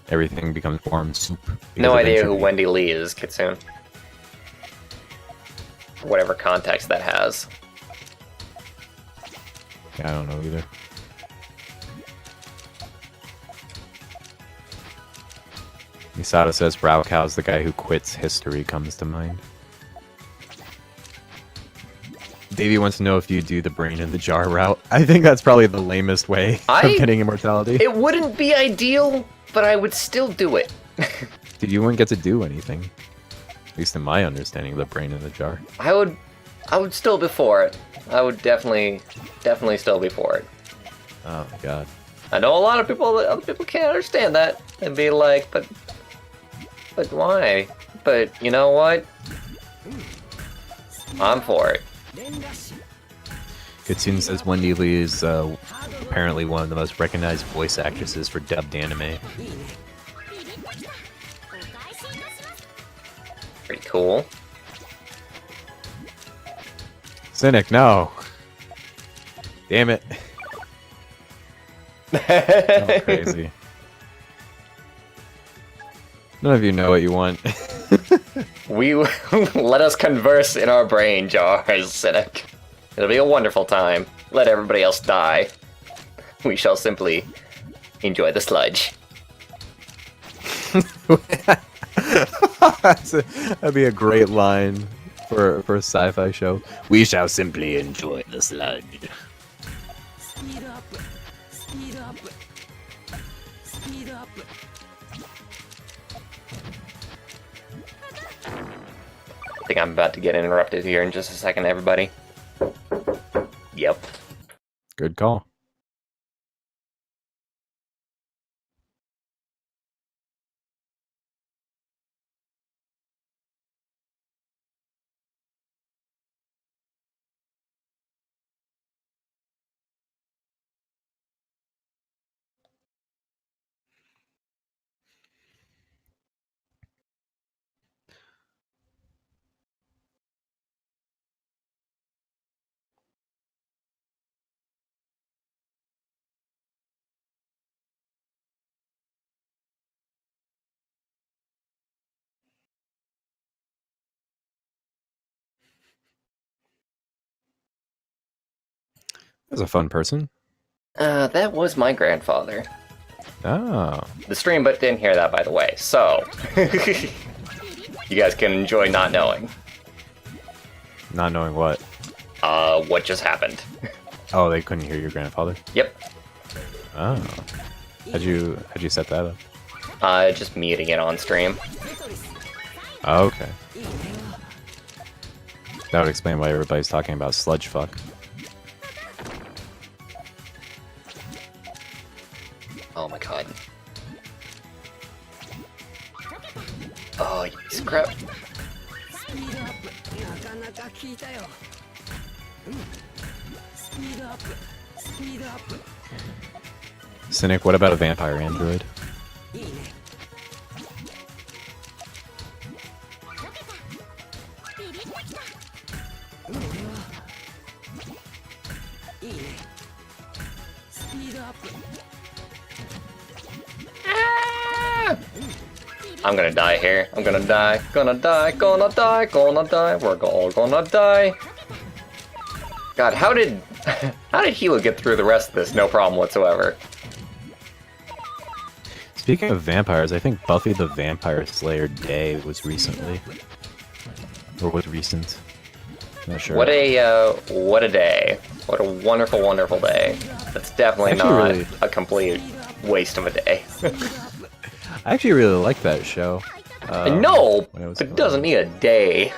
B: Everything becomes warm soup.
A: No
B: because of
A: idea who
B: entropy.
A: Wendy Lee is, Kitsune. Whatever context that has.
B: Yeah, I don't know either. Misato says Browcow's the guy who quits history comes to mind. Davey wants to know if you do the brain in the jar route. I think that's probably the lamest way of getting immortality.
A: It wouldn't be ideal, but I would still do it.
B: Dude, you wouldn't get to do anything. At least in my understanding of the brain in the jar.
A: I would still be for it. I would definitely still be for it.
B: Oh my god.
A: I know a lot of other people can't understand that and be like, but why? But you know what? I'm for it.
B: Kitsune says Wendy Lee is apparently one of the most recognized voice actresses for dubbed anime.
A: Pretty cool.
B: Cynic, no. Damn it. Oh, crazy. None of you know what you want.
A: We let us converse in our brain jars, Cynic. It'll be a wonderful time. Let everybody else die. We shall simply enjoy the sludge.
B: That'd be a great line for a sci-fi show. We shall simply enjoy the sludge.
F: Speed up. Speed up. Speed up.
A: I think I'm about to get interrupted here in just a second, everybody. Yep.
B: Good call. That's a fun person.
A: That was my grandfather.
B: Oh.
A: The stream, but didn't hear that, by the way. So, you guys can enjoy not knowing.
B: Not knowing what.
A: What just happened.
B: Oh, they couldn't hear your grandfather?
A: Yep.
B: Oh. How'd you set that up?
A: Just muting it on stream.
B: Oh, okay. That would explain why everybody's talking about sludge fuck.
A: Oh my god. Oh, you piece of crap.
F: Speed up. なかなか効いたよ。Speed up. Speed up.
B: Cynic, what about a vampire android?
F: いいね。いいね。Speed up.
A: I'm gonna die here. I'm gonna die. Gonna die. Gonna die. Gonna die. We're all gonna die. God, how did Hilo get through the rest of this? No problem whatsoever.
B: Speaking of vampires, I think Buffy the Vampire Slayer Day was recently. Or was recent. Not sure.
A: What a day. What a wonderful, wonderful day. That's definitely
B: Actually,
A: not
B: really-
A: a complete waste of a day.
B: I actually really like that show.
A: No,
B: when it was
A: but it
B: going.
A: doesn't need a day.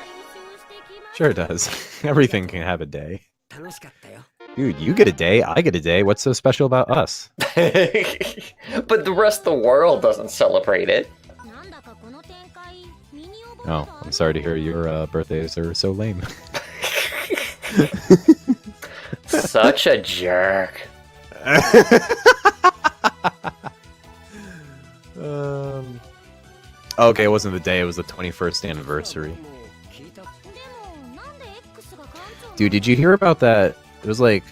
B: Sure it does. Everything can have a day.
F: 楽しかったよ。
B: Dude, you get a day, I get a day. What's so special about us?
A: But the rest of the world doesn't celebrate it.
B: Oh, I'm sorry to hear your birthdays are so lame.
A: Such a jerk.
B: Okay, it wasn't the day, it was the 21st anniversary. Dude, did you hear about that? It was like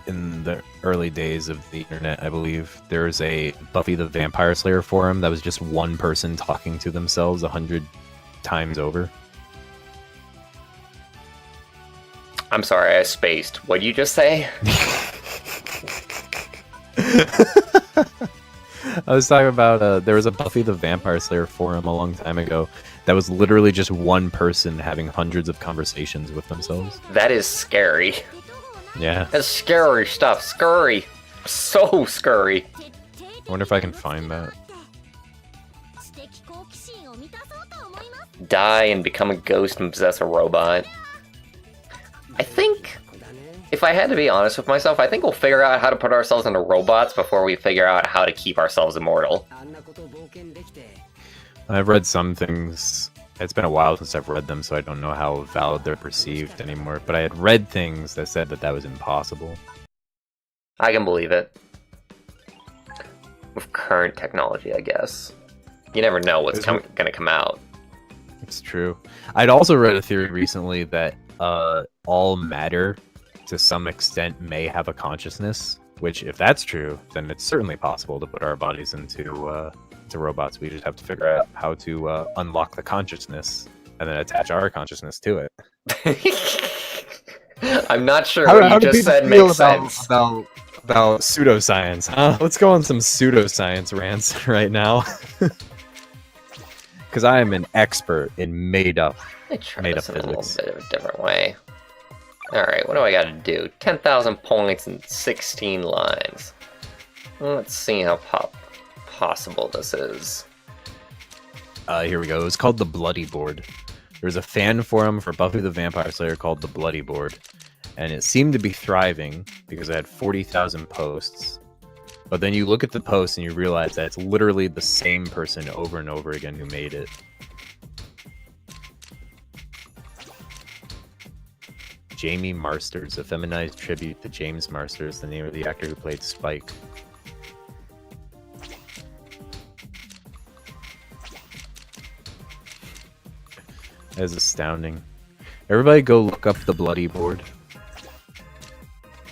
B: in the early days of the internet, I believe. There was a Buffy the Vampire Slayer forum that was just one person talking to themselves 100 times over.
A: I'm sorry, I spaced. What'd you just say?
B: I was talking about, there was a Buffy the Vampire Slayer forum a long time ago that was literally just one person having hundreds of conversations with themselves.
A: That is scary.
B: Yeah.
A: That's scary stuff. Scurry. So scurry.
B: I wonder if I can find that.
A: die and become a ghost and possess a robot. I think, if I had to be honest with myself, I think we'll figure out how to put ourselves into robots before we figure out how to keep ourselves immortal.
B: I've read some things. It's been a while since I've read them, so I don't know how valid they're perceived anymore. But I had read things that said that that was impossible.
A: I can believe it. With current technology, I guess. You never know what's going to come out.
B: It's true. I'd also read a theory recently that all matter, to some extent, may have a consciousness. Which, if that's true, then it's certainly possible to put our bodies into robots. We just have to figure out how to unlock the consciousness and then attach our consciousness to it.
A: I'm not sure what you just said makes sense.
B: About pseudoscience, huh? Let's go on some pseudoscience rants right now. Because I am an expert in made-up
A: this in
B: physics.
A: a little bit of a different way. Alright, what do I gotta do? 10,000 points and 16 lines. Let's see how possible this is.
B: Here we go. It's called the Bloody Board. There's a fan forum for Buffy the Vampire Slayer called the Bloody Board. And it seemed to be thriving because it had 40,000 posts. But then you look at the posts and you realize that it's literally the same person over and over again who made it. Jamie Marsters, a feminized tribute to James Marsters, the name of the actor who played Spike. That is astounding. Everybody go look up the Bloody Board.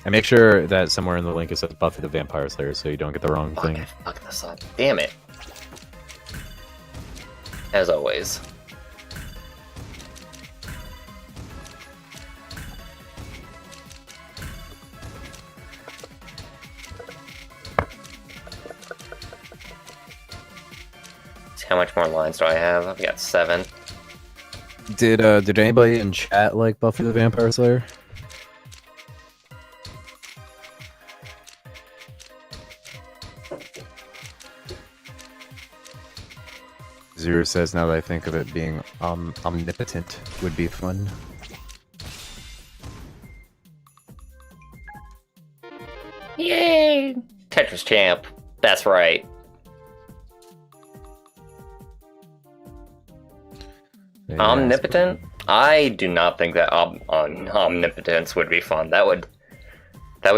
B: And make sure that somewhere in the link it says Buffy the Vampire Slayer so you don't get the wrong thing.
A: I fucked this up. Damn it. As always. See how much more lines do I have? I've got 7.
B: Did anybody in chat like Buffy the Vampire Slayer? Zero says, now that I think of it, being omnipotent would be fun.
A: Yay! Tetris champ. That's right.
B: Yeah,
A: Omnipotent? I do not think that omnipotence would be fun. That would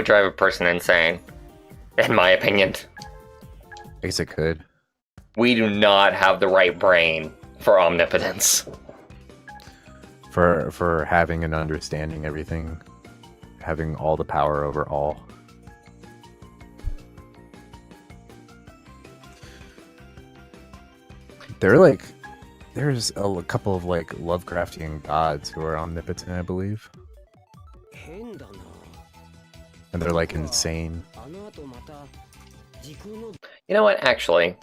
A: drive a person insane, in my opinion.
B: I guess it could.
A: We do not have the right brain for omnipotence.
B: For having and understanding everything, having all the power over all. There's a couple of like Lovecraftian gods who are omnipotent, I believe, and they're like insane.
A: You know what? Actually,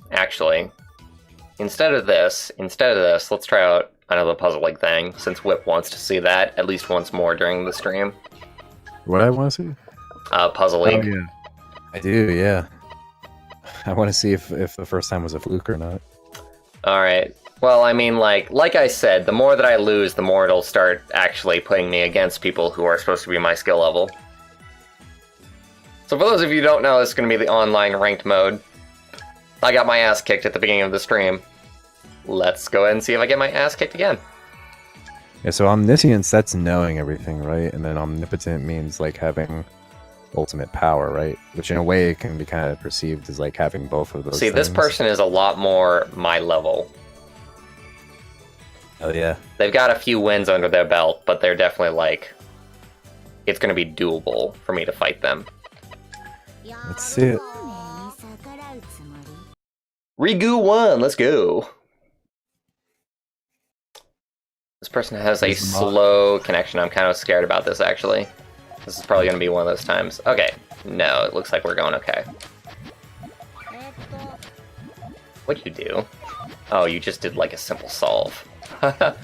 A: instead of this, let's try out another puzzling thing, since Whip wants to see that at least once more during the stream.
B: What I want to see?
A: Puzzling.
B: Oh, yeah. I do, yeah. I want to see if the first time was a fluke or not.
A: Alright. Well, I mean, like I said, the more that I lose, the more it'll start actually putting me against people who are supposed to be my skill level. So for those of you who don't know, this is going to be the online ranked mode. I got my ass kicked at the beginning of the stream. Let's go ahead and see if I get my ass kicked again.
B: Yeah, so omniscience, that's knowing everything, right? And then omnipotent means like having ultimate power, right? Which in a way it can be kind of perceived as like having both of those
A: See, this
B: things.
A: person is a lot more my level.
B: Oh yeah.
A: They've got a few wins under their belt, but they're definitely like... It's going to be doable for me to fight them.
B: Let's see it.
A: Rigu 1, let's go. This person has a slow connection. I'm kind of scared about this, actually. This is probably going to be one of those times. Okay. No, it looks like we're going okay. What'd you do? Oh, you just did like a simple solve. I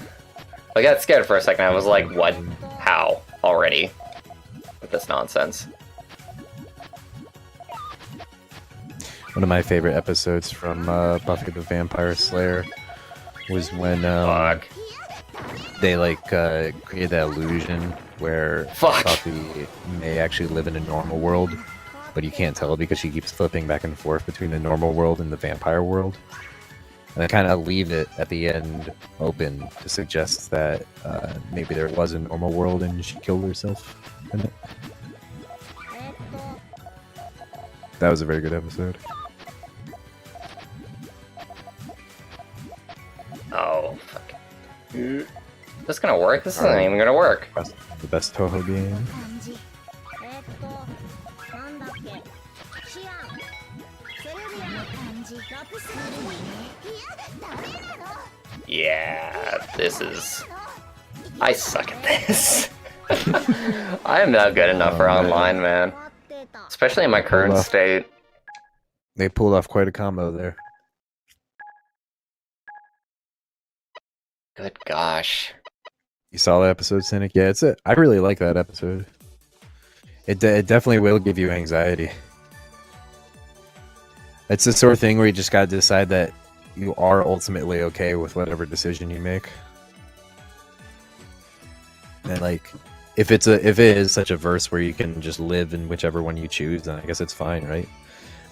A: got scared for a second. I was like, what? How? Already? With this nonsense.
B: One of my favorite episodes from Buffy the Vampire Slayer was when
A: Fuck.
B: they like created that illusion where
A: Fuck.
B: Coffee may actually live in a normal world, but you can't tell because she keeps flipping back and forth between the normal world and the vampire world. And they kind of leave it at the end open to suggest that maybe there was a normal world and she killed herself in it. That was a very good episode.
A: Oh, fuck. This gonna work? This isn't even gonna work.
B: The best Toho game.
F: なんだっけシアンセルビアの漢字ラプスル
A: Yeah, this is... I suck at this. I am not good enough for online, man. Especially in my current state.
B: They pulled off quite a combo there.
A: Good gosh.
B: You saw that episode, Cynic? Yeah, it's it. I really like that episode. It definitely will give you anxiety. It's the sort of thing where you just gotta decide that you are ultimately okay with whatever decision you make. And like, if it is such a verse where you can just live in whichever one you choose, then I guess it's fine, right?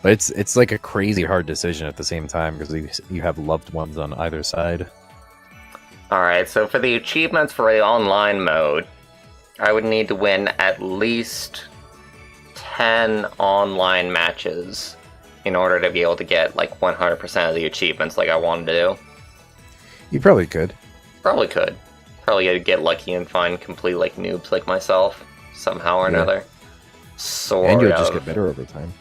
B: But it's like a crazy hard decision at the same time because you have loved ones on either side.
A: Alright, so for the achievements for the online mode, I would need to win at least 10 online matches in order to be able to get like 100% of the achievements like I wanted to do.
B: You probably could.
A: Probably could. Probably gotta get lucky and find complete like noobs like myself somehow or another. Sort
B: and you'll
A: of.
B: just get better over time.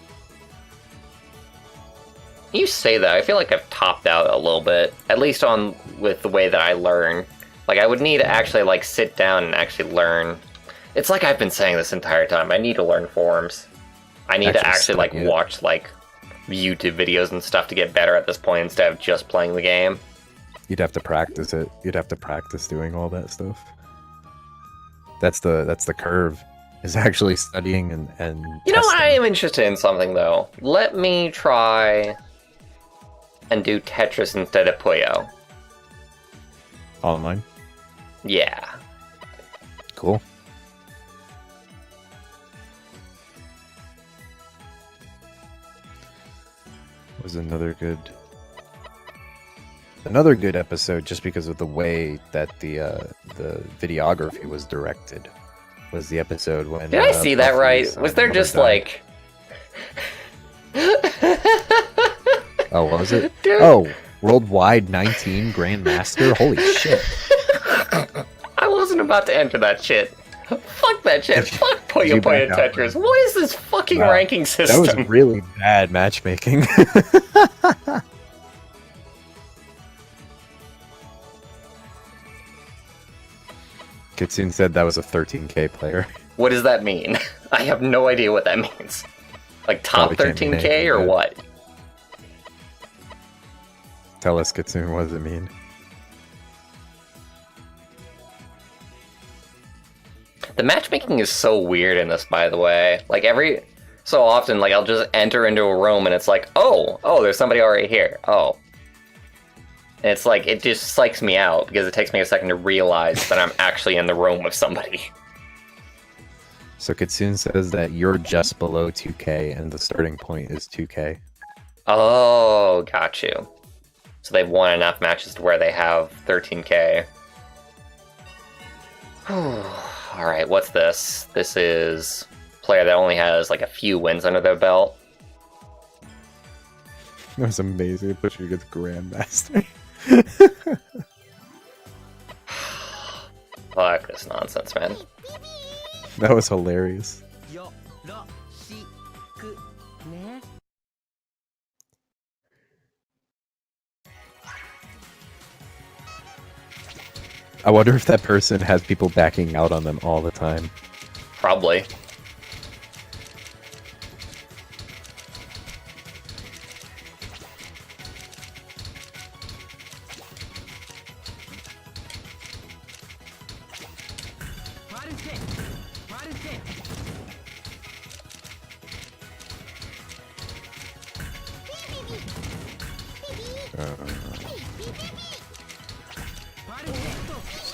A: You say that, I feel like I've topped out a little bit, at least on with the way that I learn. Like I would need to actually like sit down and actually learn. It's like I've been saying this entire time, I need to learn forms. I need to actually like watch like YouTube videos and stuff to get better at this point instead of just playing the game.
B: You'd have to practice it. You'd have to practice doing all that stuff. That's the curve. Is actually studying and
A: You know what, I am interested in something though. Let me try and do Tetris instead of Puyo.
B: Online?
A: Yeah.
B: Cool. Was another good episode just because of the way that the videography was directed. Was the episode when
A: Did I see that right? Was there just like
B: Oh, what was it?
A: Dude.
B: Oh, worldwide 19 Grandmaster? Holy shit.
A: I wasn't about to enter that shit. Fuck that shit. Fuck Puyo Puyo Tetris. What is this fucking ranking system?
B: That was really bad matchmaking. Kitsune said that was a 13k player.
A: What does that mean? I have no idea what that means. Like top
B: Probably can't mean
A: 13k
B: anything
A: or
B: good.
A: what?
B: Tell us, Kitsune, what does it mean?
A: The matchmaking is so weird in this, by the way. Like every so often, like I'll just enter into a room and it's like, oh, there's somebody already here. Oh. And it's like, it just psychs me out because it takes me a second to realize that I'm actually in the room with somebody.
B: So Kitsune says that you're just below 2k and the starting point is 2k.
A: Oh, got you. So they've won enough matches to where they have 13k. Alright, what's this? This is a player that only has like a few wins under their belt.
B: That was amazing. It puts you against Grandmaster.
A: Fuck this nonsense, man.
B: That was hilarious.
F: よろしくね
B: I wonder if that person has people backing out on them all the time.
A: Probably.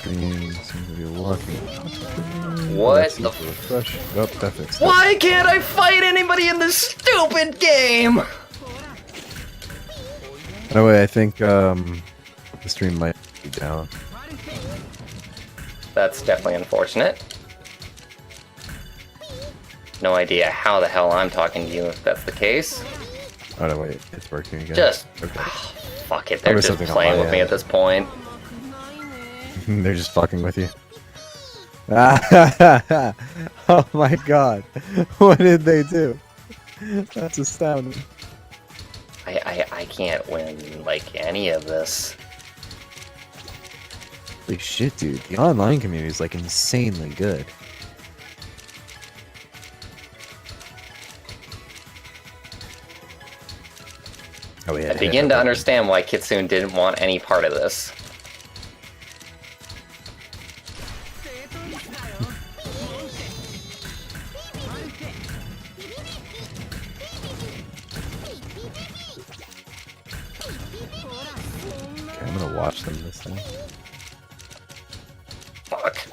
B: Stream seems to be walking.
A: What the
B: refresh? Oh, that fixed it.
A: Why can't I fight anybody in this stupid game?
B: No way, I think the stream might be down.
A: That's definitely unfortunate. No idea how the hell I'm talking to you if that's the case.
B: Oh no, wait, it's working again.
A: Just
B: okay.
A: Fuck it, they're
B: Probably
A: just
B: something on
A: playing
B: my
A: with me
B: end.
A: at this point.
B: They're just fucking with you. Oh my god. What did they do? That's astounding.
A: I can't win like any of this.
B: Holy shit, dude. The online community is like insanely good. Oh, yeah,
A: I begin to understand why Kitsune didn't want any part of this.
B: Okay, I'm gonna watch them this time.
A: Fuck.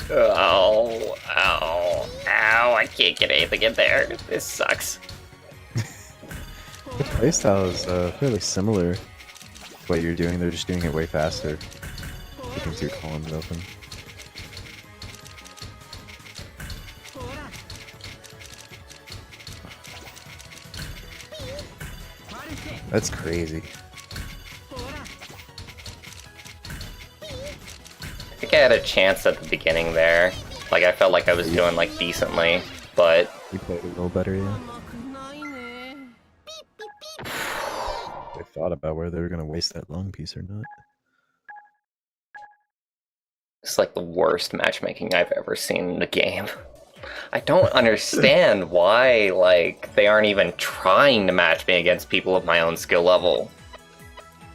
A: Ow, ow, ow, I can't get anything in there. This sucks.
B: The playstyle is fairly similar to what you're doing. They're just doing it way faster. Keeping two columns open. That's crazy.
A: I think I had a chance at the beginning there. Like, I felt like I was doing, like, decently, but...
B: You played a little better, yeah. They thought about whether they were gonna waste that long piece or not.
A: It's like the worst matchmaking I've ever seen in the game. I don't understand why, like, they aren't even trying to match me against people of my own skill level.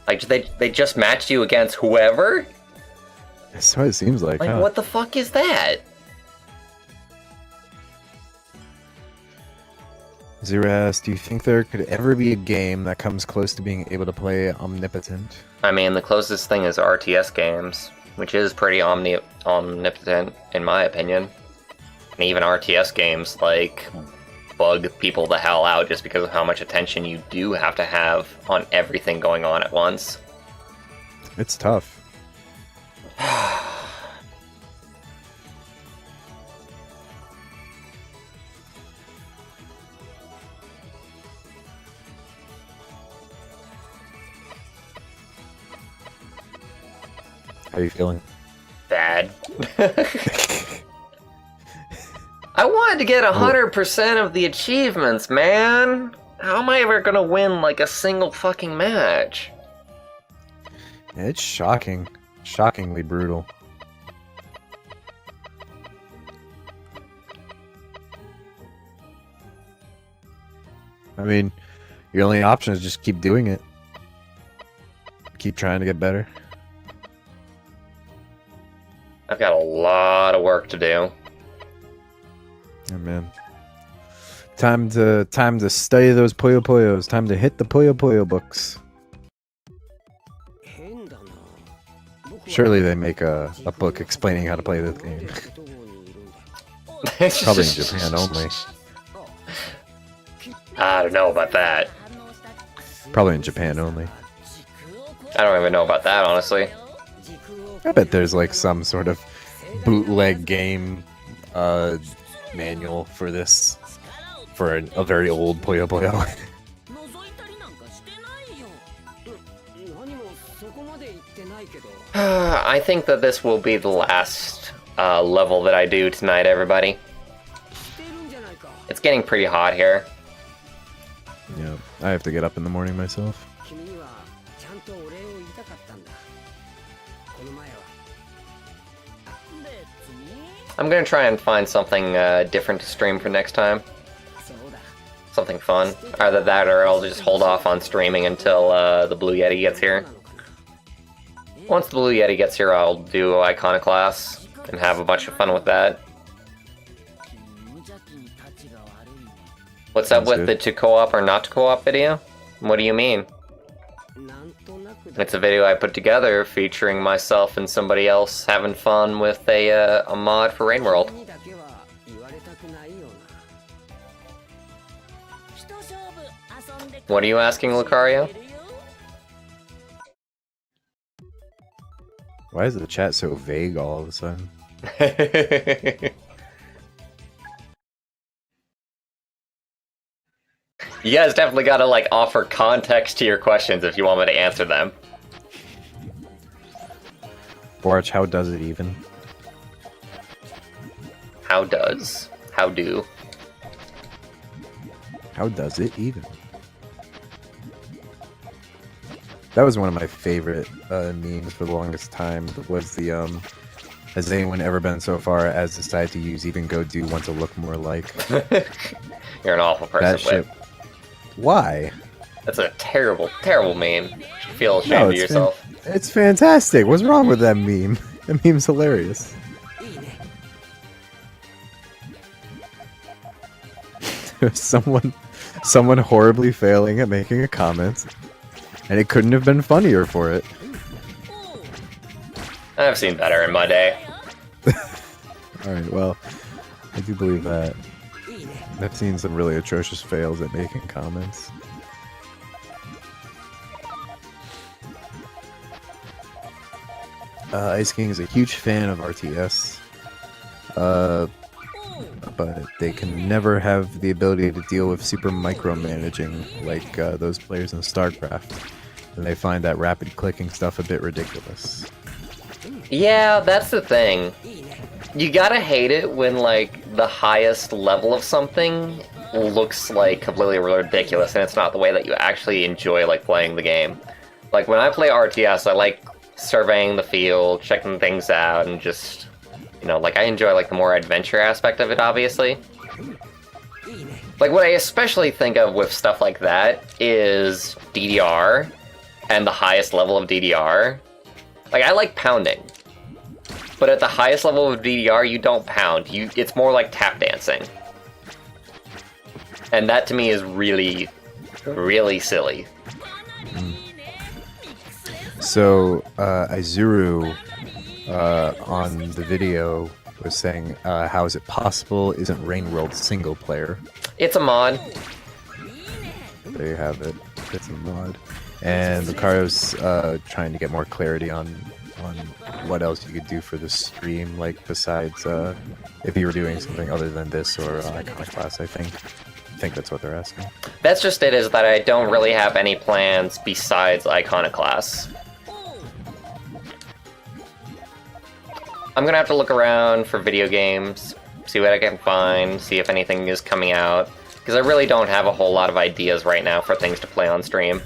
A: Like, they just matched you against whoever?
B: That's what it seems like,
A: Like,
B: huh?
A: what the fuck is that?
B: Zero asks, do you think there could ever be a game that comes close to being able to play Omnipotent?
A: I mean, the closest thing is RTS games, which is pretty omnipotent, in my opinion. And even RTS games, like, bug people the hell out just because of how much attention you do have to have on everything going on at once.
B: It's tough. How are you feeling?
A: Bad. I wanted to get 100% of the achievements, man! How am I ever gonna win, like, a single fucking match?
B: Yeah, it's shocking. Shockingly brutal. I mean, your only option is just keep doing it. Keep trying to get better.
A: I've got a lot of work to do.
B: Oh man. Time to study those Puyo Puyos. Time to hit the Puyo Puyo books. Surely they make a book explaining how to play this game. Probably in Japan only.
A: I don't know about that.
B: Probably in Japan only.
A: I don't even know about that, honestly.
B: I bet there's like some sort of bootleg game manual for this. For a very old Puyo Puyo.
A: I think that this will be the last level that I do tonight, everybody. It's getting pretty hot here.
B: Yeah, I have to get up in the morning myself.
A: I'm gonna try and find something different to stream for next time. Something fun. Either that or I'll just hold off on streaming until the Blue Yeti gets here. Once the Blue Yeti gets here, I'll do Iconoclast and have a bunch of fun with that. What's up with the to co-op or not to co-op video? What do you mean? It's a video I put together featuring myself and somebody else having fun with a mod for Rain World. What are you asking, Lucario?
B: Why is the chat so vague all of a sudden?
A: You guys definitely gotta like offer context to your questions if you want me to answer them.
B: Bwarch, how does it even?
A: How does? How do?
B: How does it even? That was one of my favorite memes for the longest time. Was the has anyone ever been so far as decided to use even go do want to look more like?
A: You're an awful person.
B: That shit. Why?
A: That's a terrible, terrible meme. You should feel ashamed of yourself.
B: It's fantastic. What's wrong with that meme? That meme's hilarious. Someone horribly failing at making a comment, and it couldn't have been funnier for it.
A: I've seen better in my day.
B: Alright, well, I do believe that. I've seen some really atrocious fails at making comments. Ice King is a huge fan of RTS, but they can never have the ability to deal with super micromanaging like those players in StarCraft, and they find that rapid clicking stuff a bit ridiculous.
A: Yeah, that's the thing. You gotta hate it when, like, the highest level of something looks, like, completely ridiculous, and it's not the way that you actually enjoy, like, playing the game. Like, when I play RTS, I like surveying the field, checking things out, and just, you know, like, I enjoy, like, the more adventure aspect of it, obviously. Like, what I especially think of with stuff like that is DDR, and the highest level of DDR. Like, I like pounding. But at the highest level of DDR, you don't pound. It's more like tap dancing. And that to me is really, really silly.
B: So, Izuru, on the video, was saying, how is it possible? Isn't Rain World single player?
A: It's a mod.
B: There you have it. It's a mod. And Lucario's trying to get more clarity on what else you could do for the stream, like besides if you were doing something other than this or Iconoclast. I think that's what they're asking.
A: That's just it, is that I don't really have any plans besides Iconoclast. I'm gonna have to look around for video games, see what I can find, see if anything is coming out, because I really don't have a whole lot of ideas right now for things to play on stream.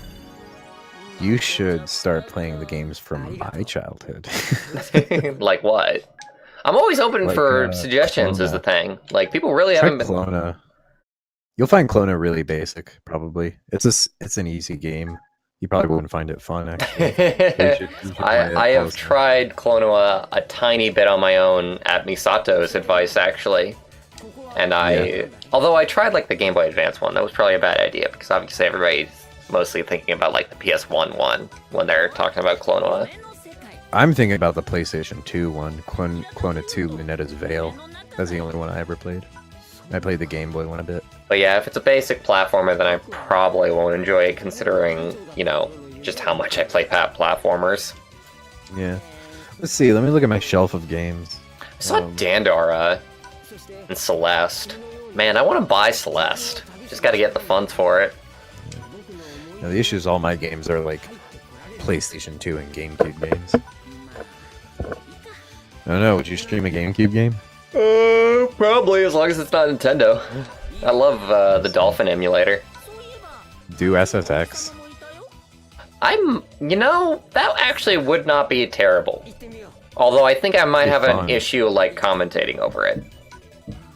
B: You should start playing the games from my childhood.
A: Like what? I'm always open
B: Like,
A: for suggestions,
B: Clona.
A: is the thing. Like, people really
B: Try
A: haven't been...
B: Clona. You'll find Clona really basic, probably. It's an easy game. You probably wouldn't find it fun, actually. You should play it
A: I have
B: also.
A: tried Clonoa a tiny bit on my own at Misato's advice, actually. And although I tried, like, the Game Boy Advance one, that was probably a bad idea, because obviously everybody's mostly thinking about, like, the PS1 one when they're talking about Clonoa.
B: I'm thinking about the PlayStation 2 one, Clona 2 Lunetta's Veil. That's the only one I ever played. I played the Game Boy one a bit.
A: But yeah, if it's a basic platformer, then I probably won't enjoy it, considering, you know, just how much I play platformers.
B: Yeah. Let's see, let me look at my shelf of games.
A: I saw Dandara and Celeste. Man, I want to buy Celeste. Just gotta get the funds for it.
B: Now, the issue is all my games are like PlayStation 2 and GameCube games. I don't know, would you stream a GameCube game?
A: Probably, as long as it's not Nintendo. I love the Dolphin emulator.
B: Do SSX.
A: You know, that actually would not be terrible. Although I think I might
B: Be
A: have
B: fun.
A: an issue, like, commentating over it.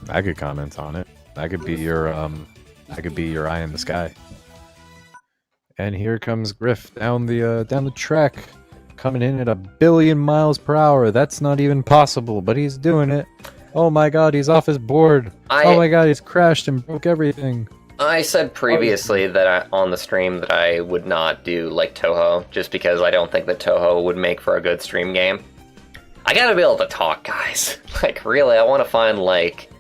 B: I could comment on it. I could be your eye in the sky. And here comes Griff down the track, coming in at 1 billion miles per hour. That's not even possible, but he's doing it. Oh my god, he's off his board. Oh my god, he's crashed and broke everything.
A: I said previously that on the stream that I would not do like Toho, just because I don't think that Toho would make for a good stream game. I gotta be able to talk, guys. Like, really, I want to find like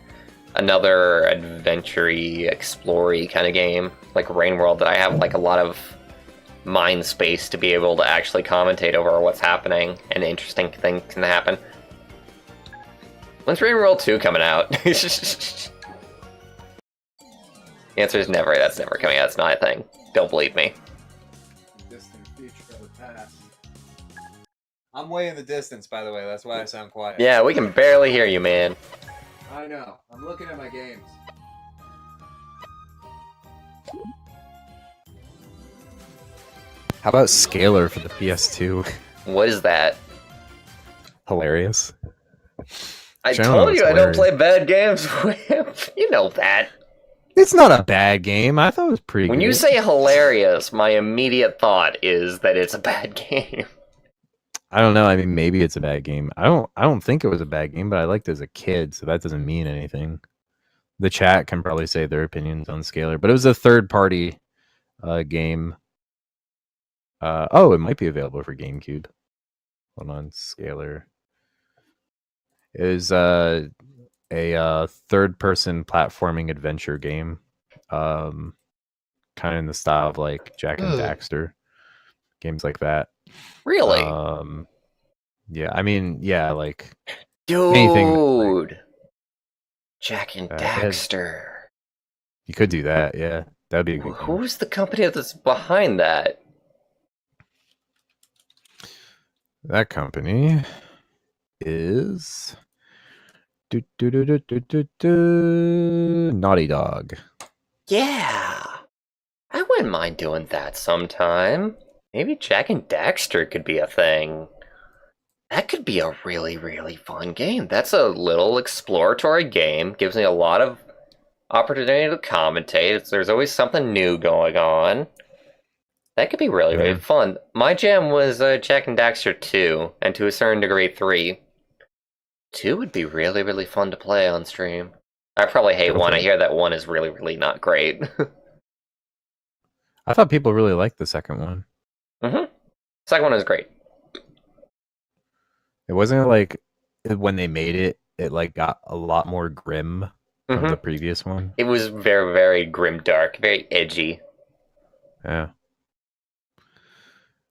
A: another adventure-y, explory kind of game, like Rain World, that I have like a lot of mind space to be able to actually commentate over what's happening and interesting things can happen. When's Rain World 2 coming out? The answer is never. That's never coming out. It's not a thing. Don't believe me.
G: Distant future of the past. I'm way in the distance, by the way. That's why I sound quiet.
A: Yeah, we can barely hear you, man.
G: I know. I'm looking at my games.
B: How about Scalar for the PS2?
A: What is that?
B: Hilarious.
A: I
B: Generally,
A: told you
B: it's
A: I don't
B: hilarious.
A: play bad games. You know that.
B: It's not a bad game. I thought it was pretty
A: When
B: good.
A: you say hilarious, my immediate thought is that it's a bad game.
B: I don't know. I mean, maybe it's a bad game. I don't think it was a bad game, but I liked it as a kid, so that doesn't mean anything. The chat can probably say their opinions on Scalar, but it was a third-party game. Oh, it might be available for GameCube. Hold on, Scalar. It is a third-person platforming adventure game, kind of in the style of like Jack and Daxter, games like that.
A: Really?
B: Yeah, I mean, yeah, like
A: Dude.
B: anything.
A: Jack and
B: Yeah.
A: Daxter.
B: You could do that, yeah. That'd be a good game.
A: Who's the company that's behind that?
B: That company is Naughty Dog.
A: Yeah. I wouldn't mind doing that sometime. Maybe Jack and Daxter could be a thing. That could be a really, really fun game. That's a little exploratory game. Gives me a lot of opportunity to commentate. There's always something new going on. That could be really, really fun. My jam was Jack and Daxter 2, and to a certain degree 3. 2 would be really, really fun to play on stream. I probably hate 1. I hear that 1 is really, really not great.
B: I thought people really liked the second one.
A: Second one is great.
B: It wasn't like when they made it, it like got a lot more grim from the previous one.
A: It was very, very grim dark, very edgy.
B: Yeah.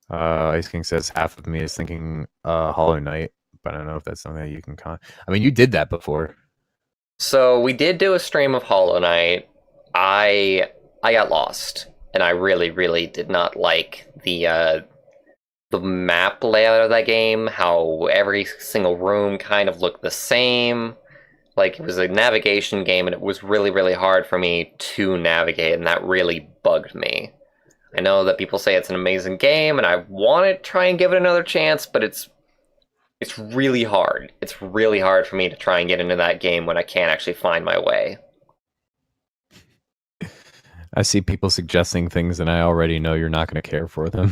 B: Ice King says half of me is thinking Hollow Knight, but I don't know if that's something that you can I mean, you did that before.
A: So we did do a stream of Hollow Knight. I got lost, and I really, really did not like the map layout of that game. How every single room kind of looked the same. Like, it was a navigation game, and it was really, really hard for me to navigate, and that really bugged me. I know that people say it's an amazing game, and I want to try and give it another chance, but it's really hard. It's really hard for me to try and get into that game when I can't actually find my way.
B: I see people suggesting things, and I already know you're not going to care for them.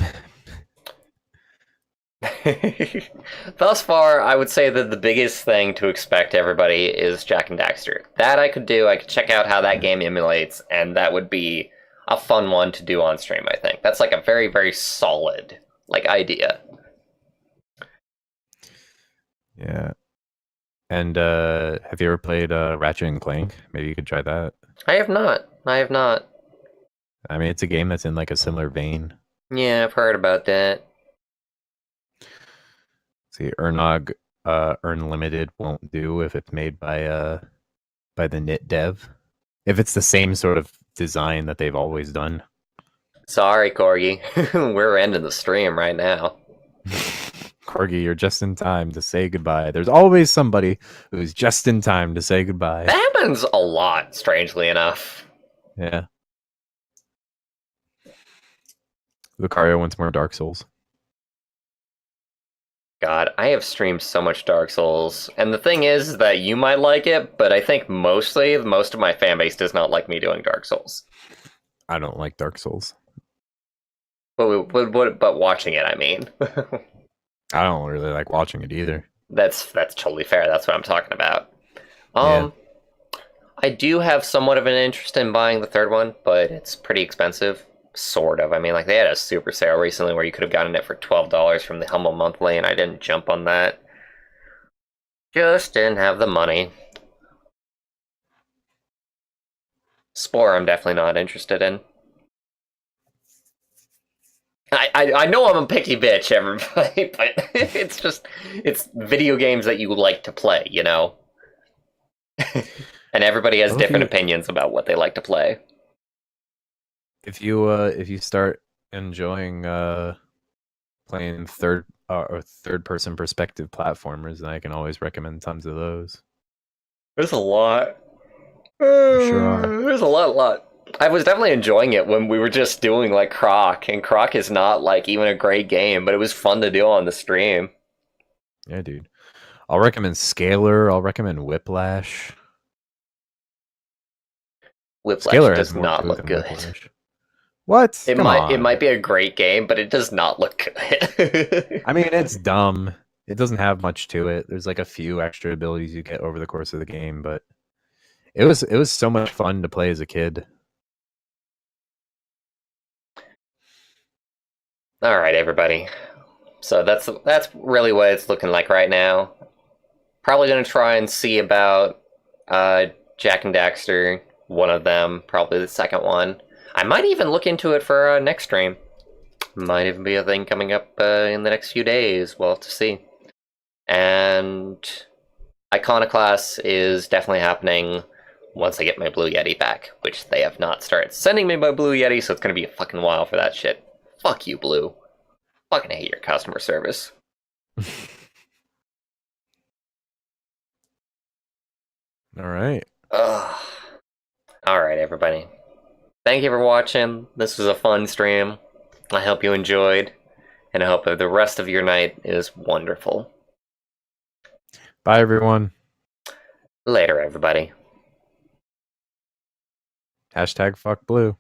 A: Thus far, I would say that the biggest thing to expect everybody is Jack and Daxter. That I could do. I could check out how that game emulates, and that would be a fun one to do on stream, I think. That's like a very, very solid idea.
B: Yeah. And have you ever played Ratchet and Clank? Maybe you could try that.
A: I have not.
B: I mean, it's a game that's in like a similar vein.
A: Yeah, I've heard about that.
B: See, Ernog Earn Limited won't do if it's made by the Knit dev. If it's the same sort of design that they've always done.
A: Sorry, Corgi. We're ending the stream right now.
B: Corgi, you're just in time to say goodbye. There's always somebody who's just in time to say goodbye.
A: That happens a lot, strangely enough.
B: Yeah. Lucario wants more Dark Souls.
A: God, I have streamed so much Dark Souls, and the thing is that you might like it, but I think most of my fan base does not like me doing Dark Souls.
B: I don't like Dark Souls.
A: But watching it, I mean.
B: I don't really like watching it either.
A: That's totally fair. That's what I'm talking about.
B: Yeah.
A: I do have somewhat of an interest in buying the third one, but it's pretty expensive. Sort of. I mean, like, they had a super sale recently where you could have gotten it for $12 from the Humble Monthly, and I didn't jump on that. Just didn't have the money. Spore, I'm definitely not interested in. I know I'm a picky bitch, everybody, but it's video games that you like to play, you know? And everybody has
B: Well,
A: different opinions about what they like to play.
B: If you start enjoying playing third or third person perspective platformers, then I can always recommend tons of those.
A: There's a lot.
B: Sure are.
A: There's a lot. I was definitely enjoying it when we were just doing like Croc, and Croc is not like even a great game, but it was fun to do on the stream.
B: Yeah, dude. I'll recommend Scalar. I'll recommend Whiplash.
A: Whiplash
B: Scalar
A: does
B: has more
A: not
B: to it
A: look
B: than
A: good.
B: Whiplash. What?
A: It
B: Come on.
A: might be a great game, but it does not look good.
B: I mean, it's dumb. It doesn't have much to it. There's like a few extra abilities you get over the course of the game, but it was so much fun to play as a kid.
A: All right, everybody. So that's really what it's looking like right now. Probably gonna try and see about Jack and Daxter, one of them, probably the second one. I might even look into it for next stream. Might even be a thing coming up in the next few days. We'll have to see. And Iconoclast is definitely happening once I get my Blue Yeti back, which they have not started sending me my Blue Yeti, so it's gonna be a fucking while for that shit. Fuck you, Blue. Fucking hate your customer service.
B: All right.
A: Ugh. Alright, everybody. Thank you for watching. This was a fun stream. I hope you enjoyed, and I hope that the rest of your night is wonderful.
B: Bye, everyone.
A: Later, everybody.
B: #fuckblue.